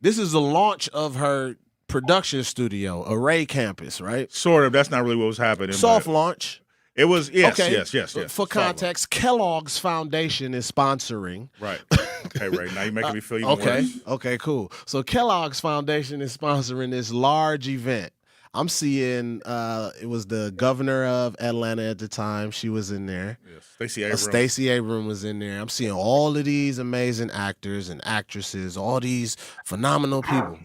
This is the launch of her production studio, Array Campus, right? Sort of. That's not really what was happening. Soft launch. It was, yes. For context, Kellogg's Foundation is sponsoring. Right. Okay, Ray. Now you're making me feel even worse. Okay, cool. So Kellogg's Foundation is sponsoring this large event. I'm seeing it was the governor of Atlanta at the time. She was in there. Yes. Stacey Abrams. Stacey Abrams was in there. I'm seeing all of these amazing actors and actresses, all these phenomenal people.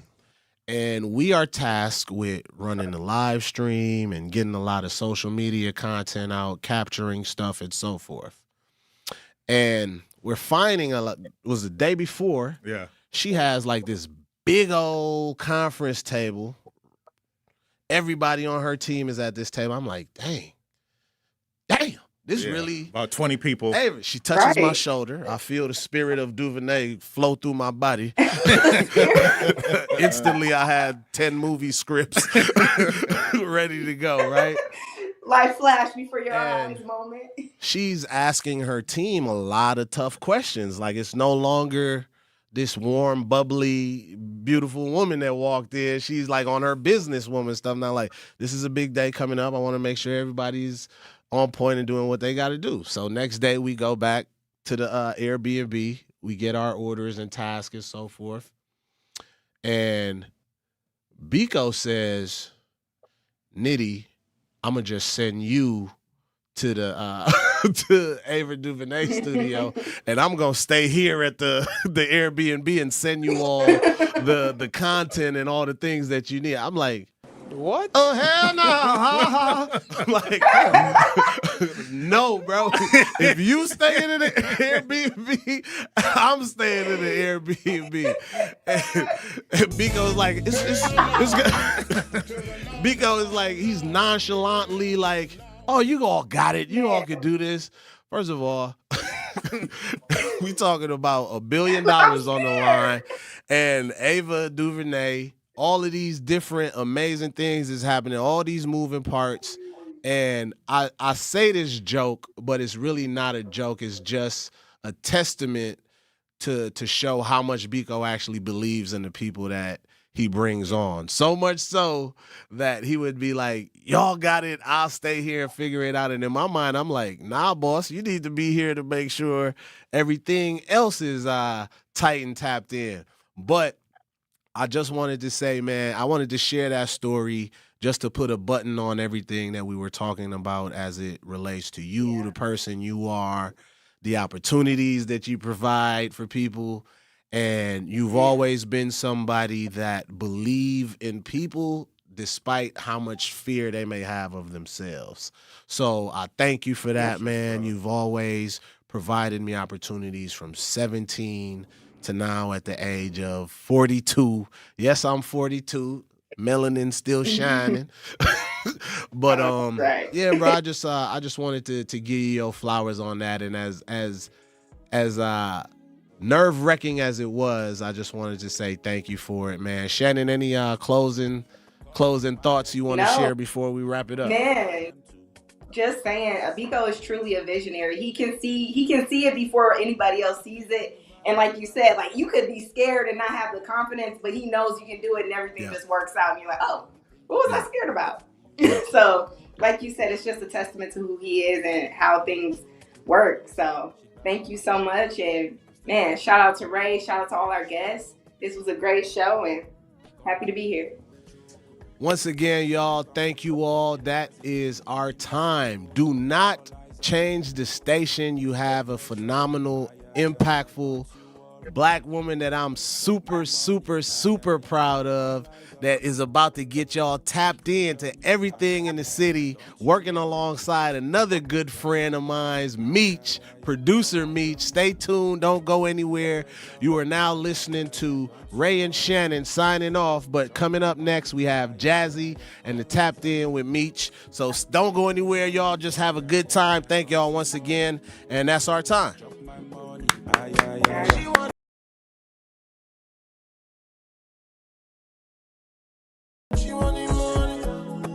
And we are tasked with running the live stream and getting a lot of social media content out, capturing stuff and so forth. And we're finding it was the day before. Yeah. She has like this big old conference table. Everybody on her team is at this table. I'm like, damn. This really about 20 people. Hey, she touches my shoulder. I feel the spirit of Duvernay flow through my body. Instantly, I had 10 movie scripts ready to go, right? Life flash before your eyes moment. She's asking her team a lot of tough questions. Like, it's no longer this warm, bubbly, beautiful woman that walked in. She's like on her businesswoman stuff. Now, like, this is a big day coming up. I want to make sure everybody's on point and doing what they got to do. So next day we go back to the Airbnb. We get our orders and tasks and so forth. And Biko says, Nitty, I'm going to just send you to the to Ava DuVernay studio, and I'm going to stay here at the Airbnb and send you all the content and all the things that you need. I'm like, what? Oh, hell no. Like, no, bro. If you staying in the Airbnb, I'm staying in the Airbnb. And Biko's like, it's good. Biko is like, he's nonchalantly like, oh, you all got it. You all can do this. First of all, we talking about $1 billion on the line, and Ava DuVernay, all of these different amazing things is happening, all these moving parts. And I say this joke, but it's really not a joke. It's just a testament to show how much Biko actually believes in the people that he brings on. So much so that he would be like, y'all got it, I'll stay here and figure it out. And in my mind, I'm like, nah, boss, you need to be here to make sure everything else is tight and tapped in. But I just wanted to say, man, I wanted to share that story just to put a button on everything that we were talking about as it relates to you, the person you are, the opportunities that you provide for people. And you've always been somebody that believe in people despite how much fear they may have of themselves. So I thank you for that, man. You've always provided me opportunities from 17 to now at the age of 42. Yes, I'm 42. Melanin still shining. But yeah, bro, I just wanted to give you your flowers on that. And as nerve-wracking as it was, I just wanted to say thank you for it, man. Shannon, any closing thoughts you want to share before we wrap it up? Man, just saying, Biko is truly a visionary. He can see it before anybody else sees it. And like you said, like, you could be scared and not have the confidence, but he knows you can do it and everything just works out. And you're like, oh, what was I scared about? So, like you said, it's just a testament to who he is and how things work. So thank you so much. And man, shout out to Ray. Shout out to all our guests. This was a great show and happy to be here. Once again, y'all, thank you all. That is our time. Do not change the station. You have a phenomenal, impactful Black woman that I'm super, super, super proud of, that is about to get y'all tapped into everything in the city, working alongside another good friend of mine's, Meech, producer Meech. Stay tuned. Don't go anywhere. You are now listening to Ray and Shannon signing off, but coming up next, we have Jazzy and the Tapped In with Meech. So don't go anywhere, y'all. Just have a good time. Thank y'all once again, and that's our time.